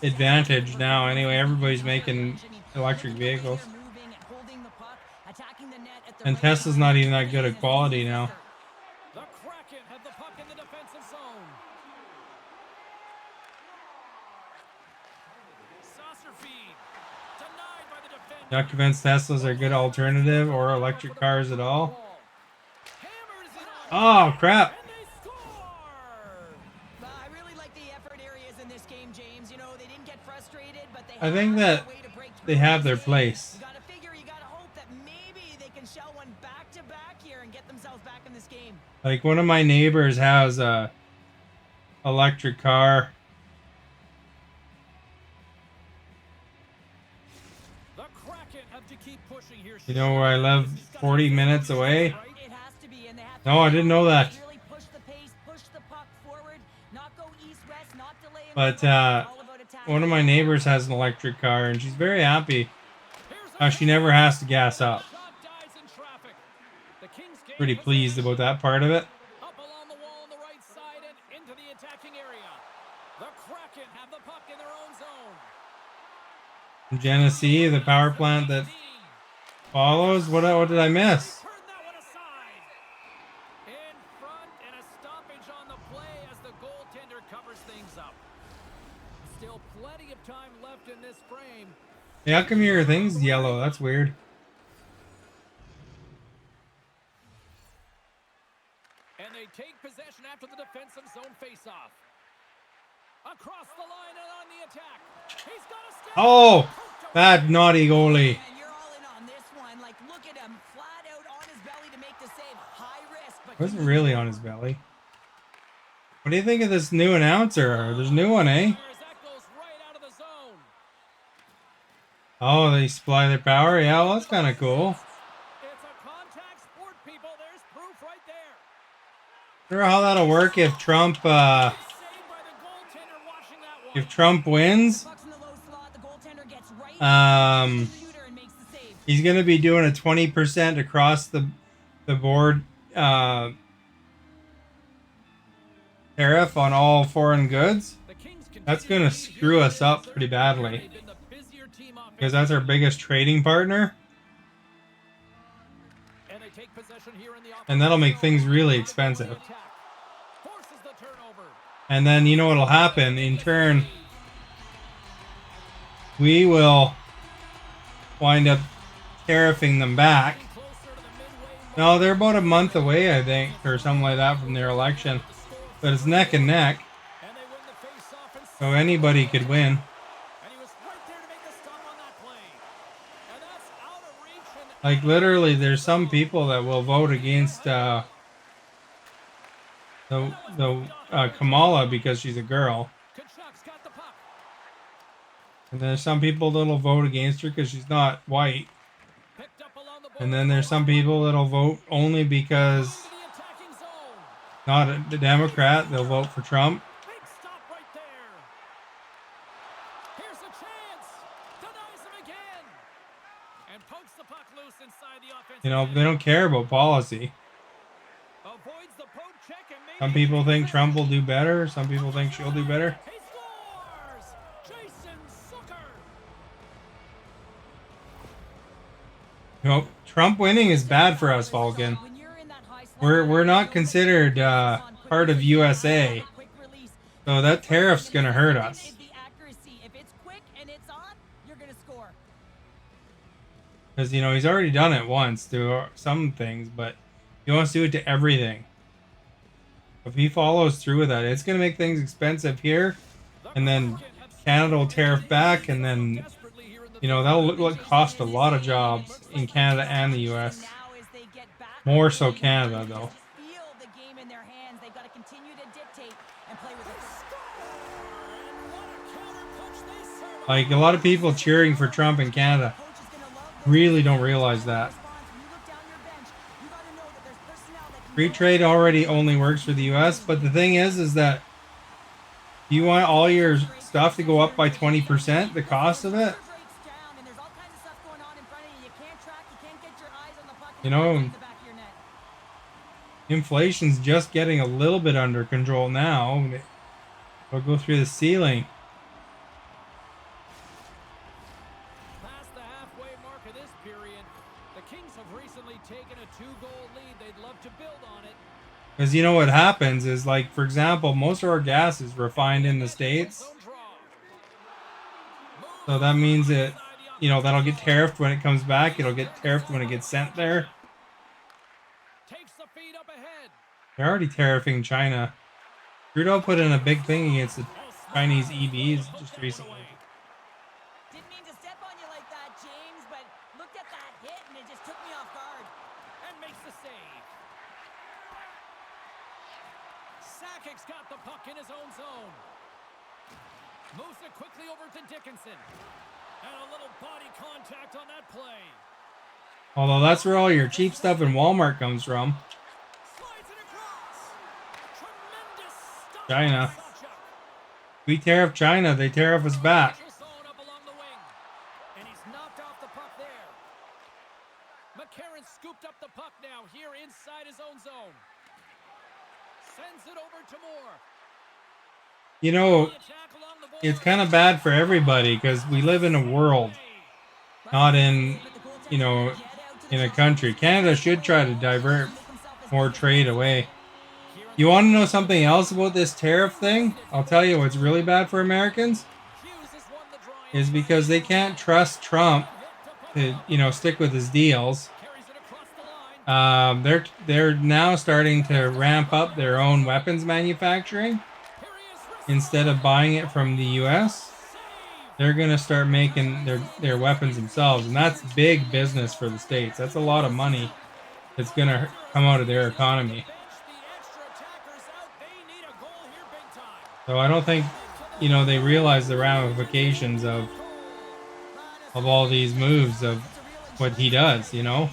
advantage now. Anyway, everybody's making electric vehicles. And Tesla's not even that good at quality now. The Kraken have the puck in the defensive zone. Saucer feed. Denied by the defender. Not convinced Teslas are a good alternative or electric cars at all. Hammers it on. Oh, crap. And they score! I really like the effort areas in this game, James. You know, they didn't get frustrated, but they I think had that a way to break they through have their this game. place. You gotta figure, you gotta hope that maybe they can shell one back to back here and get themselves back in this game. Like, one of my neighbors has a electric car. The Kraken have to keep pushing here. You know where I live 40 minutes away? It has to be, and they have to No, I didn't know that. really push the pace, push the puck forward, not go east-west, not delay. in But the play. All about attacking. one of my neighbors has an electric car, and she's very happy. She never has to gas up. Shot dies in traffic. The Kings gain Pretty pleased possession. about that part of it. Up along the wall on the right side and into the attacking area. The Kraken have the puck in their own zone. Genesee, the power plant that follows. What did I miss? Turn that one aside. In front and a stoppage on the play as the goaltender covers things up. Still plenty of time left in this frame. Hey, how come your thing's yellow? That's weird. And they take possession after the defensive zone faceoff. Across the line and on the attack. He's got a step. Oh, that naughty goalie. And you're all in on this one. Like, look at him, flat out on his belly to make the save. High risk, but Wasn't really on his belly. What do you think of this new announcer? There's a new one, eh? That goes right out of the zone. Oh, they supply their power? Yeah, well, that's kind of cool. It's a contact sport, people. There's proof right there. I wonder how that'll work if Trump, Saved by the goaltender watching that one. if Trump wins. Puck's in the low slot, the goaltender gets right Um, to the shooter and makes the save. He's gonna be doing a 20% across the board tariff on all foreign goods. The Kings That's continue gonna to be screw here us in up the pretty third badly. period. They've been the busier team Because that's our biggest trading partner, And they take possession here in the and that'll make things really expensive. And then you know what'll happen in turn. We will wind up tariffing them back. No, they're about a month away, I think, or something like that from their election. But it's neck and neck, so anybody could win. Like, literally, there's some people that will vote against Kamala because she's a girl. And there's some people that'll vote against her because she's not white. And then there's some people that'll vote only because not a Democrat, they'll vote for Trump. Big stop right there. Here's a chance. Denies him again. And pokes the puck loose inside the offensive You know, end. they don't care about policy. Avoids the poke check and maybe Some people think Trump will do better. Some people think she'll do better. he scores. Jason Zucker. You know, Trump winning is bad for us, Vulcan. When you're in that high slot, We're not know that the considered is on quick part of release. You have to have USA, a quick release. so The that first tariff's release, gonna the hurt second is us. the accuracy. If it's quick and it's on, you're gonna score. Because you know he's already done it once to some things, but he wants to do it to everything. If he follows through with that, it's gonna make things expensive here, The and then Kraken have Canada will scored, and tariff they need back, to and so then desperately here in the you know third. that'll cost a Transition is lot of in, and it jobs looks in like a Canada and the desperation U.S. now as they get back More so underway. They're Canada, trying to though. just feel the game in their hands. They've got to continue to dictate and play with it. Like a lot of people cheering for Trump in Canada Coach is going to love this. really don't realize that. Response. When you look down your bench, you got to know that there's personnel that can Free go trade out already and only works for the U.S., but the thing is that you want all your stuff to go up by 20%, the cost of it. You know, inflation's just getting a little bit under control now. It'll go through the ceiling. Past the halfway mark of this period, the Kings have recently taken a 2-goal lead. They'd love to build on it. Because you know what happens is, like, for example, most of our gas is refined in the States. So that means that, you know, that'll get tariffed when it comes back. It'll get tariffed when it gets sent there. Takes the feed up ahead. They're already tariffing China. Trudeau put in a big thing against the Chinese EVs just recently. Didn't mean to step on you like that, James, but looked at that hit and it just took me off guard. And makes the save. Sakic's got the puck in his own zone. Moves it quickly over to Dickinson. And a little body contact on that play. Although that's where all your cheap stuff in Walmart comes from. Slides it across. Tremendous stuff. China. We tariff China, they tariff us back. Zone up along the wing. And he's knocked off the puck there. McCarron scooped up the puck now here inside his own zone. Sends it over to Moore. You know, it's kind of bad for everybody because we live in a world, not in, you know, in a country. Canada should try to divert more trade away. You want to know something else about this tariff thing? I'll tell you what's really bad for Americans is because they can't trust Trump to, you know, stick with his deals. They're now starting to ramp up their own weapons manufacturing. Instead of buying it from the U.S., they're going to start making their weapons themselves. And that's big business for the States. That's a lot of money that's going to come out of their economy. So I don't think, you know, they realize the ramifications of all these moves of what he does, you know?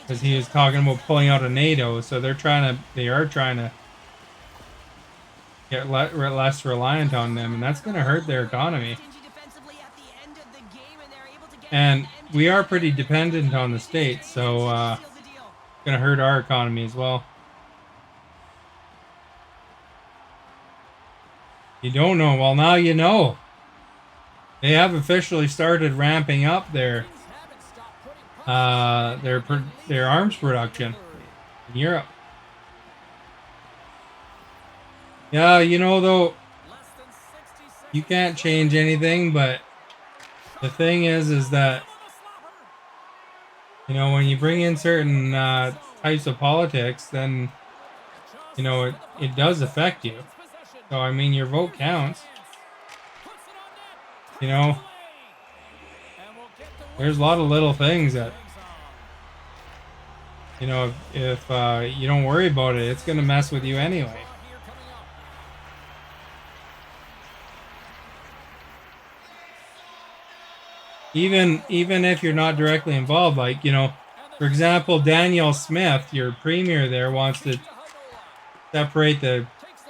Because he was talking about pulling out of NATO, so they are trying to get less reliant on them, and that's going to hurt their economy. And we are pretty dependent on the States, so it's going to hurt our economy as well. You don't know? Well, now you know. They have officially started ramping up their arms production in Europe. Yeah, you know, though, you can't change anything, but the thing is that, you know, when you bring in certain types of politics, then, you know, it does affect you. So, I mean, your vote counts. You know, there's a lot of little things that, you know, if you don't worry about it, it's going to mess with you anyway. Even if you're not directly involved, like, you know, for example, Danielle Smith, your premier there, wants to separate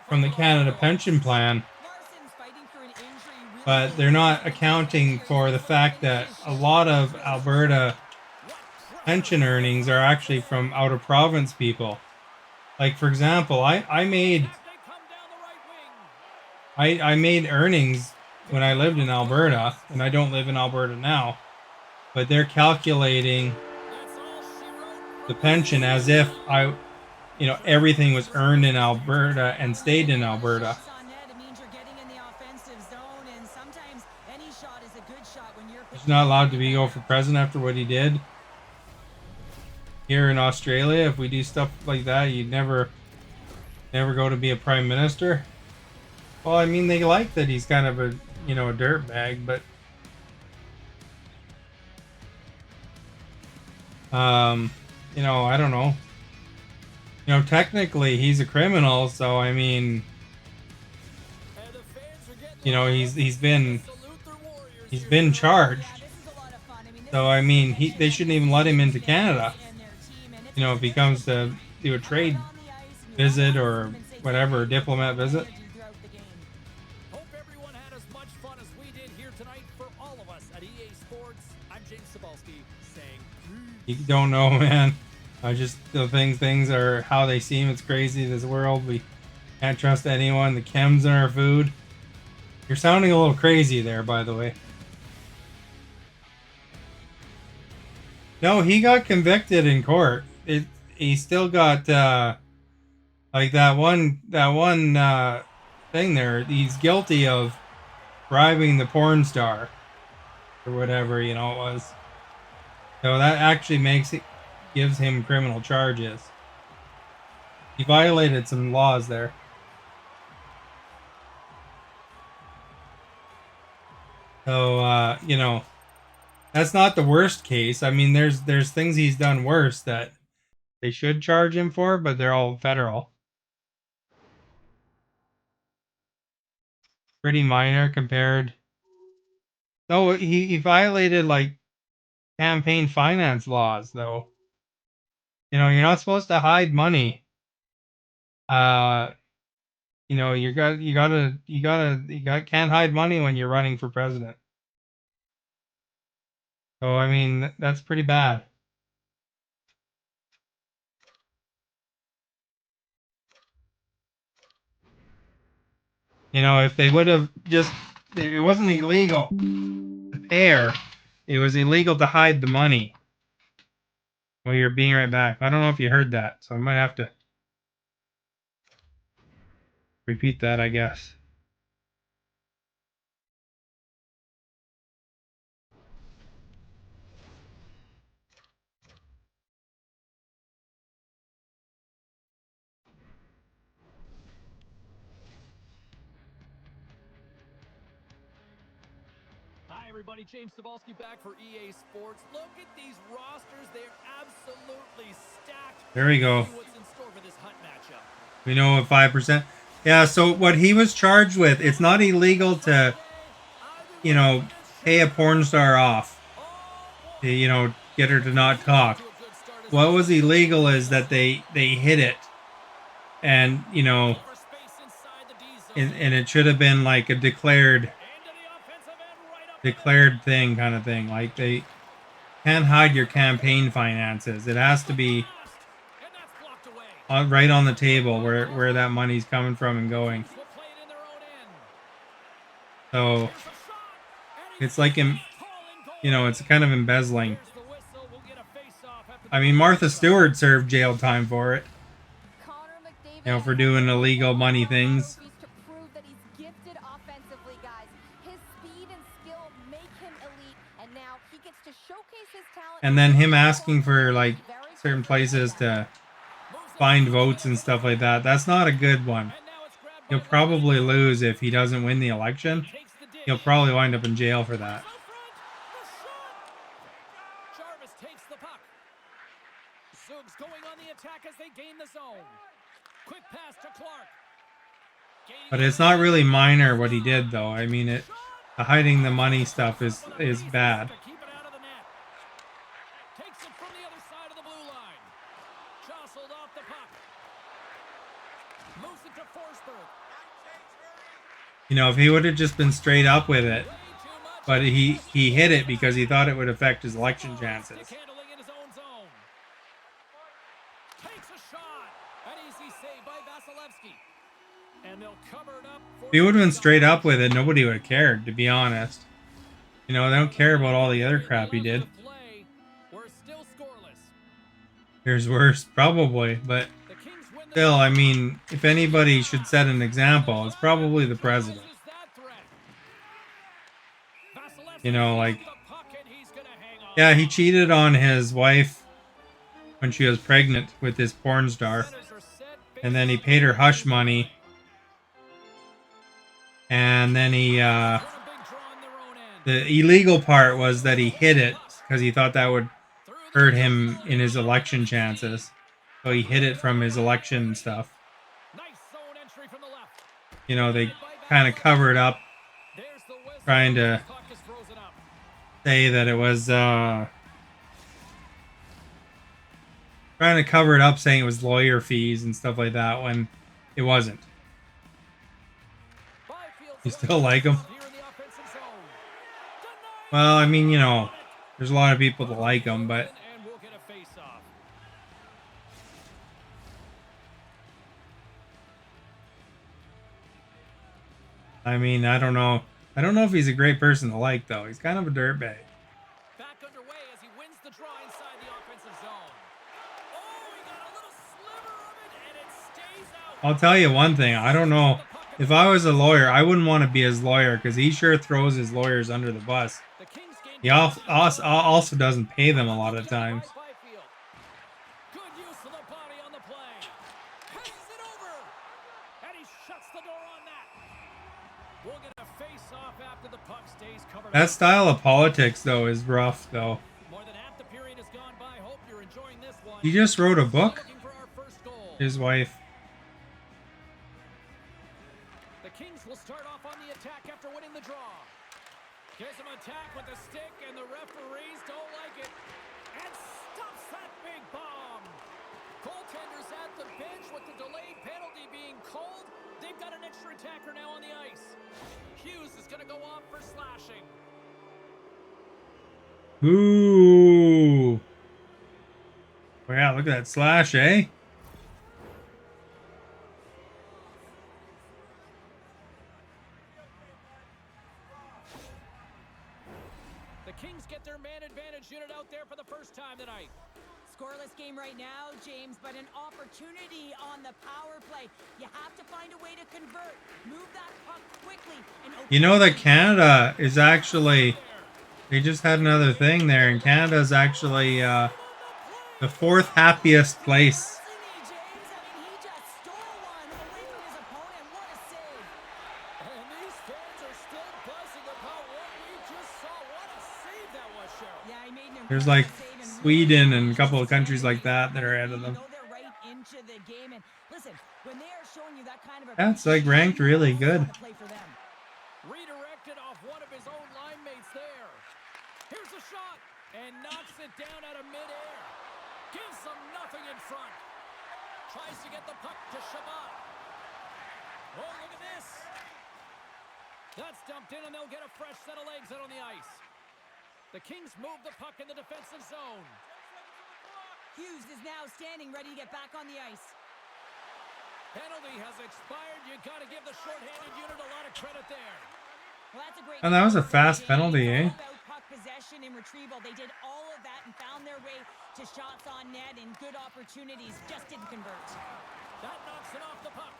from the Canada Pension Plan, but they're not accounting for the fact that a lot of Alberta pension earnings are actually from out of province people. Like, for example, I made earnings when I lived in Alberta, and I don't live in Alberta now. but they're calculating the pension as if everything was earned in Alberta and stayed in Alberta. He's not allowed to go for president after what he did. Here in Australia, if we do stuff like that, you'd never go to be a prime minister. Well, I mean, they like that he's kind of a dirtbag, but I don't know. Technically he's a criminal, so I mean, he's been charged. So I mean, they shouldn't even let him into Canada. If he comes to do a trade visit or whatever, diplomat visit. Hope everyone had as much fun as we did here tonight. For all of us at EA Sports, I'm James Cebulski saying, you don't know, man. I just things are how they seem. It's crazy, this world. We can't trust anyone. The chems in our food. You're sounding a little crazy there, by the way. No, he got convicted in court. He still got like that one thing there. He's guilty of bribing the porn star or whatever it was. So that actually gives him criminal charges. He violated some laws there. So that's not the worst case. I mean, there's things he's done worse that they should charge him for, but they're all federal. Pretty minor compared. No, he violated like campaign finance laws, though. You're not supposed to hide money. You can't hide money when you're running for president. So I mean, that's pretty bad. If they would have it wasn't illegal to pay her. It was illegal to hide the money. Well, you're being right back. I don't know if you heard that, so I might have to repeat that, I guess. hi everybody, James Cebulski back for EA Sports. Look at these rosters. They're absolutely stacked. There we go. What's in store for this Hunt matchup? We know what 5%. Yeah, so what he was charged with, it's not illegal to, pay a porn star off. To, get her to not talk. What was illegal is that they hid it. And, and it should have been like a declared thing kind of thing. Like they can't hide your campaign finances. It has to be right on the table where that money's coming from and going. So it's like it's kind of embezzling. I mean, Martha Stewart served jail time for it. For doing illegal money things. And then him asking for like certain places to find votes and stuff like that. That's not a good one. He'll probably lose if he doesn't win the election. He'll probably wind up in jail for that. But it's not really minor what he did, though. I mean, the hiding the money stuff is bad. If he would have just been straight up with it, but he hid it because he thought it would affect his election chances. If he would have been straight up with it, nobody would have cared, to be honest. They don't care about all the other crap he did. There's worse, probably, but The Kings win the still, I draw. mean, if anybody should set an example, it's probably the president. Loses that threat. You Vasilevsky's know, got like, the puck and he's gonna hang yeah, he on. cheated on his wife when she was pregnant with this porn star, Centers are set, and face then he on the paid her right hush wing money, side. and then he, Won a big draw on their own end. the illegal part was that he hid it because he thought that would Through the hurt middle, him in his Fleury. election chances. So he hid it from his election stuff. Nice zone entry from the left. You know, they Defended by kind of covered up, There's the whistle. trying The to puck is frozen up. say that it was, trying to cover it up, saying it was lawyer fees and stuff like that when it wasn't. Byfield's You got still the like him? here in the offensive zone. Denied. Well, I mean, you know, there's a lot of people that like him, but And we'll get a face-off. I mean, I don't know. I don't know if he's a great person to like, though. He's kind of a dirtbag. Back underway as he wins the draw inside the offensive zone. Oh, he got a little sliver of it, and it stays out. I'll tell you one thing. I don't know. If I was a lawyer, I wouldn't want to be his lawyer because he sure throws his lawyers under the bus. The Kings gain He also doesn't pay them a lot of times. Good use of the body on the play. Passes it over. And he shuts the door on that. We'll get a face-off after the puck stays covered That up. style of politics, though, is rough, though. More than half the period has gone by. Hope you're enjoying this one. He just wrote a book, Looking for our first goal. his wife. The Kings will start off on the attack after winning the draw. Gives him attack with the stick, and the referees don't like it. And stops that big bomb. Goaltenders at the bench with the delayed penalty being called. They've got an extra attacker now on the ice. Hughes is going to go off for slashing. Ooh. Oh, yeah, look at that slash, eh? The Kings get their man advantage unit out there for the first time tonight. Scoreless game right now, James, but an opportunity on the power play. You have to find a way to convert. Move that puck quickly and open. You know that Canada is actually... They just had another thing there, and Canada is actually the fourth happiest place. James, I mean, he just stole one away from his opponent. What a save. And these fans are still buzzing about what we just saw. What a save that was, Cheryl. Yeah, he made an There's like incredible save and Sweden really and a couple of countries like that that are ahead of them. You know they're right into the game. And listen, when they are showing you that kind of That's like ranked really good. play for them. Redirected off one of his own line mates there. Here's a shot and knocks it down out of midair. Gives them nothing in front. Tries to get the puck to Shabbat. Oh, look at this. That's dumped in and they'll get a fresh set of legs out on the ice. The Kings move the puck in the defensive zone. Hughes is now standing ready to get back on the ice. Penalty has expired. You got to give the shorthanded unit a lot of credit there. Well, that's a great And that was a goal for the fast game. penalty, It's eh? all about puck possession and retrieval. They did all of that and found their way to shots on net and good opportunities. Just didn't convert. That knocks it off the puck.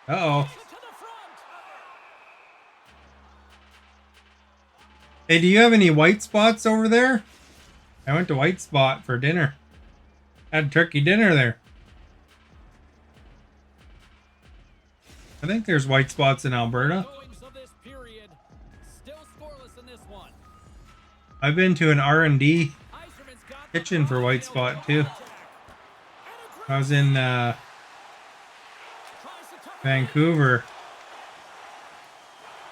Uh-oh. To the front. Hey, do you have any white spots over there? I went to White Spot for dinner. Had turkey dinner there. I think there's white spots in Alberta. Goings of this period. Still scoreless in this one. I've been to an R&D Eiserman's got the kitchen for puck. White They'll Spot go too. on attack. And a I was in tries to tuck it in. Vancouver.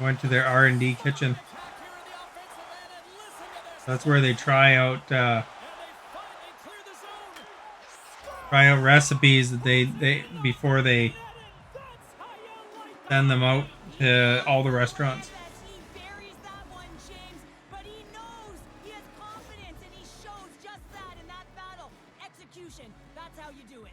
Went to their R&D kitchen. Attack here in the offensive end, and listen to this. That's where they try out And they finally clear the zone. recipes that they before they That's how you like that. send them out to all the restaurants. He buries that one, James, but he knows he has confidence and he shows just that in that battle. Execution, that's how you do it.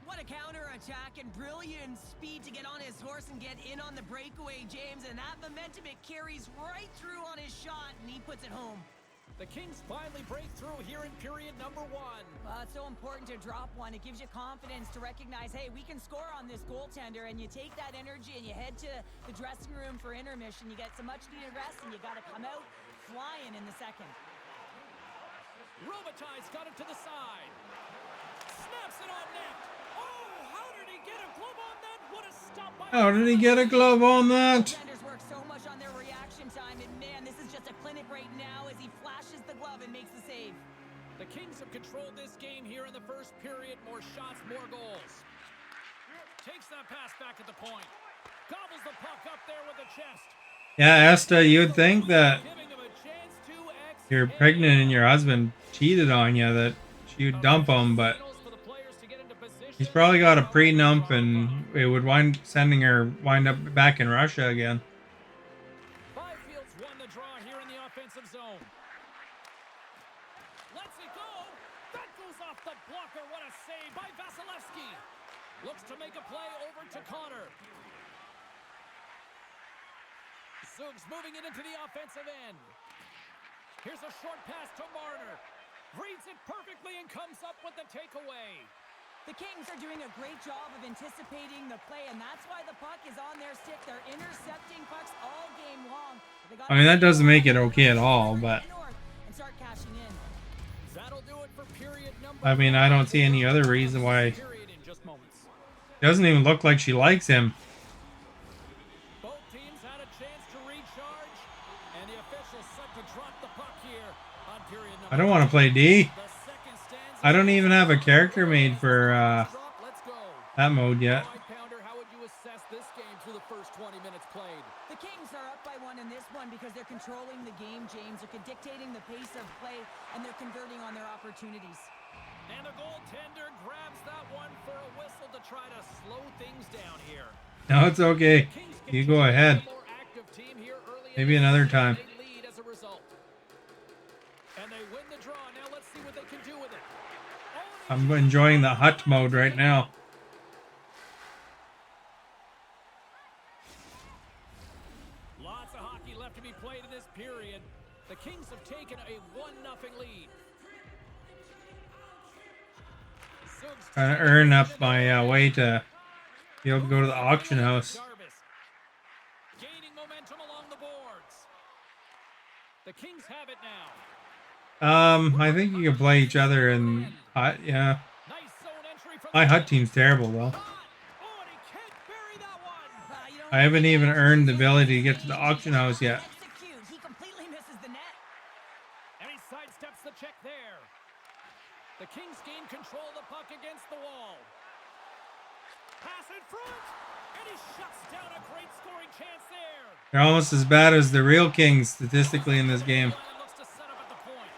What a counter-attack and brilliant speed to get on his horse and get in on the breakaway, James, and that momentum it carries right through on his shot and he puts it home. The Kings finally break through here in period number 1. Well, it's so important to drop one. It gives you confidence to recognize, hey, we can score on this goaltender, and you take that energy and you head to the dressing room for intermission. You get some much-needed rest, and you got to come out flying in the second. Robitaille's got it to the side. Snaps it on net. Oh, how did he get a glove on that? What a stop by... How did he get a glove on that? Defenders work so much on their reaction time, and man, this is just a clinic right now as he flashes the glove and makes the save. The Kings have controlled this game here in the first period. More shots, more goals. Takes that pass back at the point. Gobbles the puck up there with the chest. Yeah, Esta, you'd think that Giving him a chance to you're pregnant and your husband cheated on you, that you'd dump him, but he's probably got a pre-nump and it would wind up back in Russia again. Byfield's won the draw here in the offensive zone. Lets it go. That goes off the blocker. What a save by Vasilevsky. Looks to make a play over to Connor. Zug's moving it into the offensive end. Here's a short pass to Marner. Reads it perfectly and comes up with the takeaway. The Kings are doing a great job of anticipating the play, and that's why the puck is on their stick. They're intercepting pucks all game long. I mean, that doesn't make it okay at all, but and start cashing in. That'll do it for period number I mean, I don't see any other reason why. period in just moments. It doesn't even look like she likes him. Both teams had a chance to recharge, and the officials set to drop the puck here on period number I don't want to play D. The second stands I don't even have a character made for Let's go. that mode yet. Pounder, how would you assess this game through the first 20 minutes played? The Kings are up by one in this one because they're controlling the game, James. They're dictating the pace of play, and they're converting on their opportunities. And the goaltender grabs that one for a whistle to try to slow things down here. No, it's okay. Kings You go ahead. more active team here early in Maybe the another season. time. They lead as a result. And they win the draw. Now let's see what they can do with it. I'm enjoying the hut mode right now. Lots of hockey left to be played in this period. The Kings have taken a 1-0 lead. Zug's Trying to earn up my way to be able to go to the auction house. Jarvis. Gaining momentum along the boards. The Kings have it now. I think you can play each other in hut. Yeah, Nice zone entry from my the hut team's terrible though. shot. Oh, and he can't bury that one. You know, I haven't even earned the ability to get to the auction house yet. Execute. He completely misses the net. And he sidesteps the check there. The Kings gain control of the puck against the wall. Pass in front. And he shuts down a great scoring chance there. They're almost as bad as the real Kings statistically in this game. Ryan looks to set up at the point.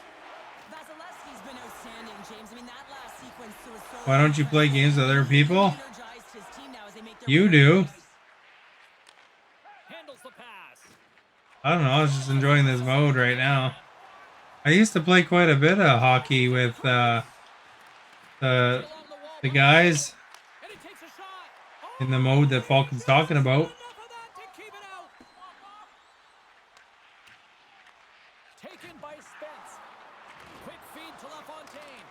Vasilevsky's been outstanding, James. I mean, that last sequence was so... Why don't you play games with other people? Energized his team now as they make their You way do. out. Handles the pass. I don't know. I was just enjoying this mode right now. I used to play quite a bit of hockey with the Along the wall. guys And he takes a shot. Oh, in the mode that Falcon's talking about. enough of that to keep it out. Taken by Spence. Quick feed to LaFontaine.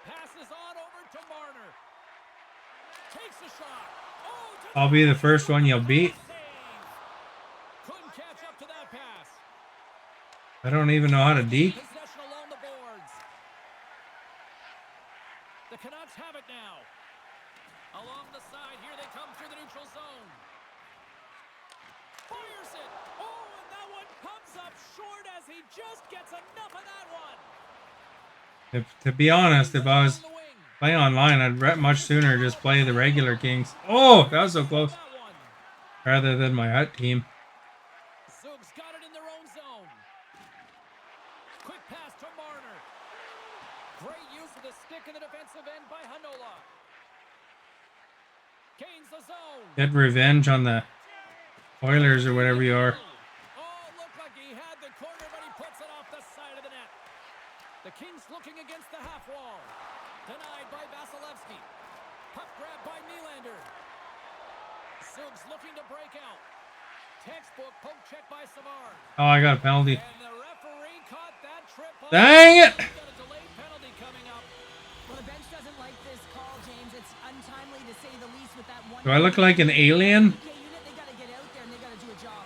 Passes on over to Marner. Takes a shot. Oh, to I'll be the first one you'll beat. save. Couldn't catch up to that pass. I don't even know how to deke. Possession along the boards. The Canucks have it now. Along the side, here they come through the neutral zone. Fires it. Oh, and that one comes up short as he just gets enough of that one. To be honest, if I was On the wing. playing online, I'd much sooner just play the regular Kings. Oh, that was so close. That one. Rather than my hut team. Zug's got it in their own zone. Quick pass to Marner. Great use of the stick in the defensive end by Hanola. Gains the zone. Get revenge on the Oilers or whatever you are. Oh, looked like he had the corner, but he puts it off the side of the net. The Kings looking against the half wall. Denied by Vasilevsky. Puck grab by Nylander. Zug's looking to break out. Textbook poke check by Savard. Oh, I got a penalty. And the referee caught that trip ball. Dang it! We've got a delayed penalty coming up. Well, the bench doesn't like this call, James. It's untimely to say the least with that one. Do I look like an alien? PK unit, they got to get out there and they got to do a job.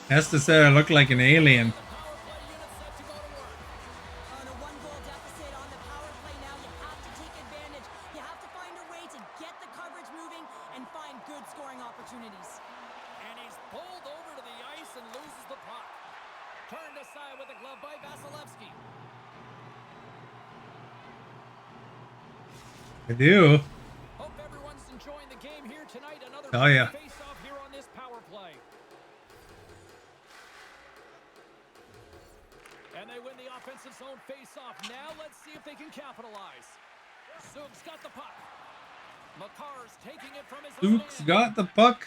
Hesta said I look like an alien. Power play unit set to go to work. On a one-goal deficit on the power play now, you have to take advantage. You have to find a way to get the coverage moving and find good scoring opportunities. And he's pulled over to the ice and loses the puck. Turned aside with a glove by Vasilevsky. I do. Hope everyone's enjoying the game here tonight. Another Oh, yeah. face-off here on this power play. And they win the offensive zone face-off. Now let's see if they can capitalize. Zook's got the puck. Makar's taking it from his own Luke's end. got the puck.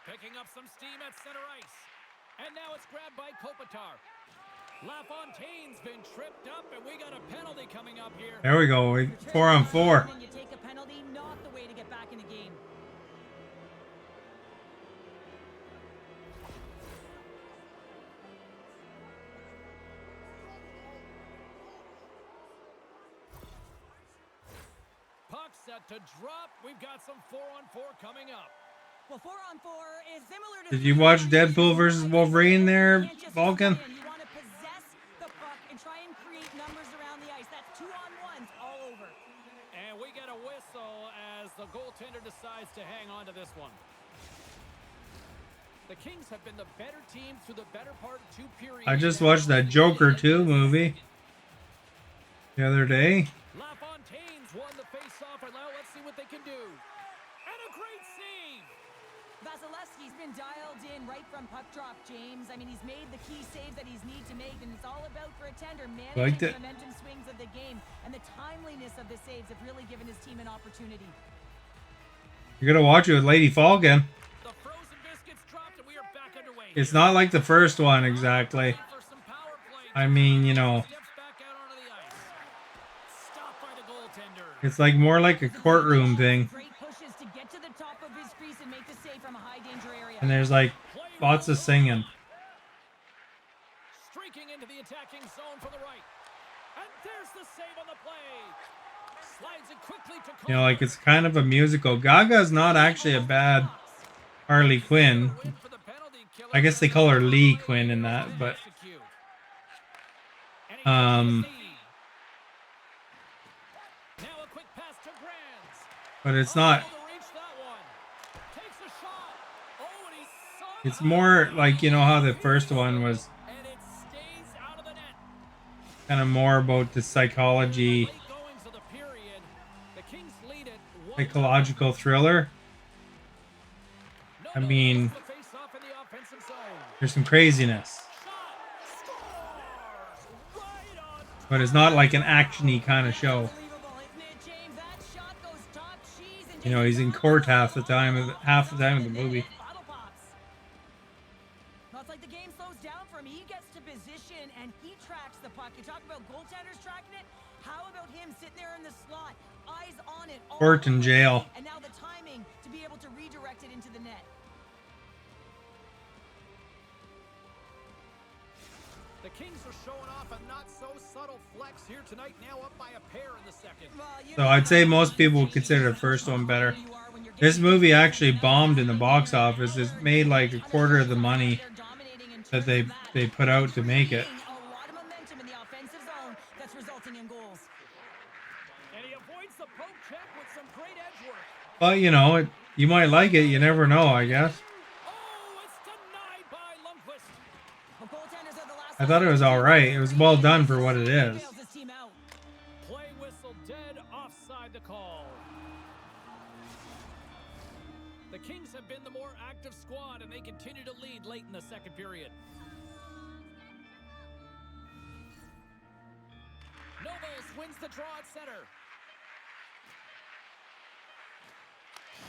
Picking up some steam at center ice. And now it's grabbed by Kopitar. LaFontaine's been tripped up, and we got a penalty coming up here. There we go. 4-on-4. And you take a penalty, not the way to get back in the game. Puck set to drop. We've got some 4-on-4 coming up. Well, 4-on-4 is similar to. Did you watch Deadpool versus Wolverine there, You can't just Vulcan? run in. You want to possess the puck and try and create numbers around the ice. That's 2-on-1s all over. And we get a whistle as the goaltender decides to hang on to this one. The Kings have been the better team through the better part of 2 periods. I just watched that Joker 2 movie the other day. LaFontaine's won the face-off, and now let's see what they can do. And a great save! Vasilevsky's been dialed in right from puck drop, James. I mean, he's made the key saves that he's need to make, and it's all about for a tender managing Liked the it. momentum swings of the game, and the timeliness of the saves have really given his team an opportunity. You're gonna watch it with Lady Falcon. The frozen biscuits dropped, and we are back underway. It's not like the first one exactly. For some power play. I mean, you know, Steps back out onto the ice. Stopped by the goaltender. it's like more like a courtroom thing. Great pushes to get to the top of his crease and make the save from a high danger area. And there's like lots of singing. Streaking into the attacking zone from the right. And there's the save on the play. Slides it quickly to You know, like it's kind of a musical. Gaga's not actually a bad Harley Quinn. I guess they call her Lee Quinn in that, but Now a quick pass to Grands. but it's not. To reach that one. Takes a shot. Oh, and he's so It's more like, you know, how the first one was and it stays out of the net. kind of more about the psychology, Late goings of the period. The Kings lead it 1-0. psychological thriller. I mean, The face-off in the offensive zone. there's some craziness, Shot. Scores. Right on. but it's not like an actiony kind of show. Unbelievable, isn't it, James? That shot goes top cheese and You know, he's in court half the time of the movie. Bottle pops. Well, it's like the game slows down for him. He gets to position and he tracks the puck. You talk about goaltenders tracking it. How about him sitting there in the slot, eyes on it, all Court in the way, jail. and now the timing to be able to redirect it into the net. The Kings are showing off a not so subtle flex here tonight, now up by a pair in the second. Well, you So know I'd say how most people would you consider the are first one better. you are when you're This getting- movie actually bombed in the box office. It's made like a quarter of the money They're dominating in that terms of they put out to make it. creating a lot of momentum in the offensive zone that's resulting in goals. And he avoids the poke check with some great edge work. But you know, you might like it. You never know, I guess. Oh, it's denied by Lundqvist. Well, goaltenders are the last I thought it was all right. It was well done for what it is. bails this team out. Play whistle dead, offside the call. The Kings have been the more active squad, and they continue to lead late in the second period. Nobles wins the draw at center.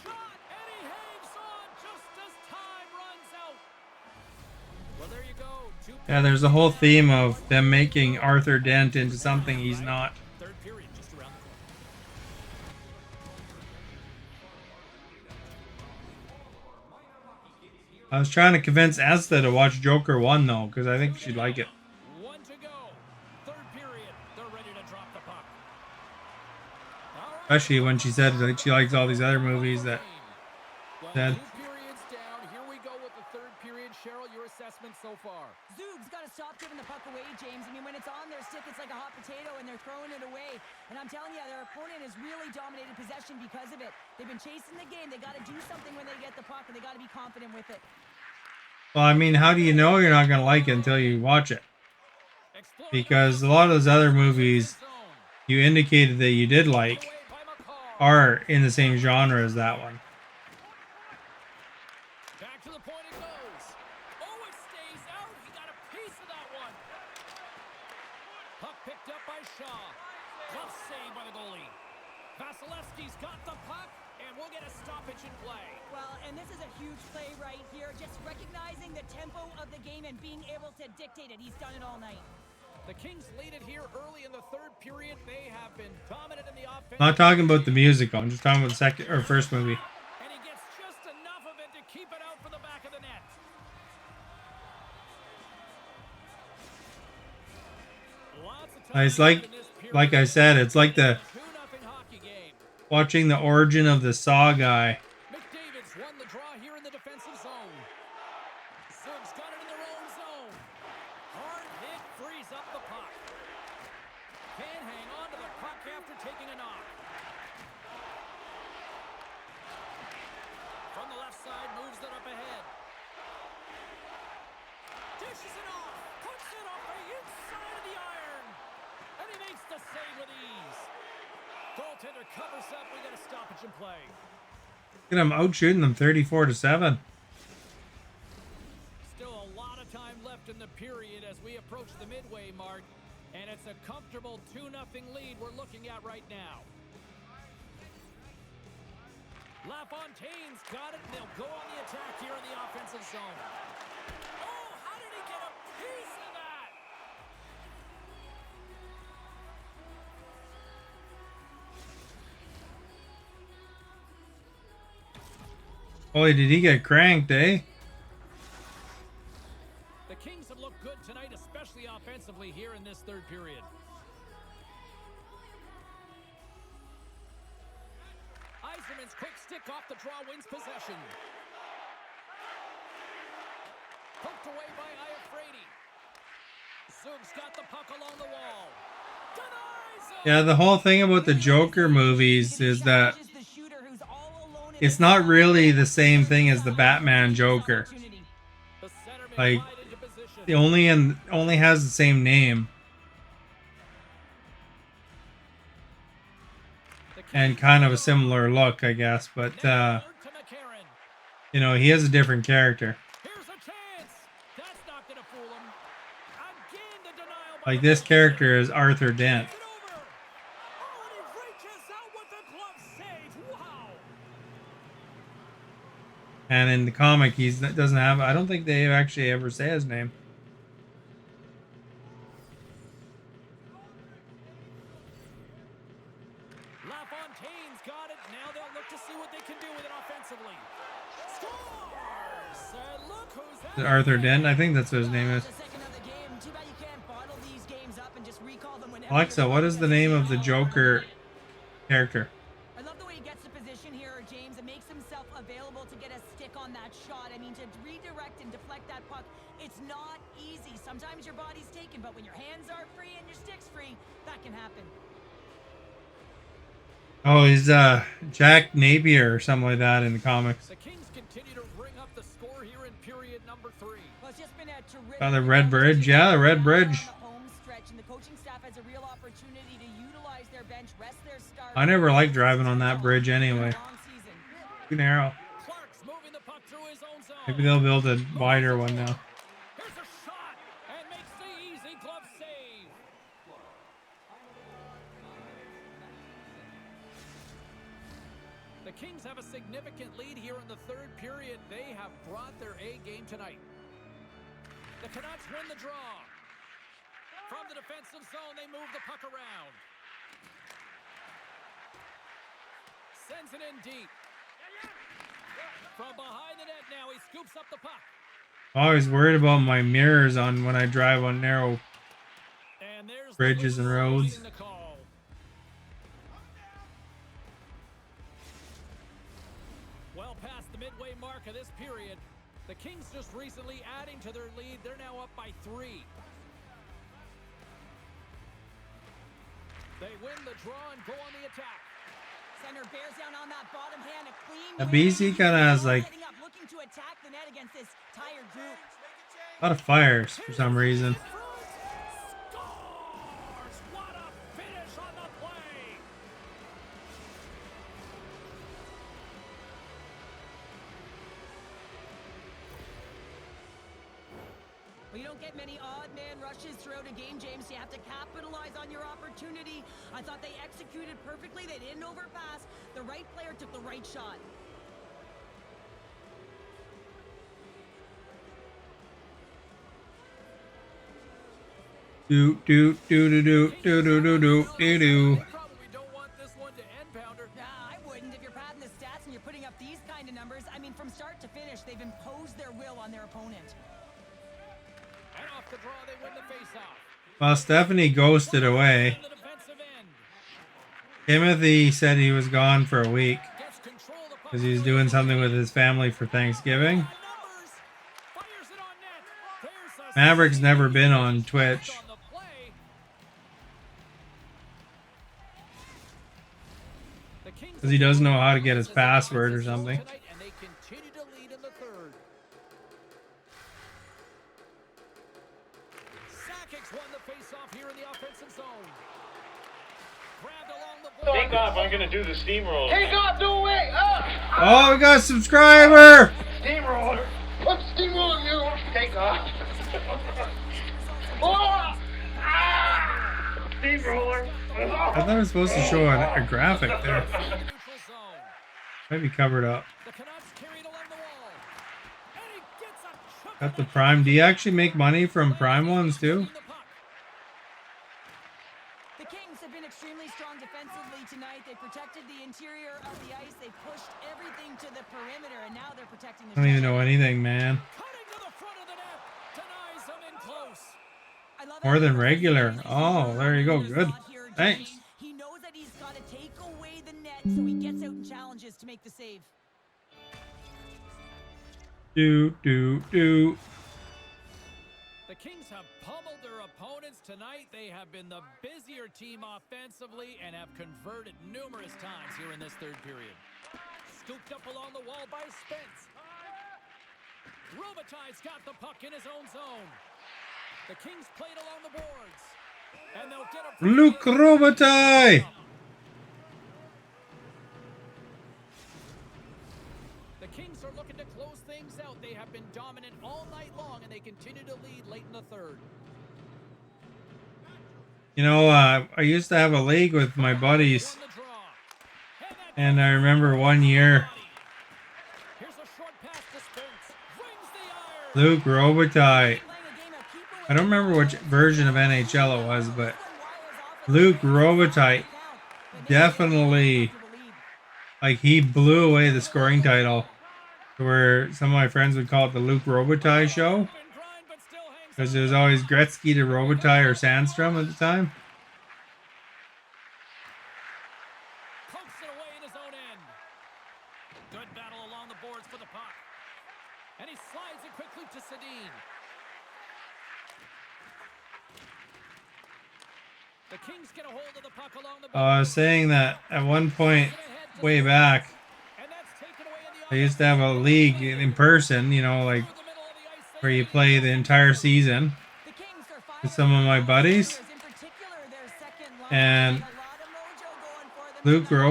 Shot, and he hangs on just as time runs out. Well, there you go. Yeah, there's a whole theme of them making Arthur Dent into something he's not. Third period just around the corner. I was trying to convince Esther to watch Joker 1 though, because I think she'd like it. 1 to go. Third period. They're ready to drop the puck. All right. Especially when she said that she likes all these other movies that Well, said. 2 periods down. Here we go with the third period. Cheryl, your assessment so far. Zug's got to stop giving the puck away, James. I mean, when it's on their stick, it's like a hot potato, and they're throwing it away. And I'm telling you, their opponent has really dominated possession because of it. They've been chasing the game. They got to do something when they get the puck, and they got to be confident with it. Well, I mean, how do you know you're not going to like it until you watch it? Because a lot of those other movies you indicated that you did like are in the same genre as that one. Back to the point it goes. Oh, it stays out. He got a piece of that one. Puck picked up by Shaw. Glove save by the goalie. Vasilevsky's got the puck, and we'll get a stoppage in play. Well, and this is a huge play right here. Just recognizing the tempo of the game and being able to dictate it. He's done it all night. The Kings lead it here early in the third period. They have been dominant in the offense. I'm not talking about the musical. I'm just talking about the second or first movie. And he gets just enough of it to keep it out for the back of the net. Lots of time It's like in this period. I said, it's like the 2-0 hockey game. watching the origin of the Saw guy. McDavid's won the draw here in the defensive zone. Zug's got it in their own zone. Hard hit frees up the puck. Can't hang on to the puck after taking a knock. From the left side, moves it up ahead. Dishes it off. Puts it off the inside of the iron. And he makes the save with ease. Goaltender covers up. We got a stoppage in play. Look at him out shooting them 34-7. Still a lot of time left in the period as we approach the midway mark, and it's a comfortable 2-0 lead we're looking at right now. LaFontaine's got it, and they'll go on the attack here in the offensive zone. Oh, how did he get a piece of that? Boy, did he get cranked, eh? The Kings have looked good tonight, especially offensively here in this third period. Eiserman's quick stick off the draw wins possession. Poked away by Iafrate. Zug's got the puck along the wall. Denies it! Yeah, the whole thing about the Joker movies is that it's not really the same thing as the Batman Joker. The centerman Like, wide into position. it only has the same name The Kings and kind of a similar look, I guess. But now alert to McCarron. you know, he has a different character. Here's a chance. That's not going to fool him. Again, the denial by Like the this goaltender. character is Arthur Dent, Take it over. Oh, and he reaches out with the glove save. Wow. and in the comic, he doesn't have. I don't think they actually ever say his name. LaFontaine's got it. Now they'll look to see what they can do with it offensively. Scores! And look who's at Arthur it. Dent, I think that's what his name is. The second of the game. Too bad you can't bottle these games up and just recall them whenever Alexa, you're what is the name of the Joker character? I love the way he gets the position here, James, and makes himself available to get a stick on that shot. I mean, to redirect and deflect that puck, it's not easy. Sometimes your body's taken, but when your hands are free and your stick's free, that can happen. Oh, he's Jack Napier or something like that in the comics. The Kings continue to bring up the score here in period number 3. Well, it's just been a terrific... Oh, the Red Bridge. Yeah, the Red Bridge. On the home stretch, and the coaching staff has a real opportunity to utilize their bench, rest their stars. I never liked driving on that bridge anyway. Long season. Too narrow. Clark's moving the puck through his own zone. Maybe they'll build a wider one now. Here's a shot and makes the easy glove save. The Kings have a significant lead here in the third period. They have brought their A game tonight. The Canucks win the draw. From the defensive zone, they move the puck around. Sends it in deep. From behind the net now, he scoops up the puck. Always worried about my mirrors on when I drive on narrow And there's bridges and roads. the call. Well past the midway mark of this period, the Kings just recently adding to their lead. They're now up by 3. They win the draw and go on the attack. Center bears down on that bottom hand. A clean The win. BC kind of has like Setting up, looking to attack the net against this tired group. a lot of fires for some reason. Scores! What a finish on the play! Well, you don't get many odd man rushes throughout a game, James. You have to capitalize on your opportunity. I thought they executed perfectly. They didn't overpass. The right player took the right shot. Do do do do do do do do do do do. Probably don't want this one to end, Pounder. Nah, I wouldn't. If you're padding the stats and you're putting up these kind of numbers, I mean, from start to finish, they've imposed their will on their opponent. And off the draw, they win the faceoff. Well, Stephanie ghosted away. On the defensive end. Timothy said he was gone for a week Gets control of the puck. because he's doing something with his family for Thanksgiving. Numbers. Fires it on net. There's a Maverick's never been on Twitch on the play. The Kings because he doesn't know how to get his password or something. tonight, and they continue to lead in the third. Sakic's won the faceoff here in the offensive zone. Grabbed along the board. Take off, I'm gonna do the steamroller. Take off, no way! Up! Oh, we got a subscriber! Steamroller! Put steamroller you! Take off! Oh! Ah! Steamroller! I thought it was supposed to show a graphic there. Neutral zone. Might be covered up. The Canucks carried along the wall. And he gets a chunk Got the of it. Prime. Do you actually make money from Prime ones too? The puck. The Kings have been extremely strong defensively tonight. They protected the interior of the ice. They pushed everything to the perimeter, and now they're protecting the I don't even know shot. anything, man. Cutting to the front of the net. Denies them in close. I love More how than he regular. knows Oh, there you go. there's Good. not here, Thanks. Jimmy. He knows that he's got to take away the net, so he gets out and challenges to make the save. Do do do. The Kings have pummeled their opponents tonight. They have been the busier team offensively and have converted numerous times here in this third period. Scooped up along the wall by Spence. Robitaille's got the puck in his own zone. The Kings played along the boards. And they'll get a Luke Robitaille! The Kings are looking to close things out. They have been dominant all night long, and they continue to lead late in the third. You know, I used to have a league with my buddies, On the draw. and I remember one year Here's a short pass to Spence. Rings the iron. Luke Robitaille. Playing a game of keep away I don't remember which version of NHL it was, but Luke Robitaille definitely, like, he blew away the scoring title, where some of my friends would call it the Luke Robitaille show, And grind, but still hangs because it was always Gretzky to Robitaille or Sandstrom at the time. pokes it away in his own end. Good battle along the boards for the puck. And he slides it quickly to Sedin. The Kings get a hold of the puck along the I was saying that at one point, way back, and that's taken away in the I used to have a league in person, you know, like the middle of the ice. where you play the entire season The Kings are with some of my buddies. in particular, their second line. And A lot of mojo going for them Luke tonight.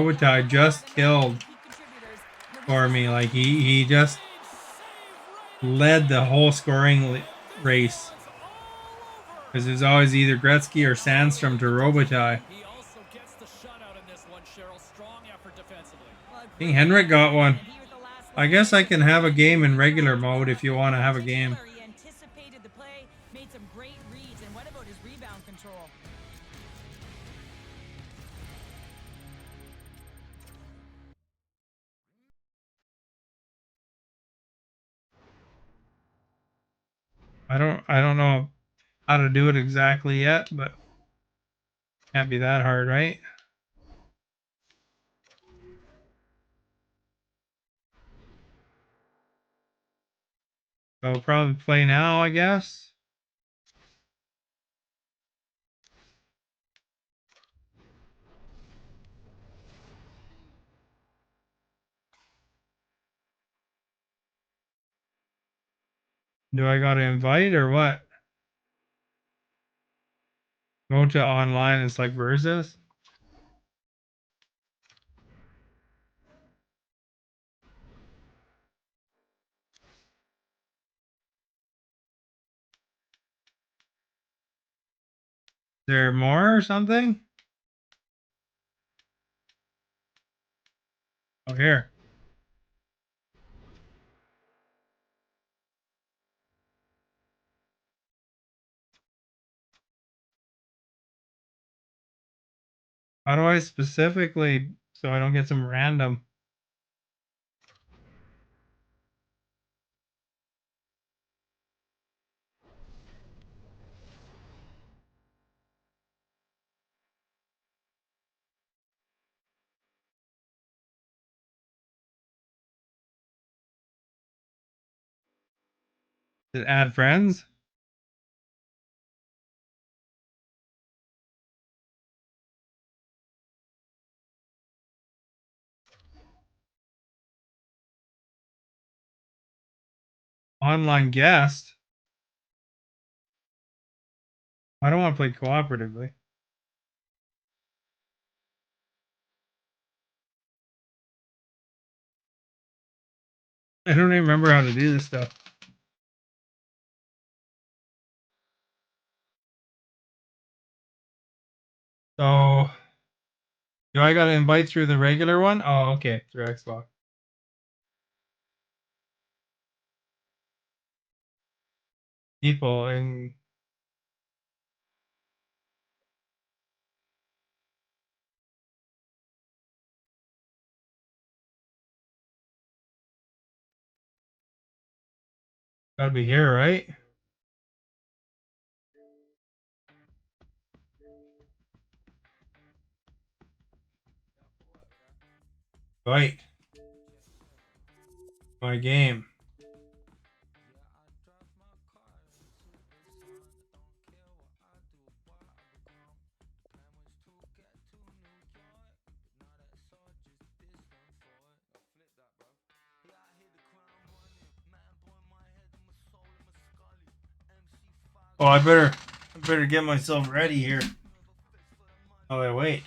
Robitaille just killed Key contributors. for me. Like, he just led the whole scoring race. Because it was always either Gretzky or Sandstrom to Robitaille. He also gets the shutout in this one, Cheryl. Strong effort defensively. King Henrik got one. He was the last I guess I can have a game in regular mode if you want to have a game. He anticipated the play, made some great reads, and what about his rebound control? I don't know how to do it exactly yet, but can't be that hard, right? So I'll probably play now, I guess. Do I gotta invite or what? Go to online, it's like versus. Is there more or something? Oh, here. How do I specifically so I don't get some random? Did add friends? Online guest? I don't want to play cooperatively. I don't even remember how to do this stuff. So, do I gotta invite through the regular one? Oh, okay, through Xbox. People and gotta be here, right? Right. My game. Oh, I better get myself ready here. Oh, wait.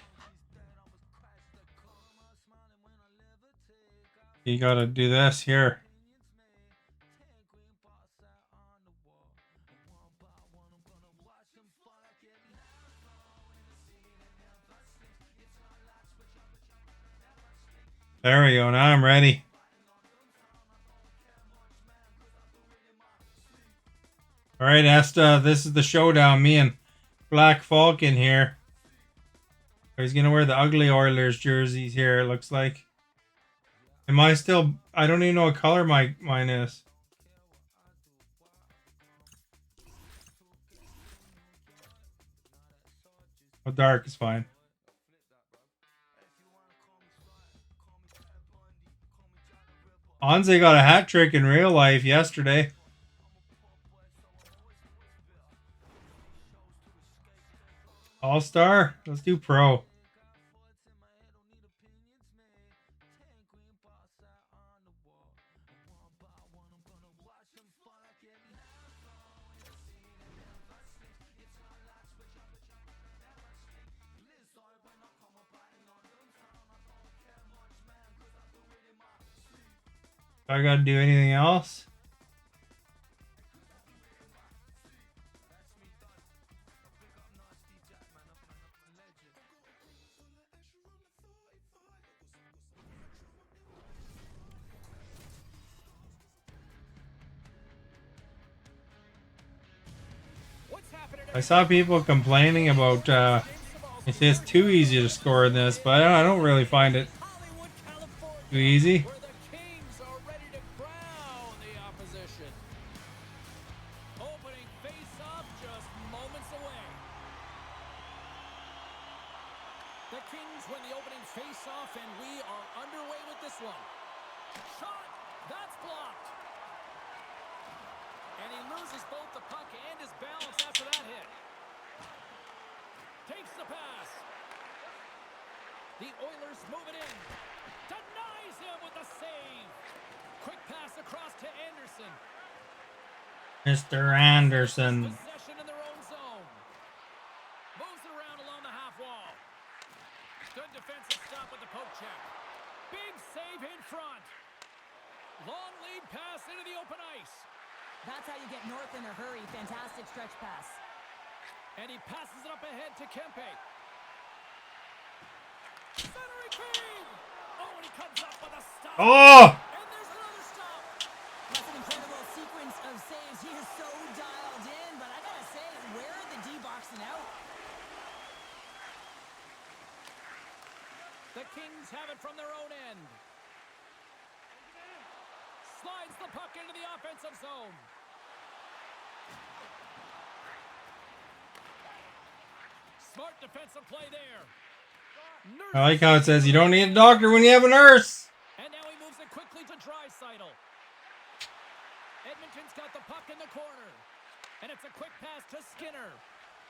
You gotta do this here. There we go. Now I'm ready. All right, Esta. This is the showdown. Me and Black Falcon here. He's gonna wear the ugly Oilers jerseys here. It looks like. Am I still? I don't even know what color mine is. Oh, dark is fine. Anze got a hat trick in real life yesterday. All star. Let's do pro. I gotta do anything else? I saw people complaining about it's just too easy to score in this, but I don't really find it too easy. Where the Kings are ready to crown the opposition. Opening The Kings win the opening face-off, and we are underway with this one. Shot! That's blocked. And he loses both the puck and his balance after that hit. Takes the pass. The Oilers move it in. Denies him with the save. Quick pass across to Anderson. Mr. Anderson. Possession in their own zone. Moves it around along the half wall. Good defensive stop with the poke check. Big save in front. Long lead pass into the open ice. That's how you get north in a hurry. Fantastic stretch pass. And he passes it up ahead to Kempe. Centering feed. Oh, and he comes up with a stop. Oh! And there's another stop. That's an incredible sequence of saves. He is so dialed in, but I gotta say, where are the D-boxing out? The Kings have it from their own end. Slides the puck into the offensive zone. Smart defensive play there. I like how it says you don't need a doctor when you have a nurse. And now he moves it quickly to Draisaitl. Edmonton's got the puck in the corner. And it's a quick pass to Skinner.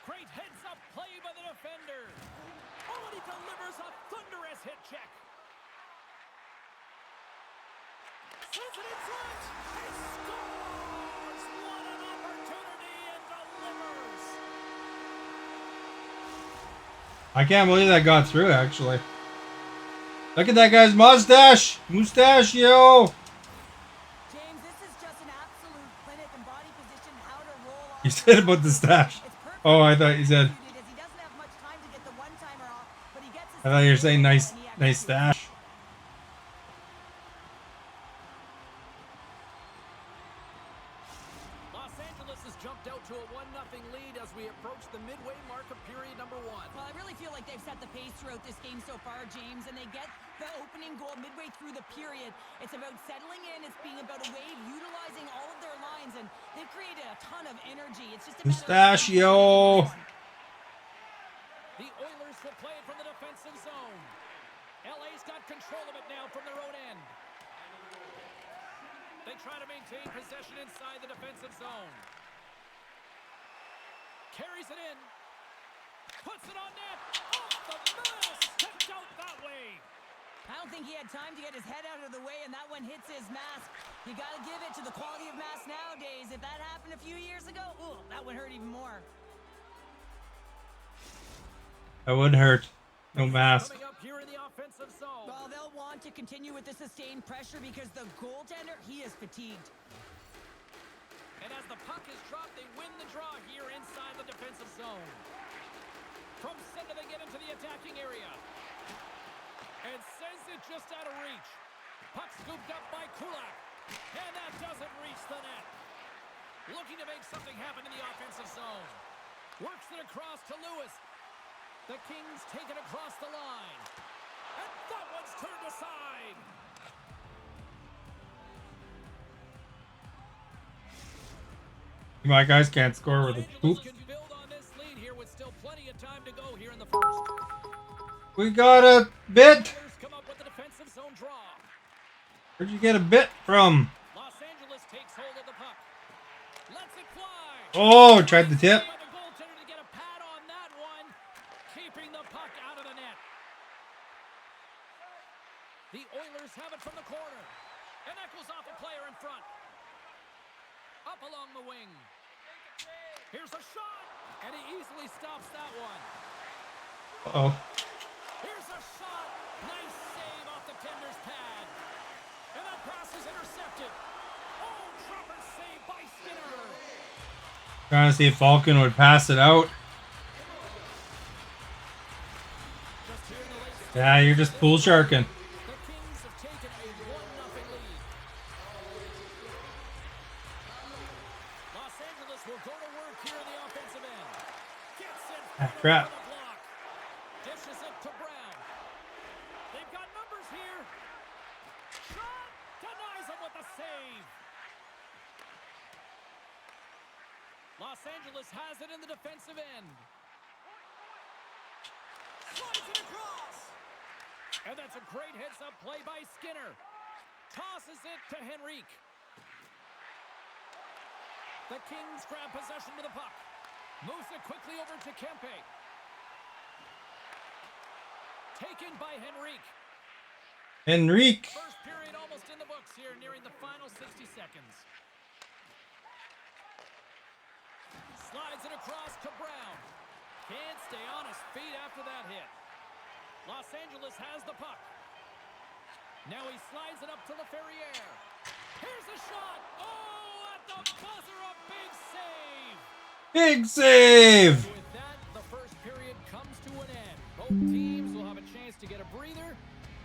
Great heads-up play by the defender. Oh, and he delivers a thunderous hit check. Sends it in front. He scores! What an opportunity and delivers. I can't believe that got through, actually. Look at that guy's mustache! Mustachio! James, this is just an absolute clinic and body position, how to roll off. You said about the stash. Oh, I thought you said. He doesn't have much time to get the one-timer off, but he gets his I thought you were saying nice stash. Los Angeles has jumped out to a 1-0 lead as we approach the midway mark of period number 1. Well, I really feel like they've set the pace throughout this game so far, James, and they get the opening goal midway through the period. It's about settling in. It's being about a wave, utilizing all of their lines, and they've created a ton of energy. It's just a Mustachio! The Oilers will play it from the defensive zone. LA's got control of it now from their own end. They try to maintain possession inside the defensive zone. Carries it in. Puts it on net. Off the miss. Tipped out that way. I don't think he had time to get his head out of the way, and that one hits his mask. You got to give it to the quality of mask nowadays. If that happened a few years ago, ooh, that would hurt even more. That would hurt. No mask. Coming up here in the offensive zone. Well, they'll want to continue with the sustained pressure because the goaltender, he is fatigued. And as the puck is dropped, they win the draw here inside the defensive zone. From center, they get into the attacking area. And sends it just out of reach. Puck scooped up by Kulak. And that doesn't reach the net. Looking to make something happen in the offensive zone. Works it across to Lewis. The Kings take it across the line. And that one's turned aside. My guys can't score with a poop. Can build on this lead here with still plenty of time to go here in the first. We got a bit. Come up with the defensive zone draw. Where'd you get a bit from? Los Angeles takes hold of the puck. Lets it fly. Oh, tried the tip. By the goaltender to get a pad on that one. Keeping the puck out of the net. The Oilers have it from the corner. And that goes off a player in front. Up along the wing. Here's a shot. And he easily stops that one. Uh-oh. Here's a shot. Nice save off the tender's pad. And that pass is intercepted. Oh, proper save by Skinner. Trying to see if Falcon would pass it out. Just here in the late Yeah, you're just pool sharking. the Kings have taken a 1-0 lead. Los Angeles will go to work here in the offensive end. Gets it Ah, crap. for the block. Dishes it to Brown. They've got numbers here. Shot denies him with a save. Los Angeles has it in the defensive end. Slides it across. And that's a great heads-up play by Skinner. Tosses it to Henrique. The Kings grab possession with the puck. Moves it quickly over to Kempe. Taken by Henrique. Henrique. First period almost in the books here, nearing the final 60 seconds. Slides it across to Brown. Can't stay on his feet after that hit. Los Angeles has the puck. Now he slides it up to LaFerriere. Here's a shot. Oh, at the buzzer, a big save. Big save. With that, the first period comes to an end. Both teams will have a chance to get a breather,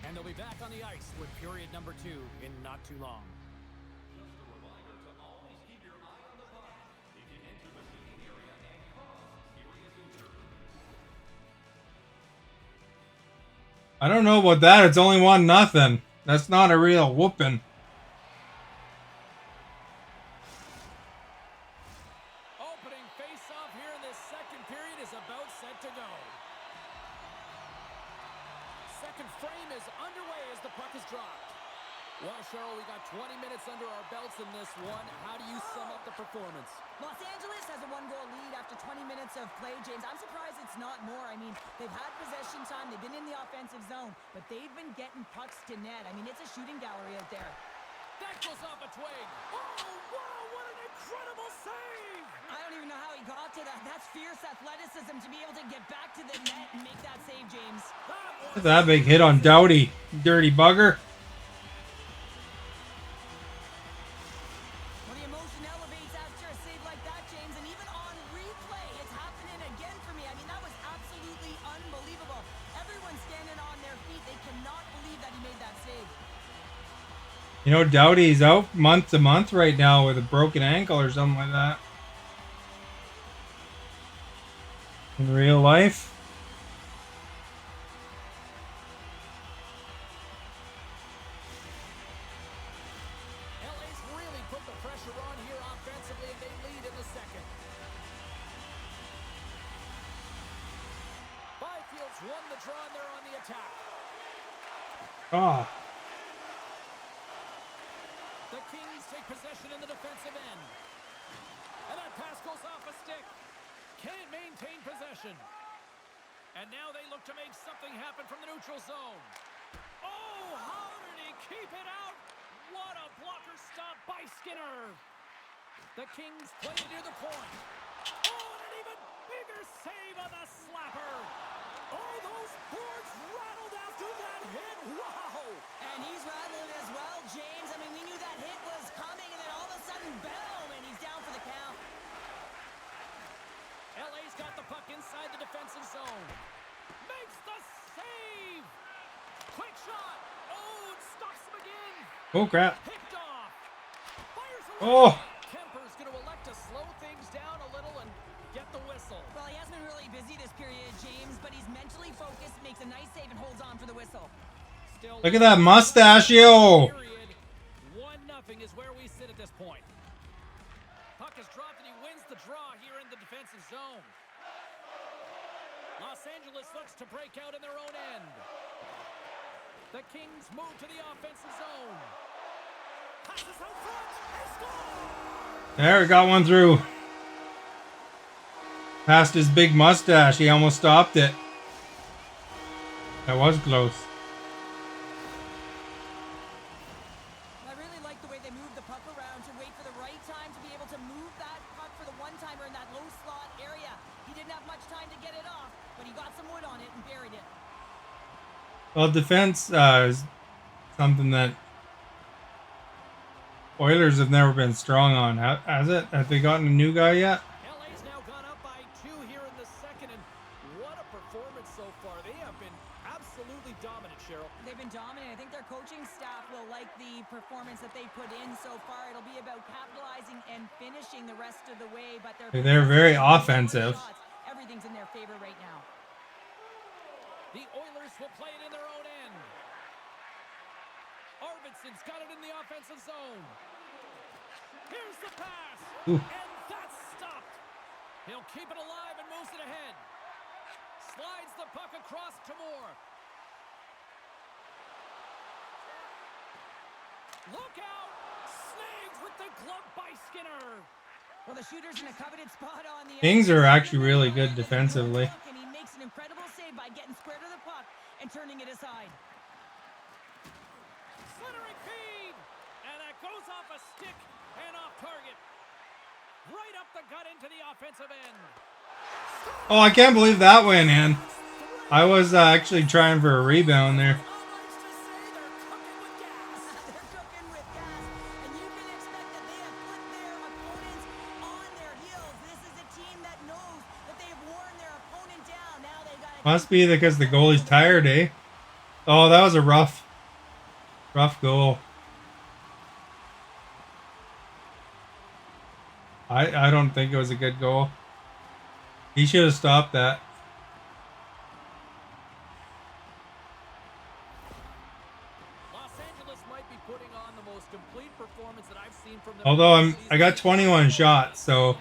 and they'll be back on the ice with period number 2 in not too long. I don't know about that. It's only 1-0. That's not a real whooping. Opening face-off here in this second period is about set to go. Second frame is underway as the puck is dropped. Well, Cheryl, we got 20 minutes under our belts in this one. How do you sum up the performance? Los Angeles has a 1-goal lead after 20 minutes of play, James. I'm surprised it's not more. I mean, they've had possession time. They've been in the offensive zone, but they've been getting pucks to net. I mean, it's a shooting gallery out there. That goes off a twig. Oh, wow, what an incredible save! I don't even know how he got to that. That's fierce athleticism to be able to get back to the net and make that save, James. Look at that big hit on Doughty. Dirty bugger. Well, the emotion elevates after a save like that, James, and even on replay, it's happening again for me. I mean, that was absolutely unbelievable. Everyone's standing on their feet. They cannot believe that he made that save. You know, Doughty's out month to month right now with a broken ankle or something like that. In real life. LA's really put the pressure on here offensively, and they lead in the second. Byfield's won the draw, and they're on the attack. Ah. The Kings take possession in the defensive end. And that pass goes off a stick. Can't maintain possession. And now they look to make something happen from the neutral zone. Oh, how did he keep it out? What a blocker stop by Skinner. The Kings play it near the point. Oh, and an even bigger save on the slapper. Oh, those boards rattled after that hit. Wow. And he's rattling as well, James. I mean, we knew that hit was coming, and then all of a sudden, boom, and he's down for the count. LA's got the puck inside the defensive zone. Makes the save. Quick shot. Oh, it stops him again. Oh, crap. Picked off. Fires away. Oh. Kemper's going to elect to slow things down a little and get the whistle. Well, he hasn't been really busy this period, James, but he's mentally focused, makes a nice save, and holds on for the whistle. Still Look at that mustachio. 1-0 is where we sit at this point. Puck is dropped and he wins the draw here in the defensive zone. Los Angeles looks to break out in their own end. The Kings move to the offensive zone. Passes out front. They score! There, got one through. Past his big mustache. He almost stopped it. That was close. I really like the way they move the puck around to wait for the right time to be able to move that puck for the one-timer in that low slot area. He didn't have much time to get it off, but he got some wood on it and buried it. Well, defense is something that Oilers have never been strong on. Has it? Have they gotten a new guy yet? LA's now gone up by 2 here in the second, and what a performance so far. They have been absolutely dominant, Cheryl. They've been dominant. I think their coaching staff will like the performance that they put in so far. It'll be about capitalizing and finishing the rest of the way, but They're very offensive. Everything's in their favor right now. The Oilers will play it in their own end. Arvidsson's got it in the offensive zone. Here's the pass. Ooh. And that's stopped. He'll keep it alive and moves it ahead. Slides the puck across to Moore. Look out! Snagged with the glove by Skinner. Well, the shooter's in a coveted spot on the Kings ice. are actually really good defensively. And he makes an incredible save by getting square to the puck and turning it aside. Slithering feed! And that goes off a stick and off target. Right up the gut into the offensive end. Oh, I can't believe that went in. I was actually trying for a rebound there. They're cooking with gas, and you can expect that they have put their opponents on their heels. This is a team that knows that they've worn their opponent down. Now they got to Must be because the goalie's tired, eh? Oh, that was a rough goal. I don't think it was a good goal. He should have stopped that. Los Angeles might be putting on the most complete performance that I've seen from them. Although I got 21 shots, so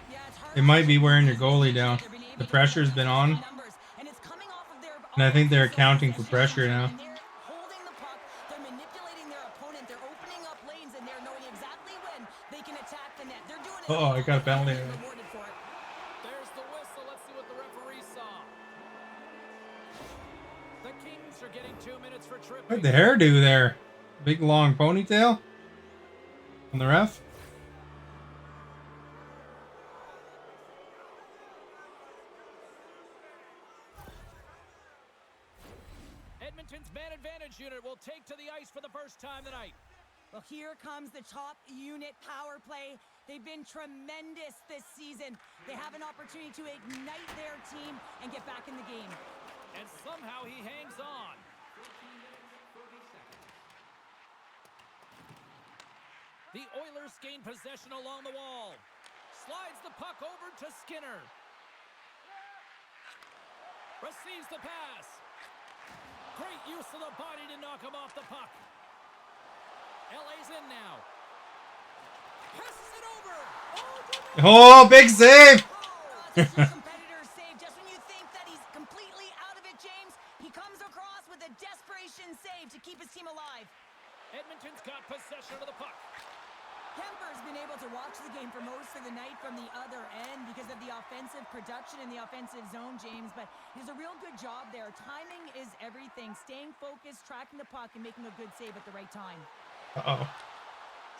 it might be wearing your goalie down. The pressure's been on, and I think they're accounting for pressure now. They're holding the puck, they're manipulating their opponent, they're opening up lanes, and they're knowing exactly when they can attack the net. They're doing it. Oh, I got a penalty. Rewarded for it. There's the whistle. Let's see what the referee saw. The Kings are getting 2 minutes for tripping. What'd the hairdo there? Big long ponytail on the ref. Edmonton's man advantage unit will take to the ice for the first time tonight. Well, here comes the top unit power play. They've been tremendous this season. They have an opportunity to ignite their team and get back in the game. And somehow he hangs on. The Oilers gain possession along the wall. Slides the puck over to Skinner. Receives the pass. Great use of the body to knock him off the puck. LA's in now. Passes it over. Oh, big save! Competitor save. Just when you think that he's completely out of it, James, he comes across with a desperation save to keep his team alive. Edmonton's got possession of the puck. Kemper's been able to watch the game for most of the night from the other end because of the offensive production in the offensive zone, James, but he does a real good job there. Timing is everything. Staying focused, tracking the puck, and making a good save at the right time. Uh-oh.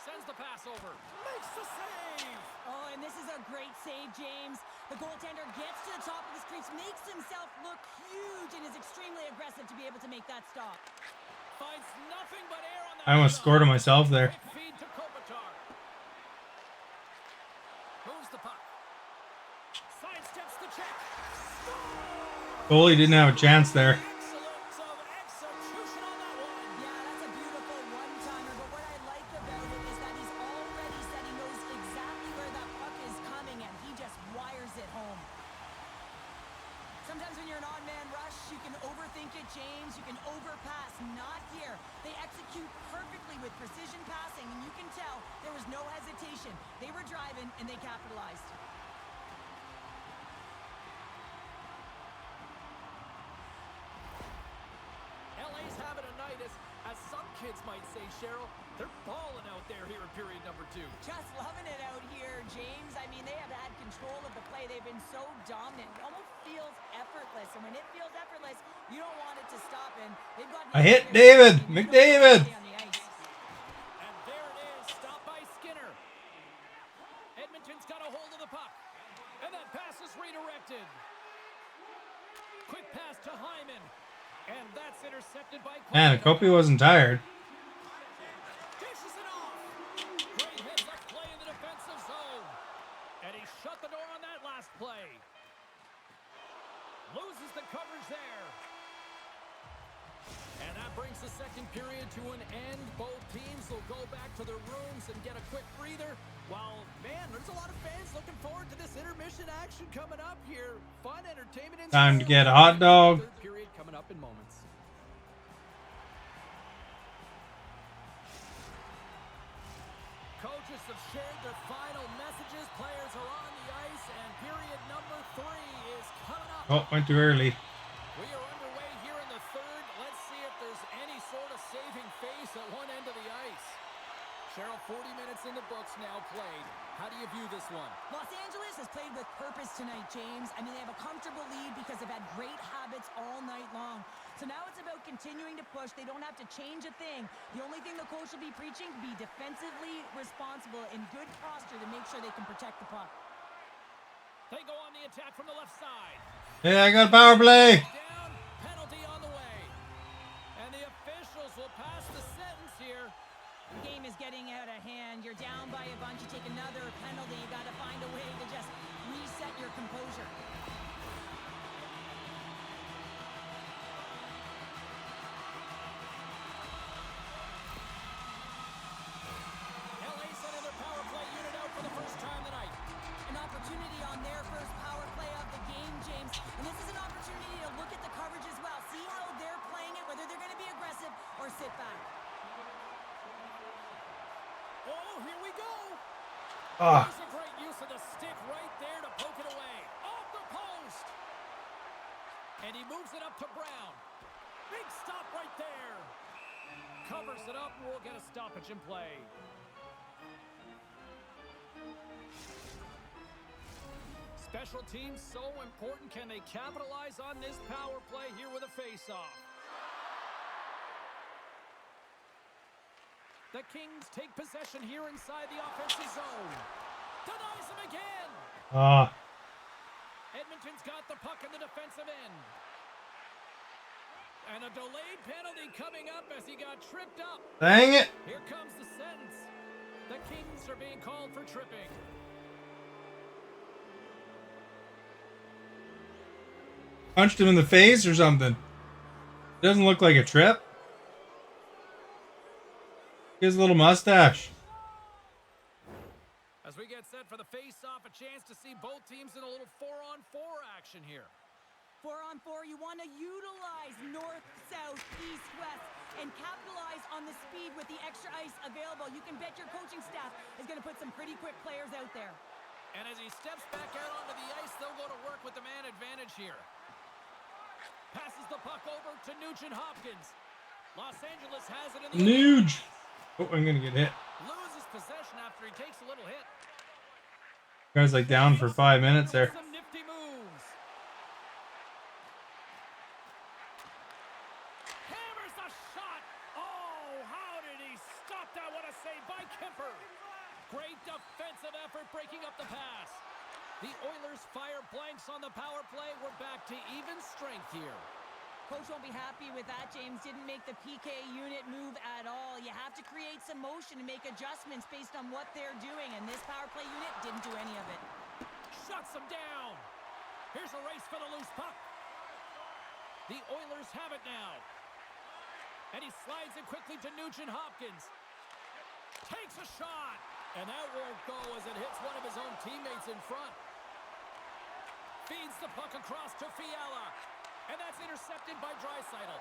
Sends the pass over. Makes the save. Oh, and this is a great save, James. The goaltender gets to the top of his crease, makes himself look huge, and is extremely aggressive to be able to make that stop. Finds nothing but air on that. I almost scored on myself there. Quick feed to Kopitar. Moves the puck. Sidesteps the check. Goalie didn't have a chance there. Excellence of execution on that one. Yeah, that's a beautiful one-timer, but what I like about it is that he's already said he knows exactly where that puck is coming, and he just wires it home. Sometimes when you're an odd-man rush, you can overthink it, James. You can overpass. Not here. They execute perfectly with precision passing, and you can tell there was no hesitation. They were driving, and they capitalized. LA's having a night, as some kids might say, Cheryl. They're balling out there here in period number 2. Just loving it out here, James. I mean, they have had control of the play. They've been so dominant. It almost feels effortless. And when it feels effortless, you don't want it to stop. And they've got... I hit David! McDavid! And there it is, stopped by Skinner. Edmonton's got a hold of the puck. And that pass is redirected. Quick pass to Hyman. And that's intercepted by... Man, Kopi wasn't tired. Dishes it off. Great heads-up play in the defensive zone. And he shut the door on that last play. Loses the coverage there. And that brings the second period to an end. Both teams will go back to their rooms and get a quick breather. While, man, there's a lot of fans looking forward to this intermission action coming up here. Fun, entertainment, and Time to get a hot dog. Third period coming up in moments. Coaches have shared their final messages. Players are on the ice, and period number 3 is coming up. Oh, went too early. mean, they have a comfortable lead because they've had great habits all night long. So now it's about continuing to push. They don't have to change a thing. The only thing the coach will be preaching, be defensively responsible in good posture to make sure they can protect the puck. They go on the attack from the left side. Hey, I got a power play. Down, penalty on the way. And the officials will pass the sentence here. The game is getting out of hand. You're down by a bunch. You take another penalty. You got to find a way to just reset your composure. LA sending their power play unit out for the first time tonight. An opportunity on their first power play of the game, James. And this is an opportunity to look at the coverage as well. See how they're playing it, whether they're going to be aggressive or sit back. Oh, here we go. Ah, There's a great use of the stick right there to poke it away. Off the post. And he moves it up to Brown. Big stop right there. Covers it up. We'll get a stoppage in play. Special teams so important. Can they capitalize on this power play here with a face-off? The Kings take possession here inside the offensive zone. Denies him again. Edmonton's got the puck in the defensive end. And a delayed penalty coming up as he got tripped up. dang it. Here comes the sentence. The Kings are being called for tripping. Punched him in the face or something. Doesn't look like a trip. He has a little mustache. As we get set for the face-off, a chance to see both teams in a little 4-on-4 action here. 4-on-4, you want to utilize north, south, east, west, and capitalize on the speed with the extra ice available. You can bet your coaching staff is going to put some pretty quick players out there. And as he steps back out onto the ice, they'll go to work with the man advantage here. Passes the puck over to Nugent Hopkins. Los Angeles has it in the Nuge. Oh, I'm gonna get hit. loses possession after he takes a little hit. Guy's like down for 5 minutes there. Some nifty moves. Hammers a shot. Oh, how did he stop that? What a save by Kemper. Great defensive effort breaking up the pass. The Oilers fire blanks on the power play. We're back to even strength here. Coach won't be happy with that, James. Didn't make the PK unit move at all. You have to create some motion and make adjustments based on what they're doing, and this power play unit didn't do any of it. Shuts him down. Here's a race for the loose puck. The Oilers have it now. And he slides it quickly to Nugent Hopkins. Takes a shot. And that won't go as it hits one of his own teammates in front. Feeds the puck across to Fiala. And that's intercepted by Draisaitl.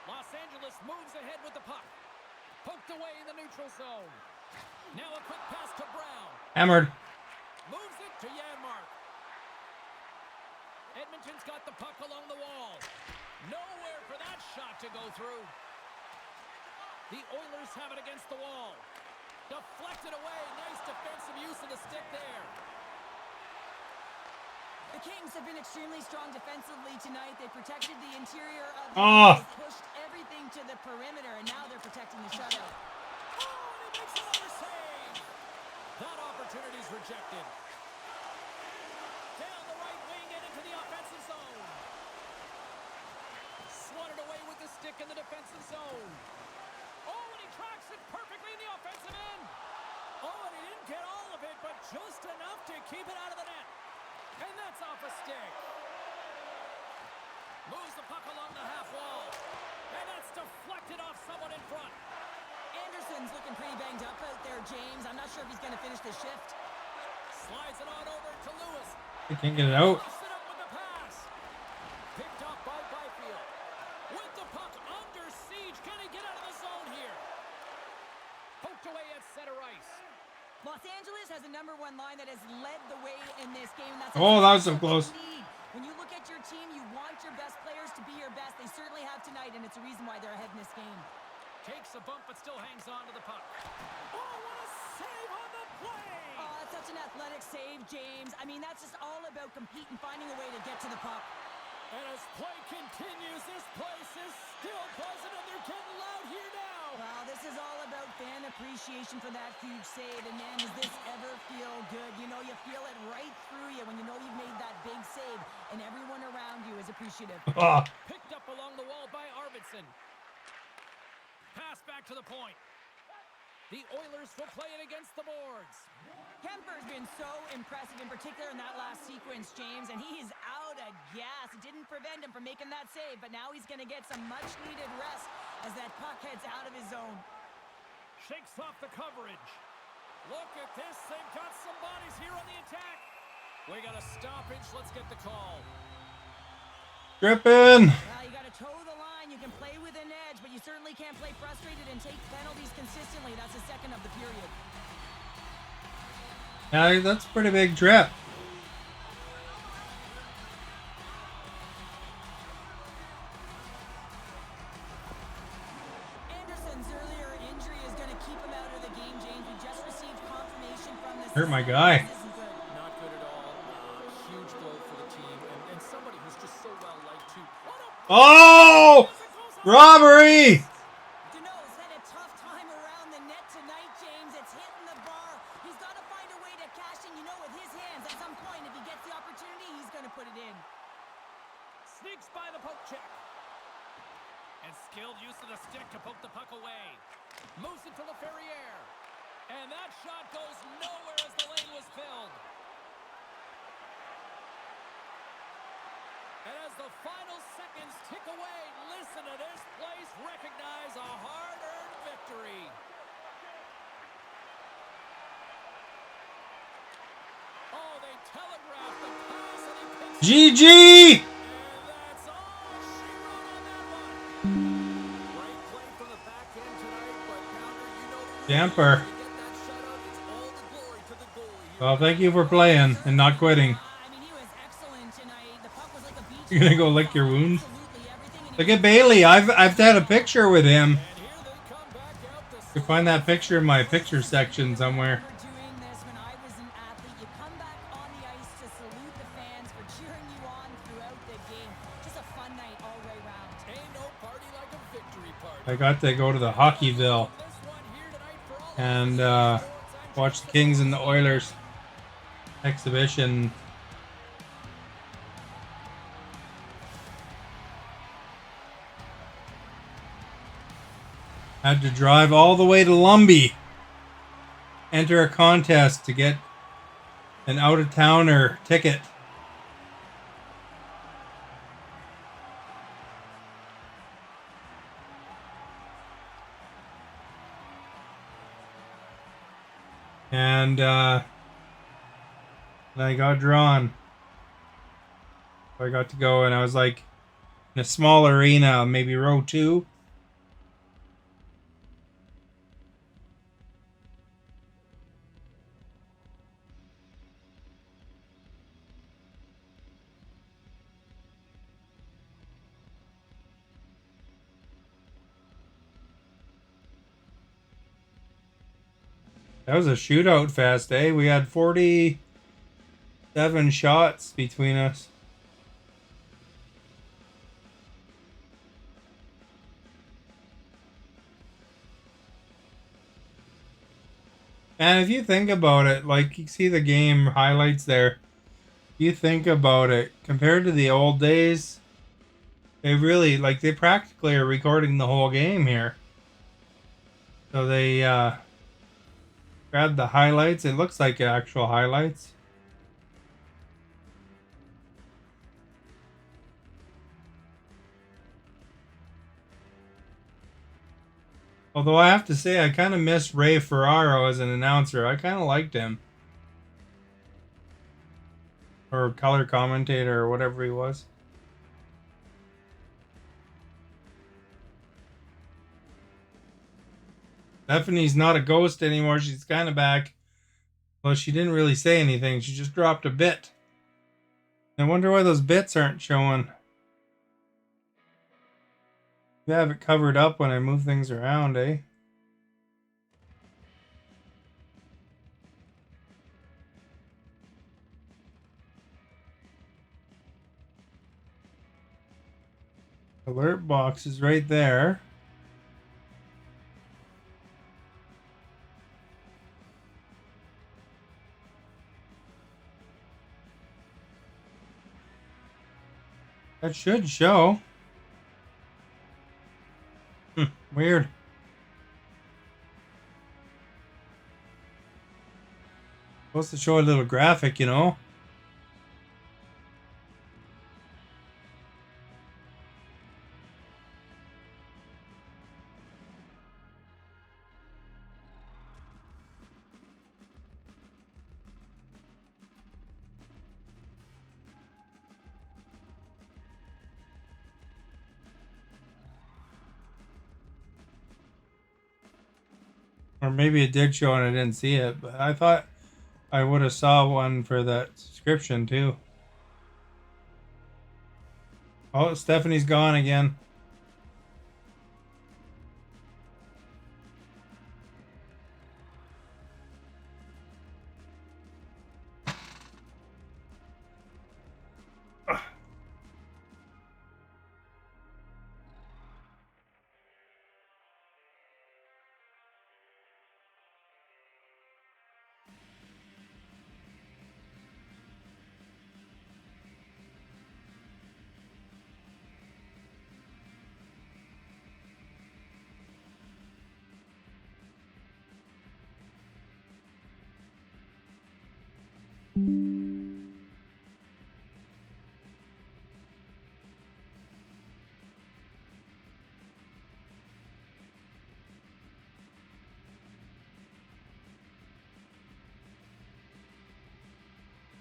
Los Angeles moves ahead with the puck. Poked away in the neutral zone. Now a quick pass to Brown. Hammered. Moves it to Janmark. Edmonton's got the puck along the wall. Nowhere for that shot to go through. The Oilers have it against the wall. Deflected away. Nice defensive use of the stick there. The Kings have been extremely strong defensively tonight. They protected the interior of the They pushed everything to the perimeter, and now they're protecting the shutout. Oh, and he makes another save. That opportunity's rejected. Down the right wing and into the offensive zone. Swatted away with the stick in the defensive zone. Oh, and he tracks it perfectly in the offensive end. Oh, and he didn't get all of it, but just enough to keep it out of the net. And that's off a stick. Moves the puck along the half wall. And that's deflected off someone in front. Anderson's looking pretty banged up out there, James. I'm not sure if he's going to finish the shift. Slides it on over to Lewis. He can't get it out. Lifts it up with the pass. Picked off by Byfield. With the puck under siege. Can he get out of the zone here? Poked away at center ice. Los Angeles has a #1 line that has led the way in this game. That's Oh, that was so close. When you look at your team, you want your best players to be your best. They certainly have tonight, and it's a reason why they're ahead in this game. Takes a bump, but still hangs on to the puck. Oh, what a save on the play! Oh, that's such an athletic save, James. I mean, that's just all about competing, finding a way to get to the puck. And as play continues, this place is still buzzing, and they're getting loud here now. Well, this is all about fan appreciation for that huge save. And man, does this ever feel good? You know, you feel it right through you when you know you've made that big save, and everyone around you is appreciative. Picked up along the wall by Arvidsson. Pass back to the point. The Oilers will play it against the boards. Kemper's been so impressive, in particular in that last sequence, James, and he's out of gas. It didn't prevent him from making that save, but now he's going to get some much-needed rest as that puck heads out of his zone. Shakes off the coverage. Look at this. They've got some bodies here on the attack. We got a stoppage. Let's get the call. Tripping. Well, you got to toe the line. You can play with an edge, but you certainly can't play frustrated and take penalties consistently. That's the second of the period. Yeah, that's a pretty big trip. Anderson's earlier injury is going to keep him out of the game, James. We just received confirmation from the Hurt my guy. This isn't good. Not good at all. Huge blow for the team, and somebody who's just so well liked too. Oh! Robbery! Deneau's had a tough time around the net tonight, James. It's hitting the bar. He's got to find a way to cash in, you know, with his hands. At some point, if he gets the opportunity, he's going to put it in. Sneaks by the poke check. And skilled use of the stick to poke the puck away. Moves it to LaFerriere. And that shot goes nowhere as the lane was filled. And as the final seconds tick away, listen to this place recognize a hard-earned victory. Oh, they telegraphed the pass and he picks GG! and that's all she wrote on that one. Great play from the back end tonight, but Pounder, you know the rules. Damper. You get that shutout, it's all the glory to the goalie here. Well, thank you for playing and not quitting. I mean, he was excellent tonight. The puck was like a beach. You're gonna go lick your wounds? Absolutely everything. And Look at Bailey. I've had a picture with him. And here they come back out to You can find that picture in my picture section somewhere. remember doing this when I was an athlete. You come back on the ice to salute the fans for cheering you on throughout the game. Just a fun night all the way round. Ain't no party like a victory party. I got to go to the Hockeyville This one here tonight for all and watch the Kings and the Oilers exhibition. Had to drive all the way to Lumbee, enter a contest to get an out-of-towner ticket. And I got drawn. So I got to go, and I was like in a small arena, maybe row 2. That was a shootout fest, eh? We had 47 shots between us. And if you think about it, like you see the game highlights there, you think about it, compared to the old days, they really, like, they practically are recording the whole game here. So they, grab the highlights. It looks like actual highlights. Although I have to say, I kind of miss Ray Ferraro as an announcer. I kind of liked him. Or color commentator or whatever he was. Stephanie's not a ghost anymore. She's kind of back. Well, she didn't really say anything. She just dropped a bit. I wonder why those bits aren't showing. You have it covered up when I move things around, eh? Alert box is right there. That should show. Weird. Supposed to show a little graphic, you know. Or maybe it did show and I didn't see it, but I thought I would have saw one for that subscription too. Oh, Stephanie's gone again.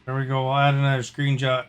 There we go. We'll add another screenshot.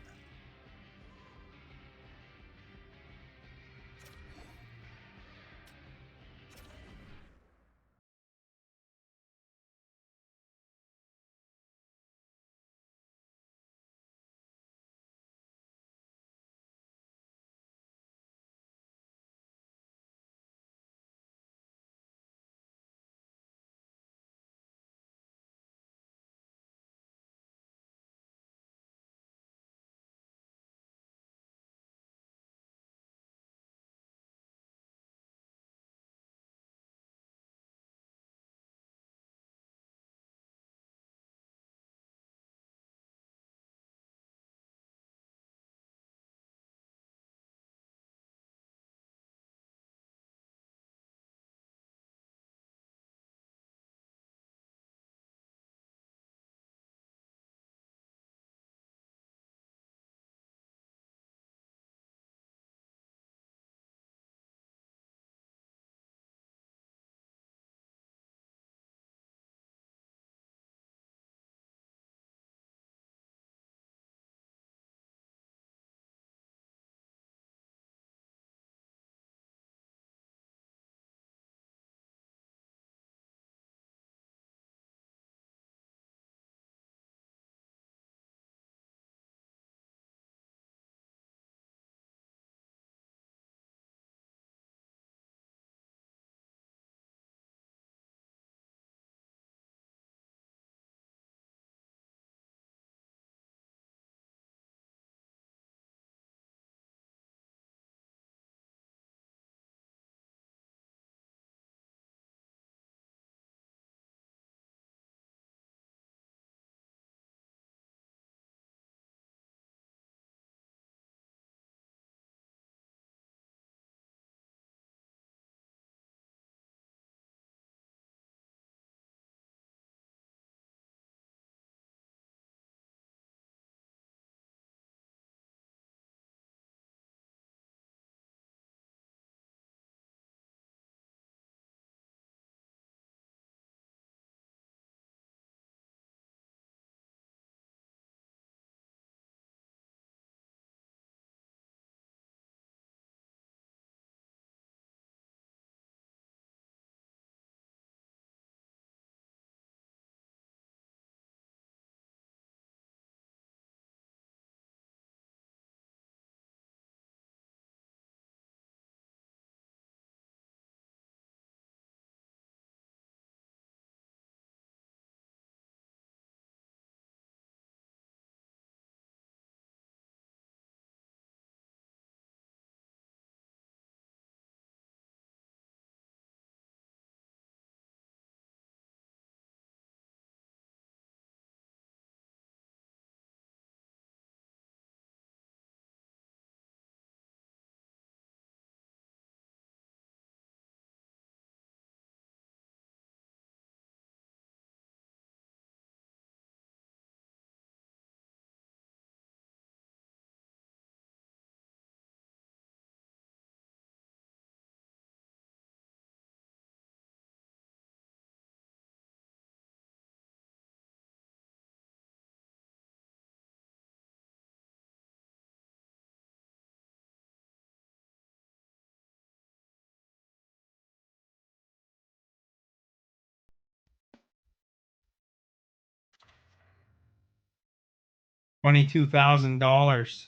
$22,000.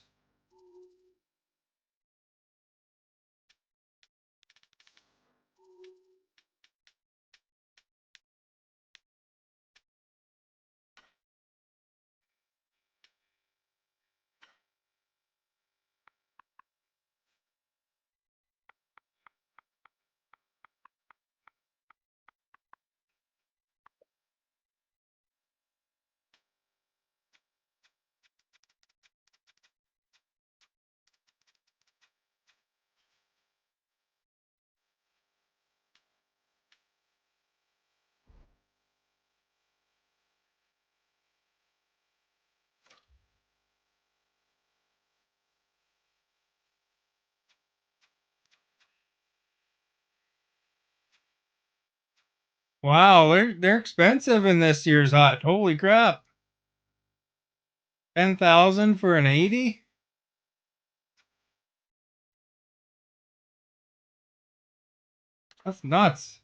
Wow, they're expensive in this year's hut. Holy crap. 10,000 for an 80? That's nuts.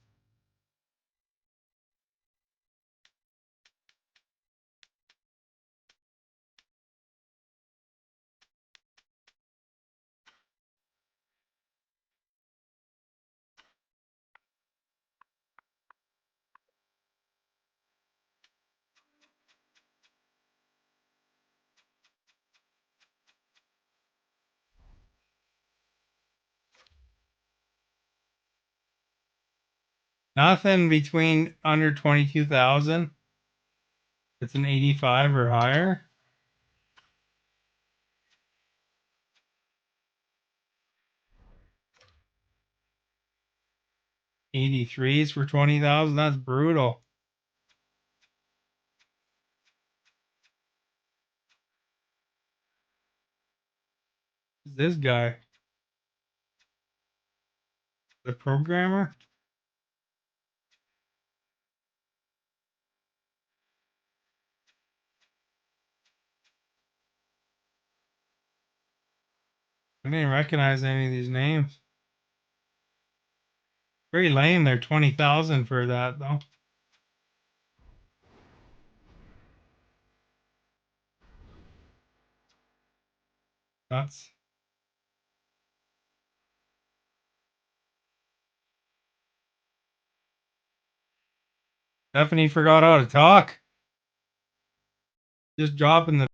Nothing between under 22,000. It's an 85 or higher. 83s for 20,000. That's brutal. Who's this guy? The programmer? I didn't recognize any of these names. Very lame. They're 20,000 for that though. That's Stephanie forgot how to talk. Just dropping the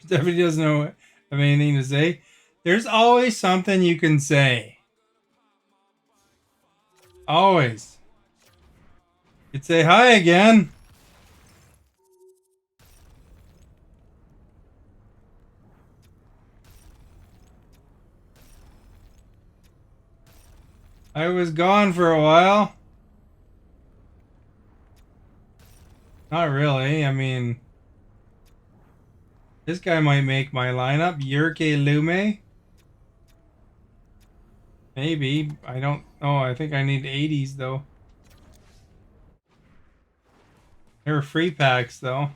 'Definitely doesn't know have anything to say. There's always something you can say. Always. You'd say hi again. I was gone for a while. Not really. I mean, this guy might make my lineup. Yurke Lume. Maybe. I don't know. I think I need 80s though. They were free packs though.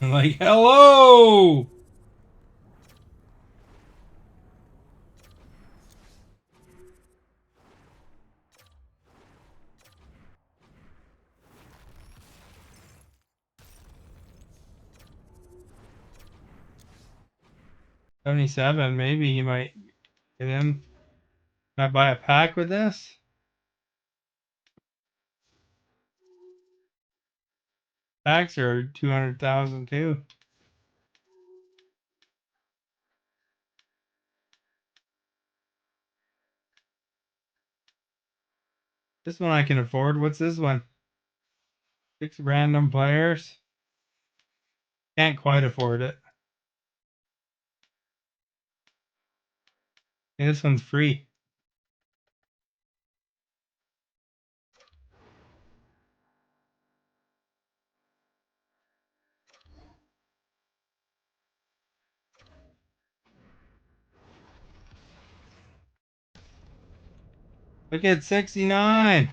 I'm like, hello. 77. Maybe he might get in. Can I buy a pack with this? Packs are 200,000 too. This one I can afford. What's this one? 6 random players. Can't quite afford it. Hey, this one's free. Look at 69.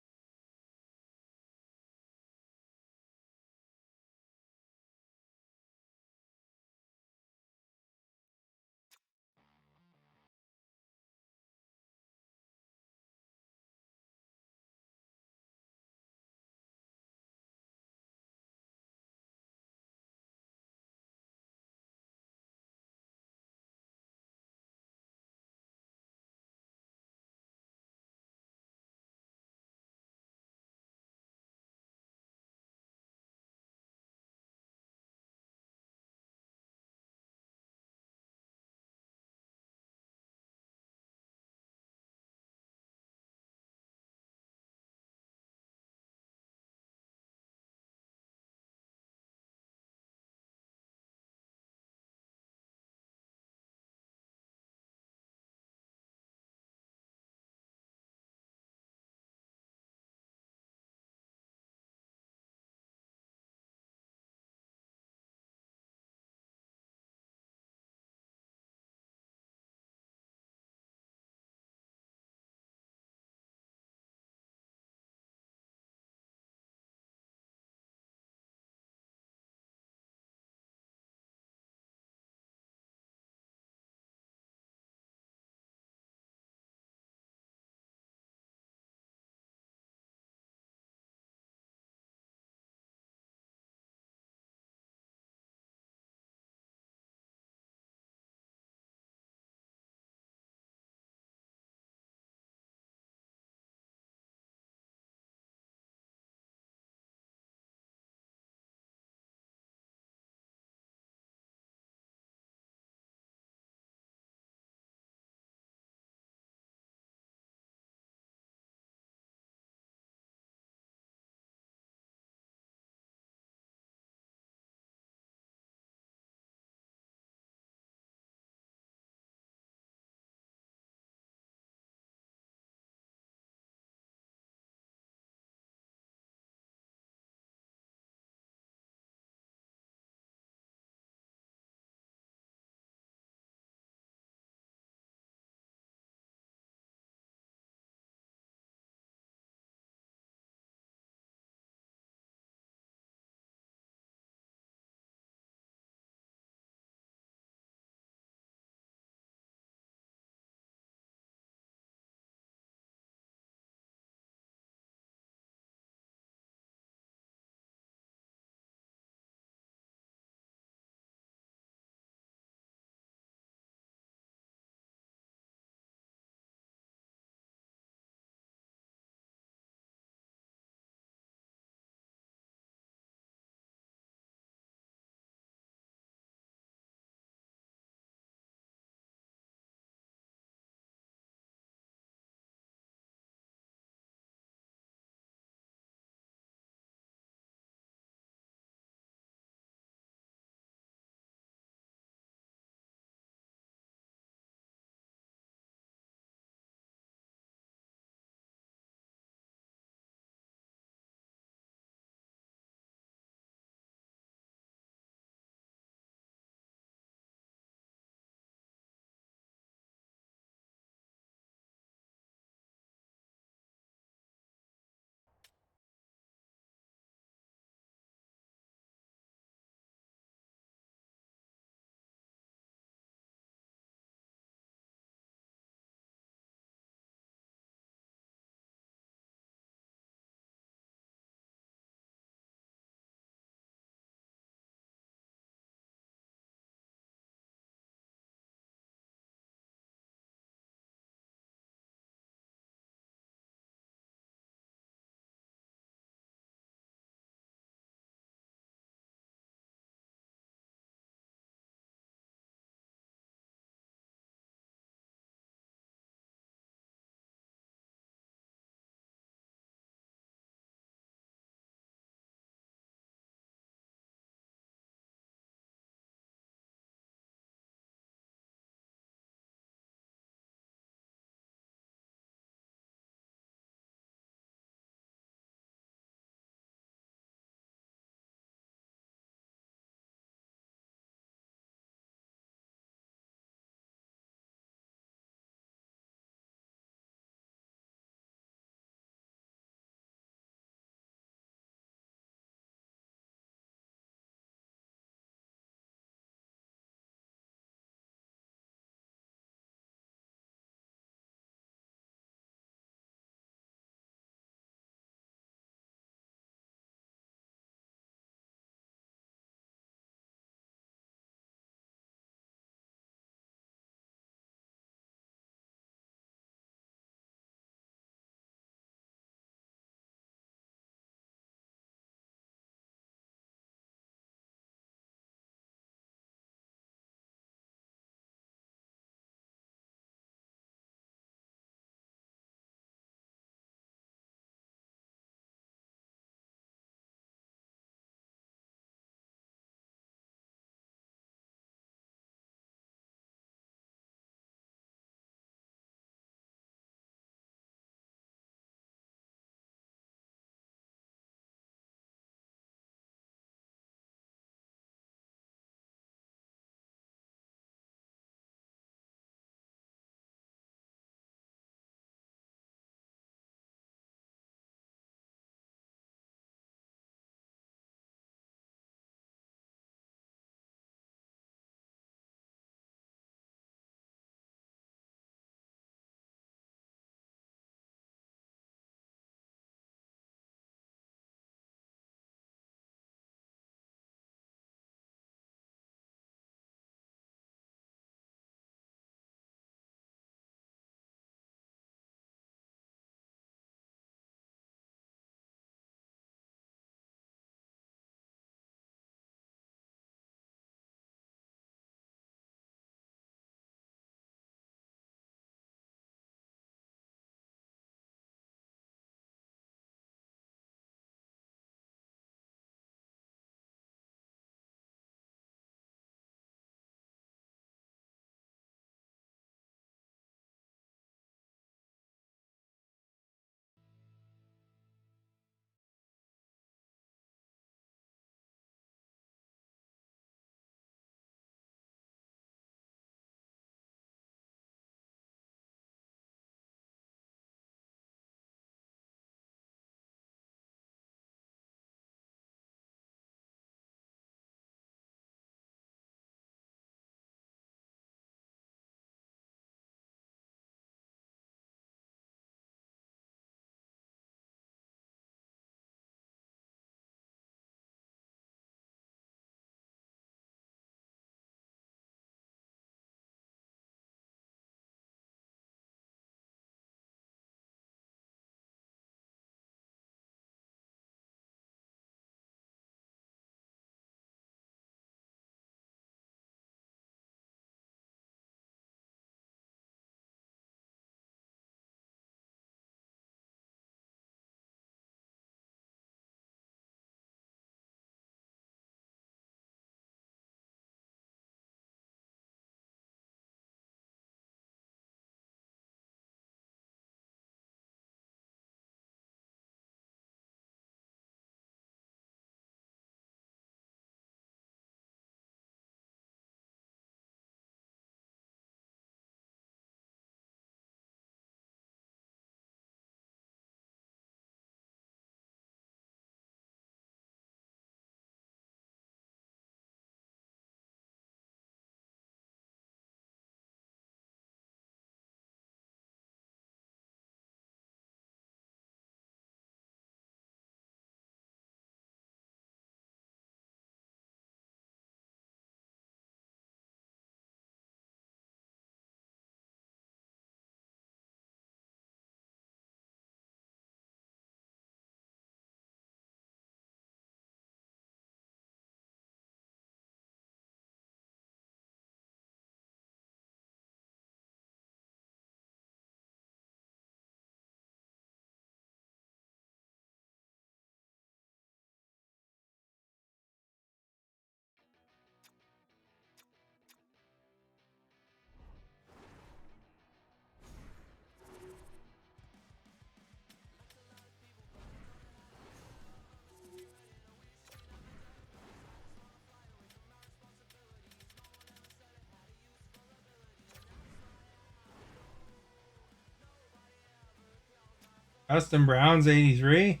Dustin Brown's 83.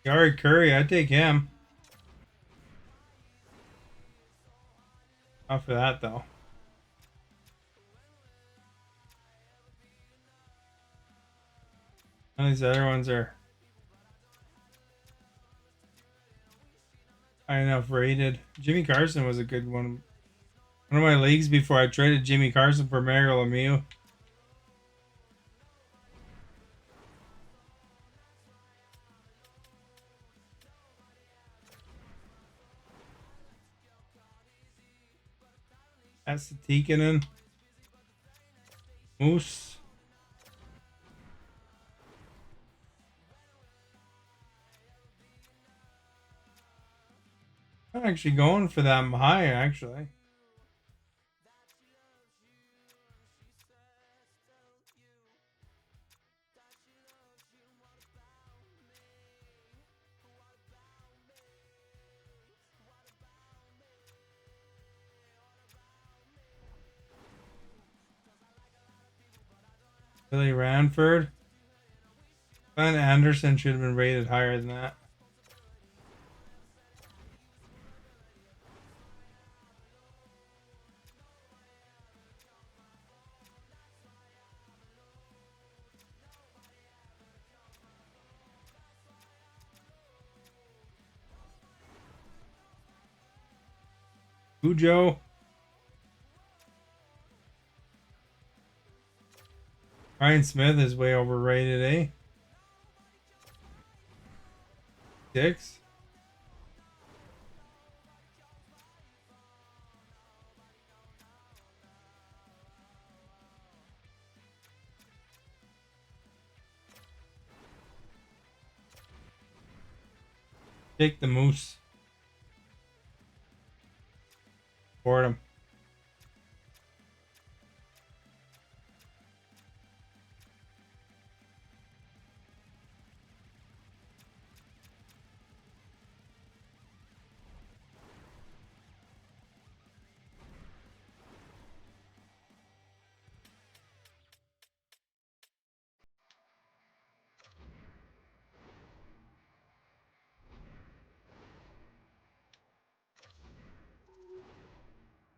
Gary Curry, I'd take him. Not for that though. None of these other ones are high enough rated. Jimmy Carson was a good one. One of my leagues before I traded Jimmy Carson for Mario Lemieux. That's the Tikkanen. Moose. I'm actually going for that high, actually. Billy Ranford. Glenn Anderson should have been rated higher than that. Cujo. Ryan Smith is way overrated, eh? 6. Take the Moose. Boredom.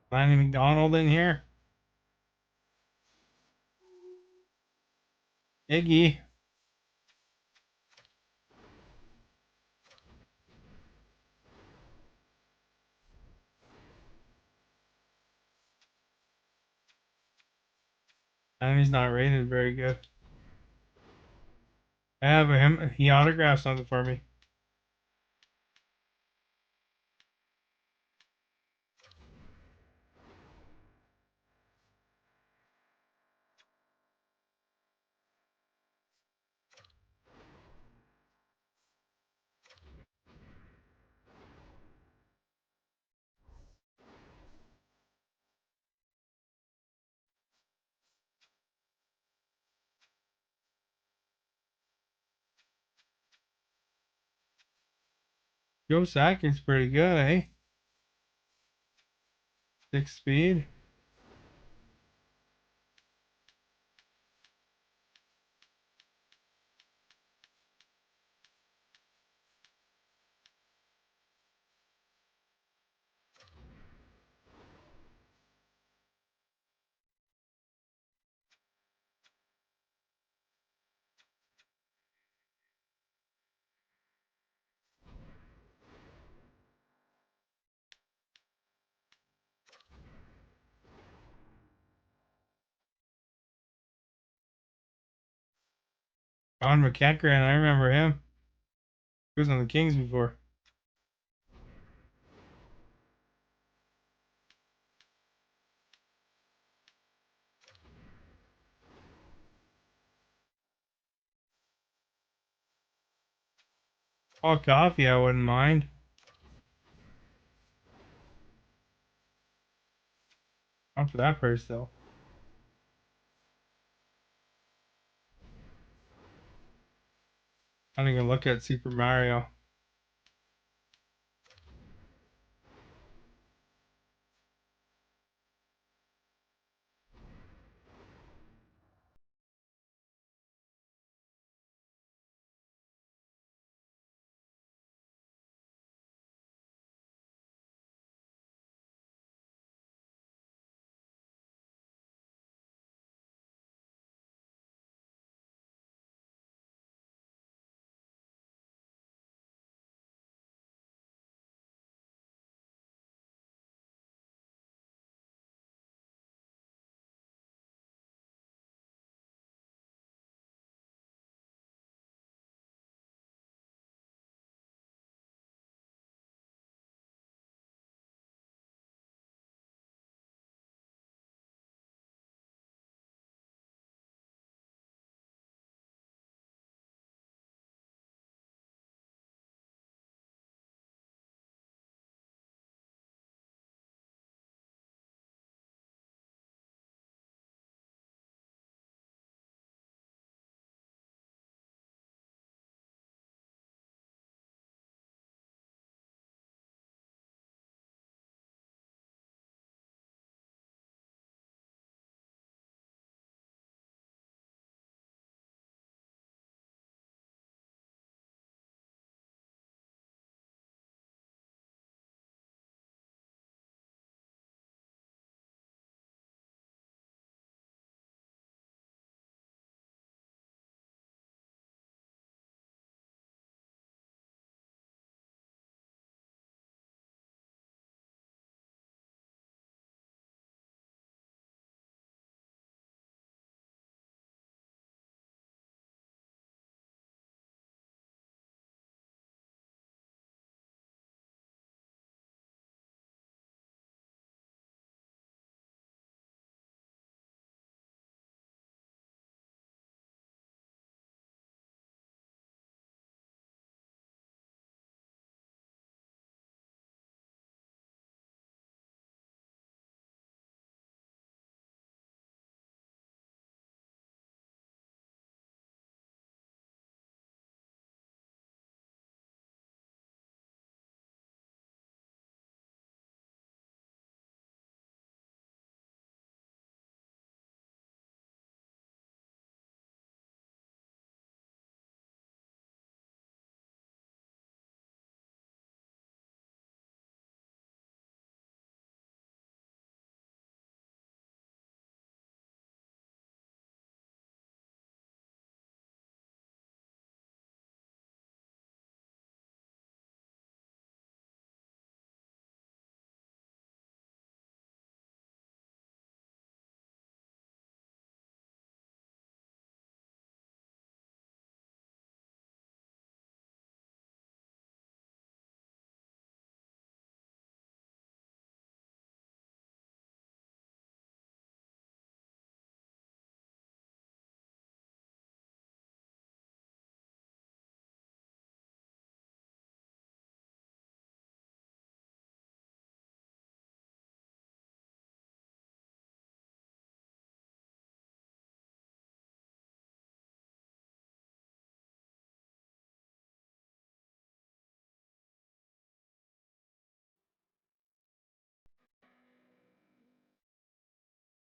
Lanny McDonald in here. Iggy. And he's not rated very good. I have him. He autographed something for me. Joe Sakic's pretty good, eh? 6 speed. John McEachran, I remember him. He was on the Kings before. Paul Coffey, I wouldn't mind. Not for that price, though. I don't even look at Super Mario.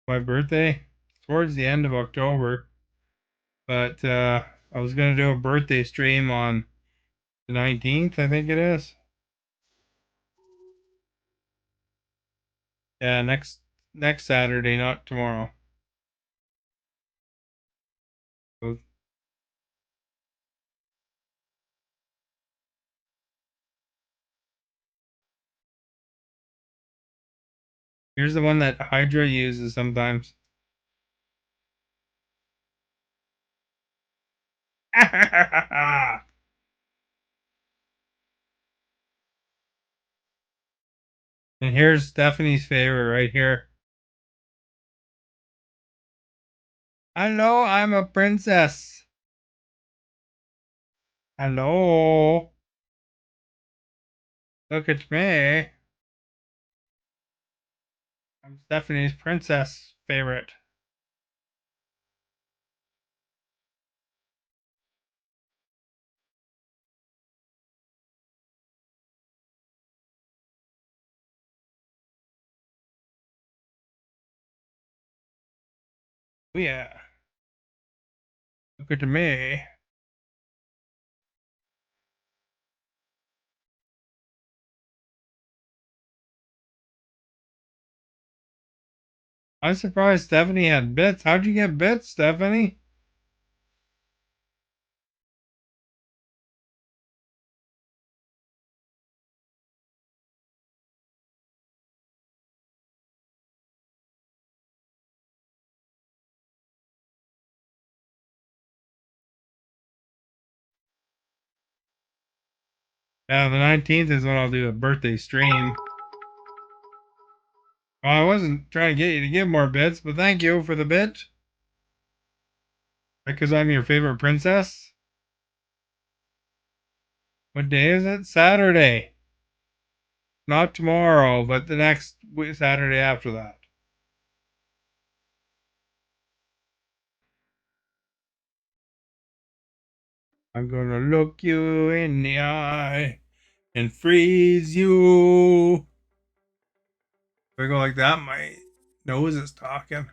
My birthday towards the end of October, but I was gonna do a birthday stream on the 19th, I think it is. Yeah, next Saturday, not tomorrow. So here's the one that Hydra uses sometimes. And here's Stephanie's favorite right here. Hello, I'm a princess. Hello. Look at me. I'm Stephanie's princess favorite. Oh yeah. Look at me. I'm surprised Stephanie had bits. How'd you get bits, Stephanie? Yeah, the 19th is when I'll do a birthday stream. Well, I wasn't trying to get you to give more bits, but thank you for the bit. Because I'm your favorite princess. What day is it? Saturday. Not tomorrow, but the next Saturday after that. I'm gonna look you in the eye and freeze you. If I go like that, my nose is talking.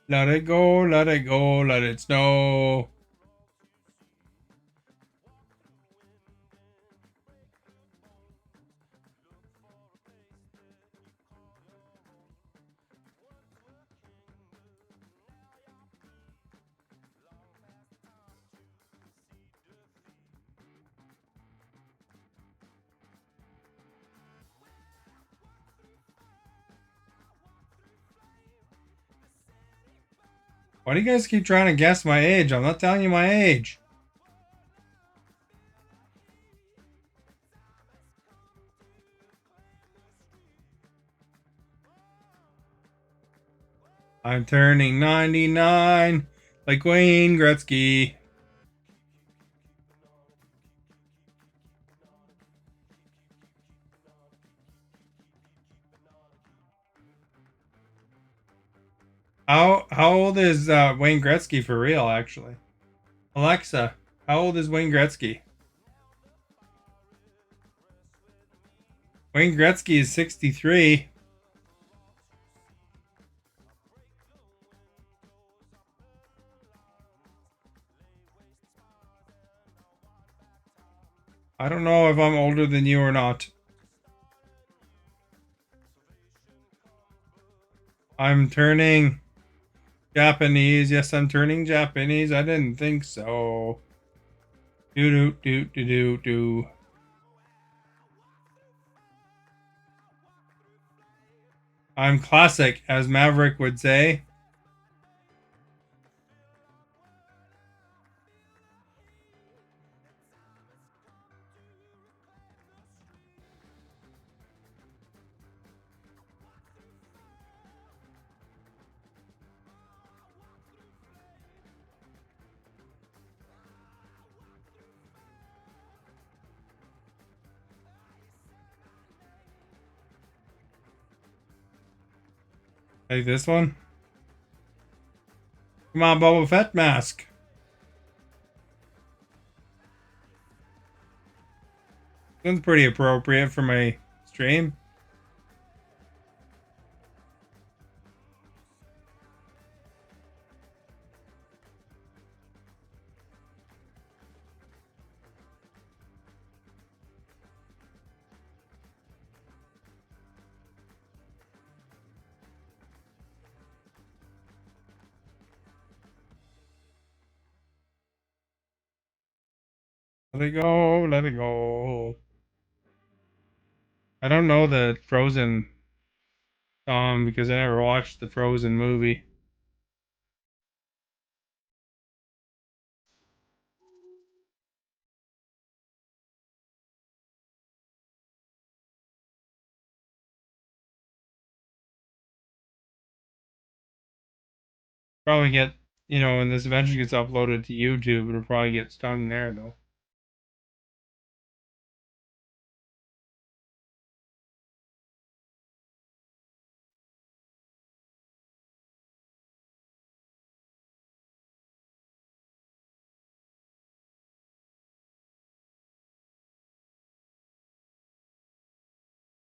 Let it go, let it go, let it snow. Why do you guys keep trying to guess my age? I'm not telling you my age. I'm turning 99 like Wayne Gretzky. How old is Wayne Gretzky for real, actually? Alexa, how old is Wayne Gretzky? Wayne Gretzky is 63. I don't know if I'm older than you or not. I'm turning Japanese. Yes, I'm turning Japanese. I didn't think so. Do do do do do do. I'm classic, as Maverick would say. Like this one. Come on, Boba Fett mask. This one's pretty appropriate for my stream. Let it go, let it go. I don't know the Frozen song because I never watched the Frozen movie. Probably get, when this eventually gets uploaded to YouTube, it'll probably get stung there though.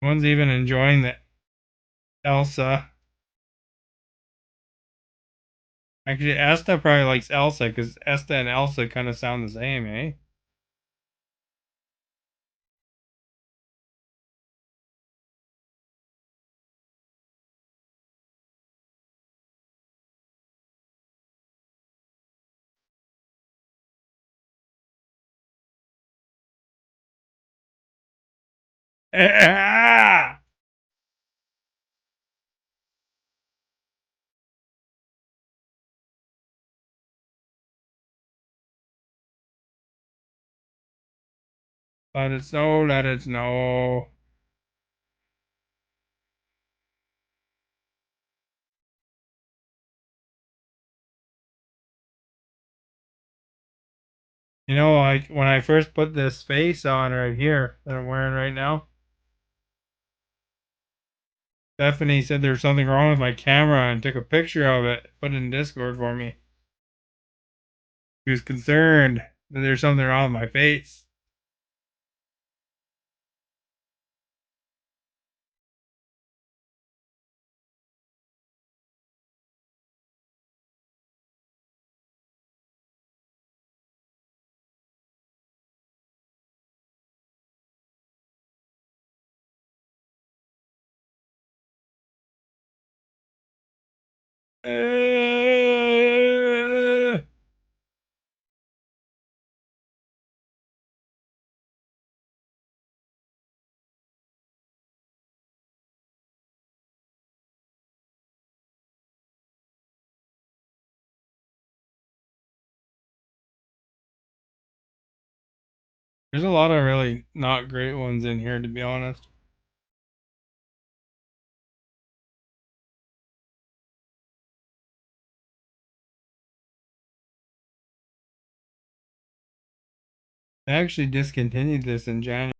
No one's even enjoying the Elsa. Actually, Esta probably likes Elsa because Esta and Elsa kind of sound the same, eh? Let it snow, let it snow. Like when I first put this face on right here that I'm wearing right now, Stephanie said there's something wrong with my camera and took a picture of it, put it in Discord for me. She was concerned that there's something wrong with my face. There's a lot of really not great ones in here, to be honest. I actually discontinued this in January.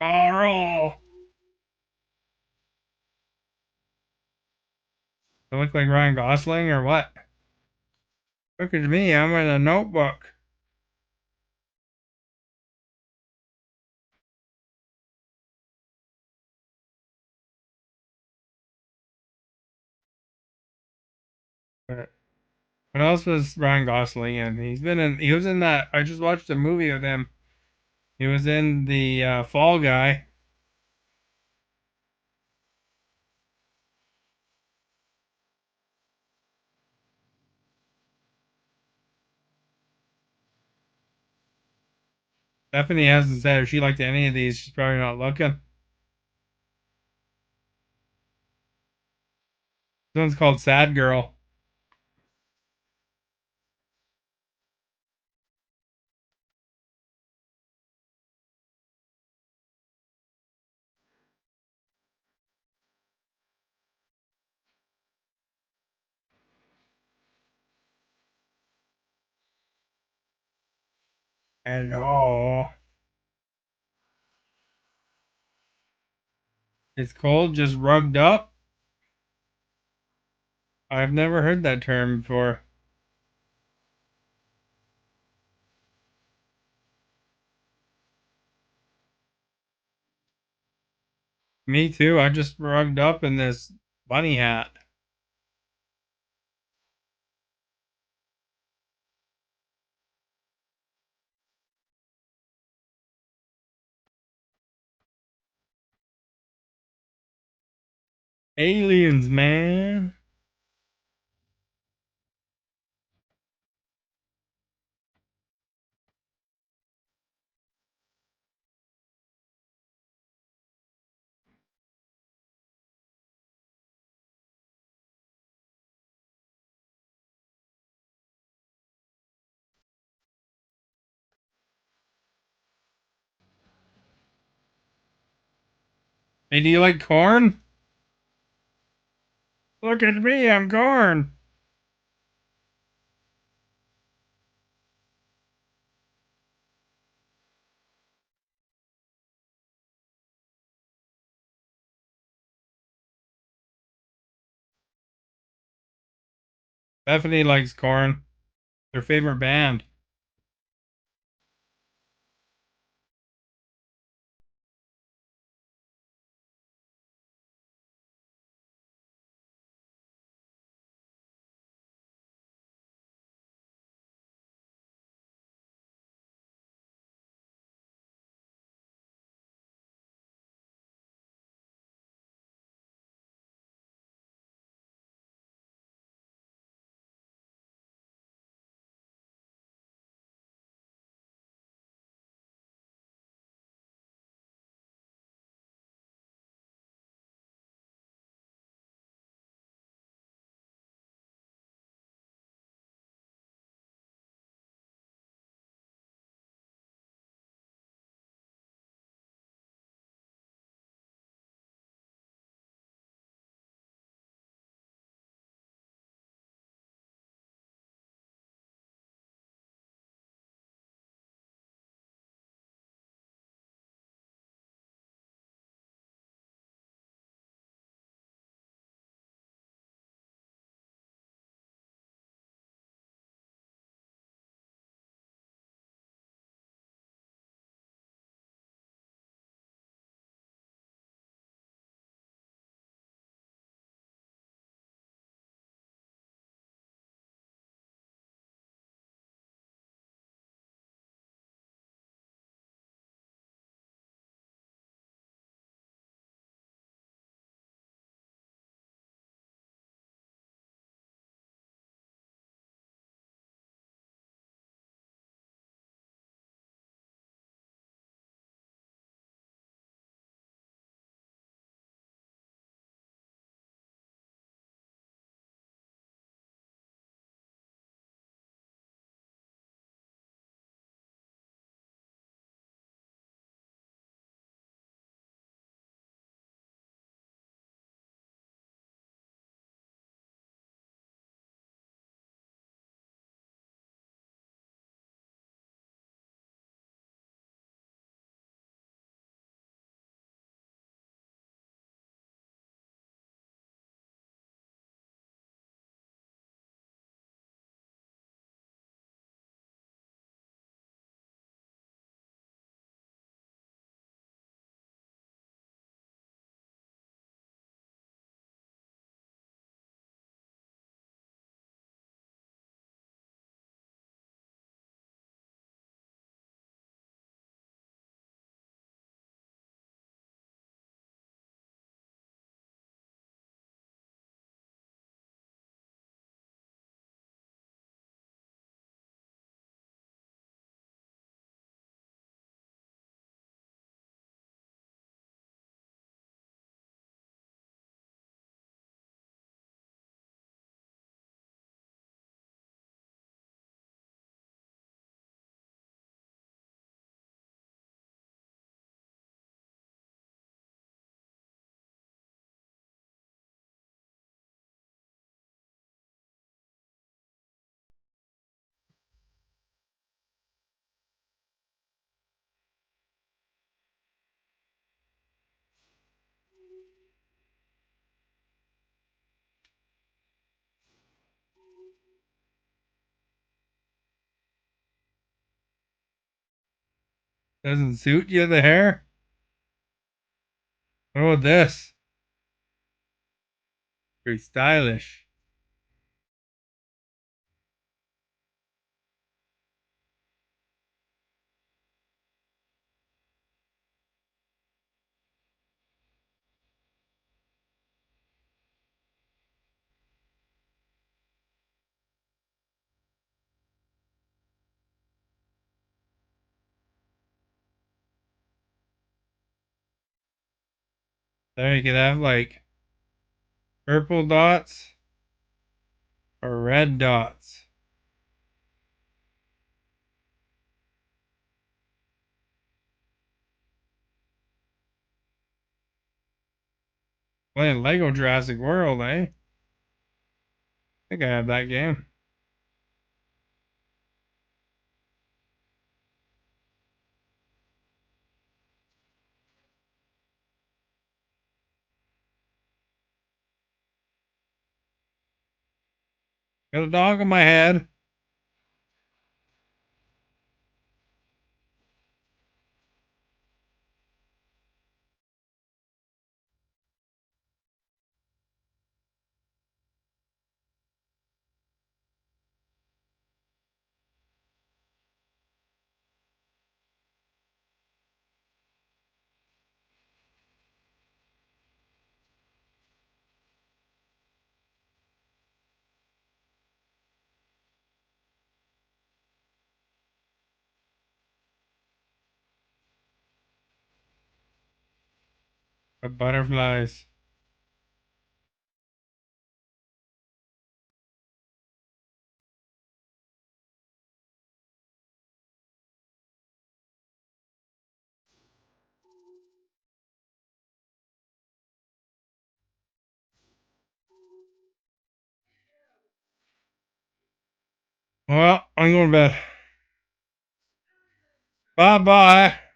Carl! Do I look like Ryan Gosling or what? Look at me, I'm in a notebook. But what else was Ryan Gosling in? He was in that, I just watched a movie with him. He was in the Fall Guy. Stephanie hasn't said if she liked any of these. She's probably not looking. This one's called Sad Girl. And oh, it's cold, just rugged up. I've never heard that term before. Me too. I just rugged up in this bunny hat. Aliens, man. Hey, do you like corn? Look at me, I'm corn. Bethany likes corn. Their favorite band. Doesn't suit you, the hair? What about this? Pretty stylish. There you could have like purple dots or red dots. Playing Lego Jurassic World, eh? I think I have that game. Got a dog on my head. Got butterflies. Well, I'm going to bed. Bye bye.